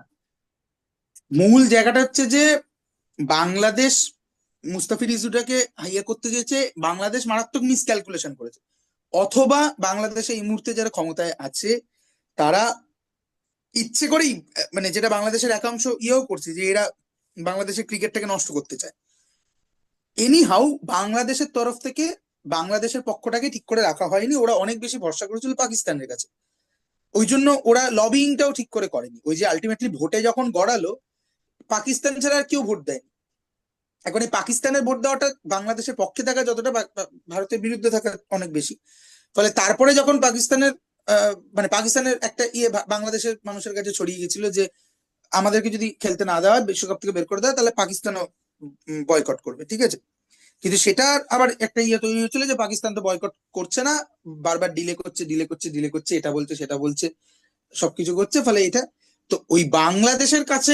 মূল জায়গাটা হচ্ছে যে বাংলাদেশ মুস্তাফিজ ইস্যুটাকে ইয়ে করতে চেয়েছে, বাংলাদেশ মারাত্মক মিসক্যালকুলেশন করেছে। অথবা বাংলাদেশে এই মুহূর্তে যারা ক্ষমতায় আছে তারা ইচ্ছে করেই মানে যেটা বাংলাদেশের একাংশ ইয়েও করছে যে এরা বাংলাদেশের ক্রিকেটটাকে নষ্ট করতে চায়। এনি হাউ বাংলাদেশের তরফ থেকে বাংলাদেশের পক্ষটাকে ঠিক করে রাখা হয়নি, ওরা অনেক বেশি ভরসা করেছিল পাকিস্তানের কাছে। ওই জন্য ওরা লবিংটাও ঠিক করে করেনি, ওই যে আলটিমেটলি ভোটে যখন গড়ালো পাকিস্তান ছাড়া আর কেউ ভোট দেয়নি। এখন এই পাকিস্তানের ভোট দেওয়াটা বাংলাদেশের পক্ষে থাকা যতটা ভারতের বিরুদ্ধে থাকা অনেক বেশি। ফলে তারপরে যখন পাকিস্তানের মানে পাকিস্তানের একটা ইয়ে বাংলাদেশের মানুষের কাছে ছড়িয়ে গেছিল যে আমাদেরকে যদি খেলতে না দেওয়া হয়, বিশ্বকাপ থেকে বের করে দেয়, তাহলে পাকিস্তানও বয়কট করবে, ঠিক আছে। কিন্তু সেটা আবার একটা ইয়ে তৈরি হচ্ছিল যে পাকিস্তান তো বয়কট করছে না, বারবার ডিলে করছে ডিলে করছে ডিলে করছে, এটা বলছে সেটা বলছে, সবকিছু করছে, ফলে এটা তো ওই বাংলাদেশের কাছে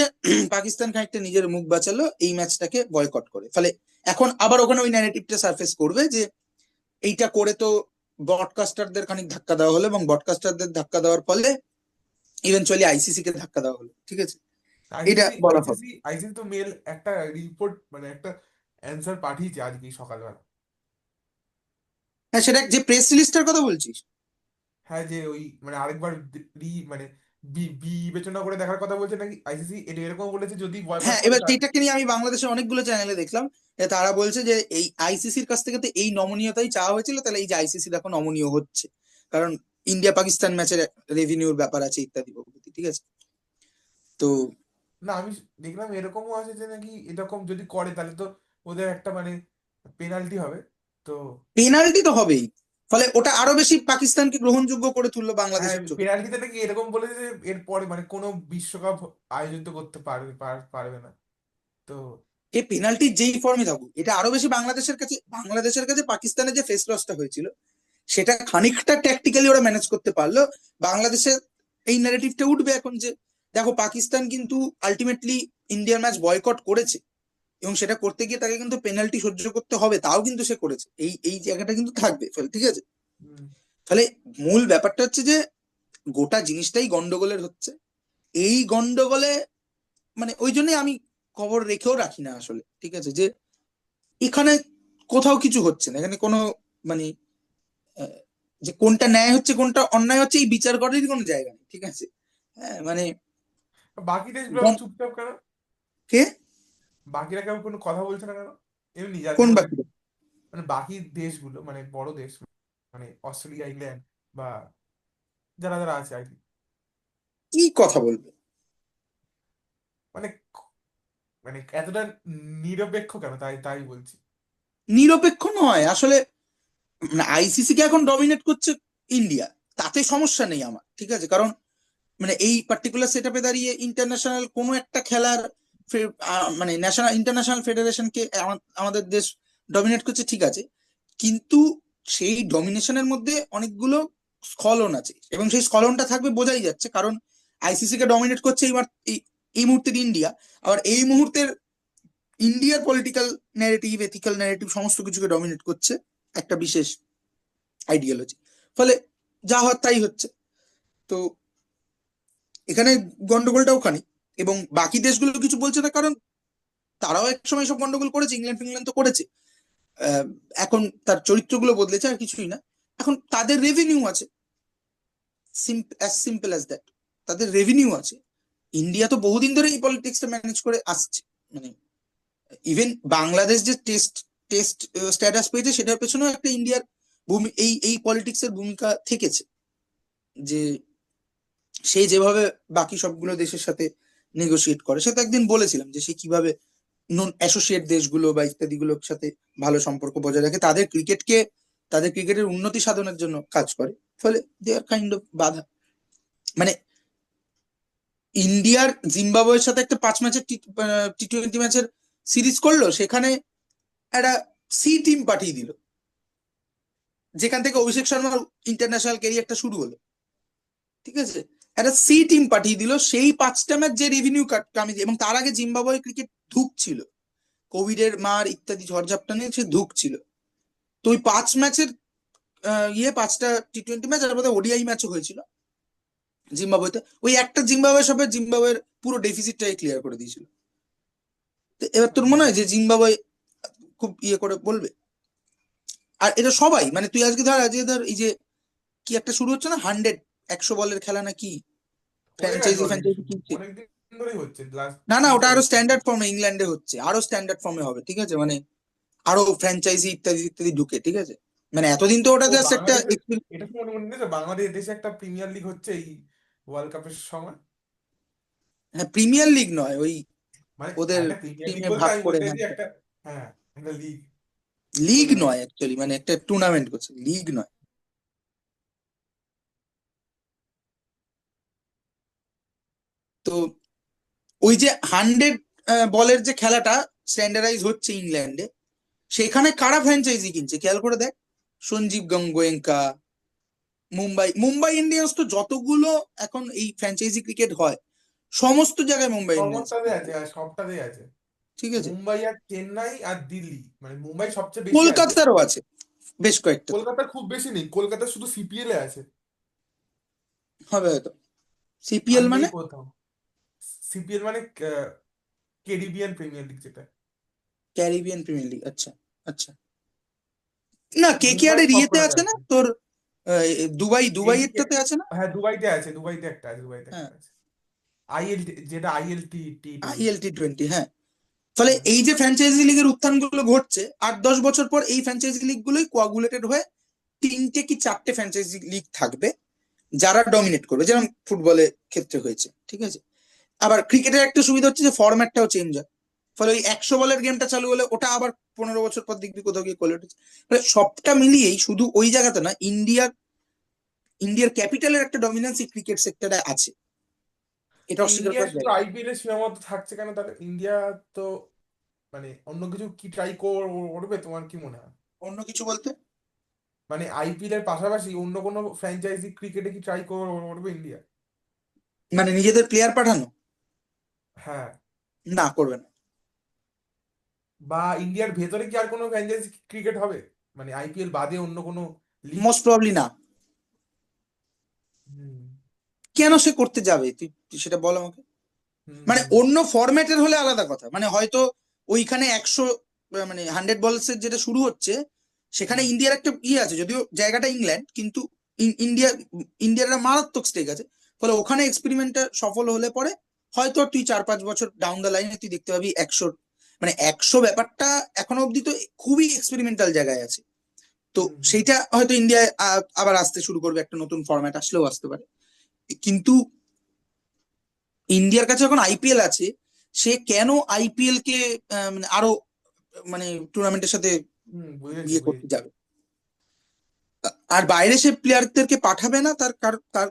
পাকিস্তান খানিকটা নিজের মুখ বাঁচালো এই ম্যাচটাকে বয়কট করে। ফলে এখন আবার ওখানে ওই ন্যারেটিভটা সার্ফেস করবে যে এইটা করে তো ব্রডকাস্টারদের খানিক ধাক্কা দেওয়া হলো, এবং ব্রডকাস্টারদের ধাক্কা দেওয়ার ফলে ইভেনচুয়ালি আইসিসি কে ধাক্কা দেওয়া হলো, ঠিক আছে। এটা আইসিসি বলা হবে। আইসিসি আইসিসি তো মেল একটা রিপোর্ট, মানে একটা অ্যান্সার পাঠিয়েছে আজকে সকালবেলা। হ্যাঁ সেটা যে প্রেস রিলিজটার কথা বলছিস। হ্যাঁ, যে ওই মানে আরেকবার মানে বিবেচনা করে দেখার কথা বলছে নাকি আইসিসি, এটা এরকম বলেছে যদি বয়কট হ্যাঁ করে এবার তার। সেইটাকে নিয়ে আমি বাংলাদেশের অনেকগুলো চ্যানেলে দেখলাম যে তারা বলছে যে এই আইসিসির কাছ থেকে তো এই নমনীয়তাই চাওয়া হয়েছিল, তাহলে এই যে আইসিসি দেখো নমনীয় হচ্ছে, কারণ ইন্ডিয়া পাকিস্তান ম্যাচের রেভিনিউর ব্যাপার আছে ইত্যাদি প্রভৃতি, ঠিক আছে। তো না, আমি দেখলাম এরকমও আছে যে নাকি এরকম যদি করে তাহলে তো ওদের একটা মানে পেনাল্টি হবে, তো। পেনাল্টি তো হবেই, ফলে ওটা আরো বেশি পাকিস্তানকে গ্রহণযোগ্য করে তুললো হ্যাঁ, বাংলাদেশের চোখে। পেনাল্টিতে নাকি এরকম বলেছে যে এরপরে মানে কোনো বিশ্বকাপ আয়োজিত করতে পারবে না, তো। এই পেনাল্টি যেই ফর্মে থাকুক, এটা আরো বেশি বাংলাদেশের কাছে পাকিস্তানের যে ফেস লসটা হয়েছিল সেটা খানিকটা ট্যাকটিক্যালি ওরা ম্যানেজ করতে পারলো। বাংলাদেশের এই ন্যারেটিভটা উঠবে এখন যে দেখো পাকিস্তান কিন্তু আলটিমেটলি ইন্ডিয়ার ম্যাচ বয়কট করেছে, এবং সেটা করতে গিয়ে তাকে কিন্তু পেনাল্টি সহ্য করতে হবে, তাও কিন্তু সে করেছে, এই এই জায়গাটা কিন্তু থাকবে, ফলে ঠিক আছে। হুম। তাহলে মূল ব্যাপারটা হচ্ছে যে গোটা জিনিসটাই গন্ডগোলের হচ্ছে। এই গন্ডগোলে মানে ওই জন্যই আমি খবর রেখেও রাখি না আসলে, ঠিক আছে, যে এখানে কোথাও কিছু হচ্ছে না, এখানে কোনো মানে আহ, যে কোনটা ন্যায় হচ্ছে কোনটা অন্যায় হচ্ছে এই বিচার করারই কোনো জায়গা নেই, ঠিক আছে। হ্যাঁ মানে বাকি দেশগুলো গণ- চুপচাপ কেন? কে? বাকিরা কেউ কোনো কথা বলছে না কেন? এমনি যাদের কোন মানে বাকি? মানে বাকি দেশগুলো মানে বড় দেশ, মানে অস্ট্রেলিয়া, ইংল্যান্ড বা যারা যারা আছে আর কি, কি কথা বলবে? মানে মানে এতটা নিরপেক্ষ কেন, তাই তাই বলছি। নিরপেক্ষ নয় আসলে, আইসিসি কে এখন ডমিনেট করছে ইন্ডিয়া, তাতে সমস্যা নেই আমার, ঠিক আছে, কারণ মানে এই পার্টিকুলার সেট আপে দাঁড়িয়ে ইন্টারন্যাশনাল কোনো একটা খেলার মানে ন্যাশনাল ইন্টারন্যাশনাল ফেডারেশনকে আমাদের দেশ ডমিনেট করছে, ঠিক আছে। কিন্তু সেই ডমিনেশনের মধ্যে অনেকগুলো স্খলন আছে, এবং সেই স্খলনটা থাকবে বোঝাই যাচ্ছে, কারণ আইসিসি কে ডমিনেট করছে এইবার এই মুহূর্তের ইন্ডিয়া, আবার এই মুহূর্তের ইন্ডিয়ার পলিটিক্যাল ন্যারেটিভ এথিক্যাল ন্যারেটিভ সমস্ত কিছুকে ডমিনেট করছে একটা বিশেষ আইডিওলজি। ফলে যা হওয়ার তাই হচ্ছে। তো এখানে গন্ডগোলটা ওখানে, এবং বাকি দেশগুলো কিছু বলছে না, কারণ তারাও এক সময় সব গন্ডগোল করেছে, ইংল্যান্ড ফিংল্যান্ড তো করেছে। আহ, এখন তার চরিত্রগুলো বদলেছে আর কিছুই না। এখন তাদের রেভিনিউ আছে, অ্যাজ সিম্পল অ্যাজ দ্যাট। তাদের রেভিনিউ আছে। ইন্ডিয়া তো বহুদিন ধরে এই পলিটিক্সটা ম্যানেজ করে আসছে। মানে ইভেন বাংলাদেশ যে টেস্ট টেস্ট স্ট্যাটাস পেয়েছে, সেটার পেছনেও একটা ইন্ডিয়ার ভূমি, এই পলিটিক্স এর ভূমিকা থেকেছে। যে সে যেভাবে বাকি সবগুলো দেশের সাথে নেগোশিয়েট করে, সে তো একদিন বলেছিলাম যে সে কিভাবে নন অ্যাসোসিয়েট দেশগুলো বা ইত্যাদিগুলোর সাথে ভালো সম্পর্ক বজায় রাখে, তাদের ক্রিকেটের উন্নতি সাধনের জন্য কাজ করে। ফলে দে আর কাইন্ড অফ বাধা। মানে ইন্ডিয়ার জিম্বাবুয়ের সাথে একটা 5 ম্যাচের টি-20 ম্যাচের সিরিজ করলো, সেখানে একটা সি টিম পাঠিয়ে দিল, যেখান থেকে অভিষেক শর্মার ইন্টারন্যাশনাল ক্যারিয়ারটা শুরু হলো। ঠিক আছে, একটা সি টিম পাঠিয়ে দিল, সেই 5টা ম্যাচ যে রেভিনিউ কামিয়ে, এবং তার আগে জিম্বাবুয়ে ক্রিকেট ধুঁকছিল, কোভিড এর মার ইত্যাদি ঝড়ঝাপটা নিয়ে সে ধুঁকছিল। তো ওই 5 ম্যাচের 5টা টি-20 ম্যাচ, আর মধ্যে ওডিআই ম্যাচও হয়েছিল জিম্বাবুয়েতে, ওই একটা জিম্বাবুয়ের সাথে জিম্বাবুয়ের পুরো ডেফিসিটটাই ক্লিয়ার করে দিয়েছিল। তো এবার তোর মনে হয় যে জিম্বাবুয়ে খুব করে বলবে? আর এটা সবাই, মানে তুই আজকে ধর এই যে কি একটা শুরু হচ্ছে না, 100 বলের খেলা না কি, হয়ে গেছে ফ্র্যাঞ্চাইজি অলরেডি, ফ্র্যাঞ্চাইজি কিনছে। অনেকদিন ধরেই হচ্ছে, লাস্ট না না, তিন ওটা চার আরো বছর স্ট্যান্ডার্ড ফর্মে ইংল্যান্ডে হচ্ছে, আরো স্ট্যান্ডার্ড ফর্মে হবে। ঠিক আছে, মানে আরো ফ্র্যাঞ্চাইজি ইত্যাদি ইত্যাদি ঢুকে। ঠিক আছে, মানে এতদিন তো ওটা ও জাস্ট একটা বাংলাদেশে, এটা কি মনে মনে বাংলাদেশ দেশে একটা প্রিমিয়ার লিগ হচ্ছে এই ওয়ার্ল্ড কাপের সময়? হ্যাঁ, প্রিমিয়ার লিগ নয়, ওই মানে ওদের একটা প্রিমিয়ার লিগ টিমে বলতে ভাগ আমি করে। বলতে হ্যাঁ, চাইছি একটা, হ্যাঁ একটা লিগ, লিগ টুর্নামেন্ট। নয় অ্যাকচুয়ালি, মানে একটা টুর্নামেন্ট করছে, লিগ নয়। তো ওই যে 100 বলের যে খেলাটা স্ট্যান্ডার্ডাইজ হচ্ছে ইংল্যান্ডে, সেখানে কারা ফ্র্যাঞ্চাইজি কিনছে খেয়াল করে দেখ। সঞ্জীব গঙ্গোয়েঙ্কা, মুম্বাই মুম্বাই ইন্ডিয়ান্স, তো যতগুলো এখন এই ফ্র্যাঞ্চাইজি ক্রিকেট হয়, সমস্ত জায়গায় মুম্বাই ইন্ডিয়ান্স। সমস্যাতে আছে, আর সবটাতেই আছে। ঠিক আছে, মুম্বাই আর চেন্নাই আর দিল্লি, মানে মুম্বাই সবচেয়ে বেশি আছে। কলকাতারও আছে বেশ কয়েকটাতে। কলকাতার খুব বেশি নেই, কলকাতা শুধু সিপিএল এ আছে। হবে হয়তো। আর সিপিএল নেই মানে? কোথাও। সিপিএল মানে ক্যারিবিয়ান প্রিমিয়ার লিগ যেটা। ক্যারিবিয়ান প্রিমিয়ার লিগ, আচ্ছা আচ্ছা। না, কেকেআর মুম্বাই এর সব ইয়েতে কটাতে আছে না আছে। তোর, দুবাই দুবাই এইদিকে, এরটাতে আছে না? হ্যাঁ দুবাইতে আছে, দুবাইতে একটা আছে, দুবাইতে হ্যাঁ, একটা আছে। আইএল, যেটা আইএলটি টি20। ILT20, হ্যাঁ। ফলে হ্যাঁ। এই যে ফ্র্যাঞ্চাইজি লিগের উত্থান গুলো ঘটছে, 8-10 বছর পর এই ফ্র্যাঞ্চাইজি লিগ গুলোই কোয়াগুলেটেড হয়ে 3টে কি 4টে ফ্র্যাঞ্চাইজি লিগ থাকবে, যারা ডমিনেট করবে, যেমন ফুটবলের ক্ষেত্রে হয়েছে। ঠিক আছে, আবার ক্রিকেটের একটা সুবিধা হচ্ছে যে ফরম্যাটটাও চেঞ্জ হয়। ফলে ওই 100 বলের গেমটা চালু হলে ওটা আবার 15 বছর পর দেখবি কোথাও গিয়ে কোয়ালিটি হচ্ছে। মানে সবটা মিলিয়েই শুধু ওই জায়গাতে না, ইন্ডিয়ার ক্যাপিটালের একটা ডমিনেন্স এই ক্রিকেট সেক্টরে আছে, এটা অস্বীকার ইন্ডিয়া করা শুধু যায় না। আইপিএল এ সীমাবদ্ধ থাকছে কেন তাহলে? ইন্ডিয়া তো মানে অন্য কিছু কি ট্রাই করবে, তোমার কি মনে হয়? অন্য কিছু বলতে? মানে আইপিএল এর পাশাপাশি অন্য কোনো ফ্র্যাঞ্চাইজি ক্রিকেটে কি ট্রাই করবে ইন্ডিয়া? মানে নিজেদের প্লেয়ার পাঠানো? হ্যাঁ। না, করবে না। বা ইন্ডিয়ার ভেতরে কি আর কোনো ফ্র্যাঞ্চাইজি ক্রিকেট হবে, মানে আইপিএল বাদে অন্য কোনো লিগ? মোস্ট প্রবাবলি না। হুম। কেন সে করতে যাবে, তুই সেটা বল আমাকে। হুম মানে হুম অন্য ফরম্যাটের হলে আলাদা কথা, মানে হয়তো ওইখানে 100, মানে 100 বলস এর যেটা শুরু হচ্ছে, সেখানে হুম ইন্ডিয়ার একটা আছে, যদিও জায়গাটা ইংল্যান্ড, কিন্তু ইন্ডিয়া ইন্ডিয়ার একটা মারাত্মক স্টেক আছে। ফলে ওখানে এক্সপেরিমেন্টটা সফল হলে পরে হয়তো তুই 4-5 বছর ডাউন দ্য লাইনে তুই দেখতে পাবি 100, মানে 100 ব্যাপারটা এখনো অব্দি তো খুবই এক্সপেরিমেন্টাল জায়গায় আছে। তো হুম হুম সেইটা হয়তো ইন্ডিয়ায় আবার আসতে শুরু করবে, একটা নতুন ফরম্যাট আসলেও আসতে পারে। কিন্তু ইন্ডিয়ার কাছে এখন আইপিএল আছে, সে কেন আইপিএল কে মানে আরো, মানে টুর্নামেন্টের সাথে বুঝেছি ইয়ে করতে বুঝেছি। যাবে? আর বাইরে সে প্লেয়ারদেরকে পাঠাবে না, তার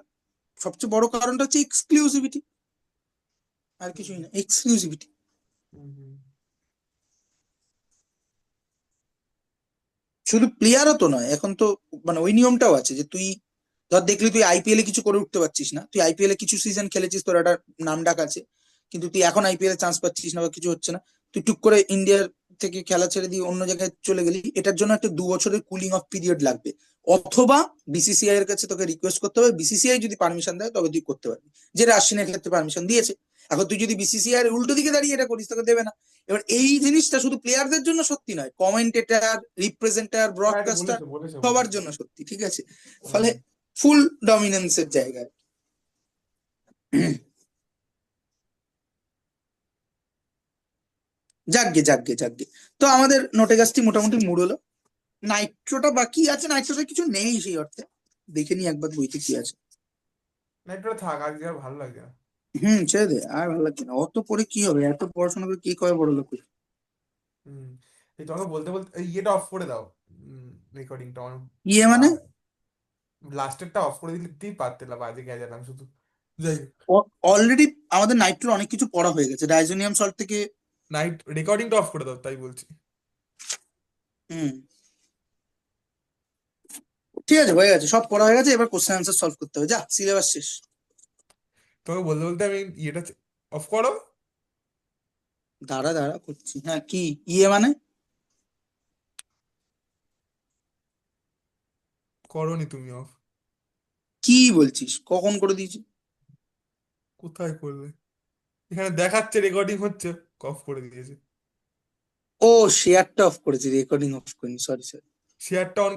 সবচেয়ে বড় কারণটা হচ্ছে এক্সক্লুসিভিটি, আর হুম কিছুই না, এক্সক্লুসিভিটি। হুম হুম শুধু প্লেয়ারও তো নয় এখন তো, মানে ওই নিয়মটাও আছে যে তুই ধর দেখলি তুই আইপিএল এ কিছু করে উঠতে পারছিস না, তুই আইপিএল এ কিছু সিজন খেলেছিস, তোর একটা নাম ডাক আছে, কিন্তু তুই এখন আইপিএল এ চান্স পাচ্ছিস না বা কিছু হচ্ছে না, তুই টুক করে ইন্ডিয়ার থেকে খেলা ছেড়ে দিয়ে অন্য জায়গায় চলে গেলি, এটার জন্য একটা 2 বছরের কুলিং অফ পিরিয়ড লাগবে। অথবা বিসিসিআই এর কাছে তোকে রিকোয়েস্ট করতে হবে, বিসিসিআই যদি পারমিশন দেয় তবে তুই করতে পারবি, যেটা আশ্বিনের ক্ষেত্রে পারমিশন দিয়েছে। এখন তুই যদি বিসিসিআই এর উল্টো দিকে দাঁড়িয়ে এটা করিস, তোকে দেবে না। এবার এই জিনিসটা শুধু প্লেয়ারদের জন্য সত্যি নয়, কমেন্টেটর, রিপ্রেজেন্টার, হ্যাঁ এটা ব্রডকাস্টার, বলেছো বলেছো সবার বলেছো। জন্য সত্যি, ঠিক আছে? ফলে হুম। ফুল ডমিনেন্সের জায়গায়। যাকগে যাকগে যাকগে। তো আমাদের নোটে গাছটি মোটামুটি মুড়লো। নাইট্রোটা বাকি আছে, নাইট্রোটা কিছু নেই সেই অর্থে। দেখে নি একবার বইতে কি আছে। না একটু থাক, আজকে আর ভালো লাগে না। ছেড়ে দে, আর ভালো লাগছে না অত পড়ে, কি হবে এত পড়াশোনা করে, কি করে বড় লোক হই? হুম। এই তোমাকে বলতে বলতে এই ইয়েটা অফ করে দাও, রেকর্ডিংটা অন। মানে লাস্টেরটা অফ করে দিতেই পারতে না, বাজে গেছিলাম শুধু। যাই হোক। অলরেডি আমাদের নাইট্রোর অনেক কিছু পড়া হয়ে গেছে, ডাইজোনিয়াম সল্ট থেকে। নাইট রেকর্ডিংটা অফ করে দাও তাই বলছি। হুম, ঠিক আছে, হয়ে গেছে, সব পড়া হয়ে গেছে, এবার কোশ্চেন আনসার সলভ করতে হবে, যা সিলেবাস শেষ। তোমাকে বলতে বলতে আমি ইয়েটা অফ করো। দাঁড়া দাঁড়া করছি, হ্যাঁ কি? মানে করোনি তুমি অফ? কি বলছিস, কখন করে দিয়েছি? কোথায় করলে? এখানে দেখাচ্ছে রেকর্ডিং হচ্ছে, অফ করে দিয়েছে। ও, শেয়ারটা অফ করেছি, রেকর্ডিং অফ করিনি, সরি সরি। শেয়ারটা অন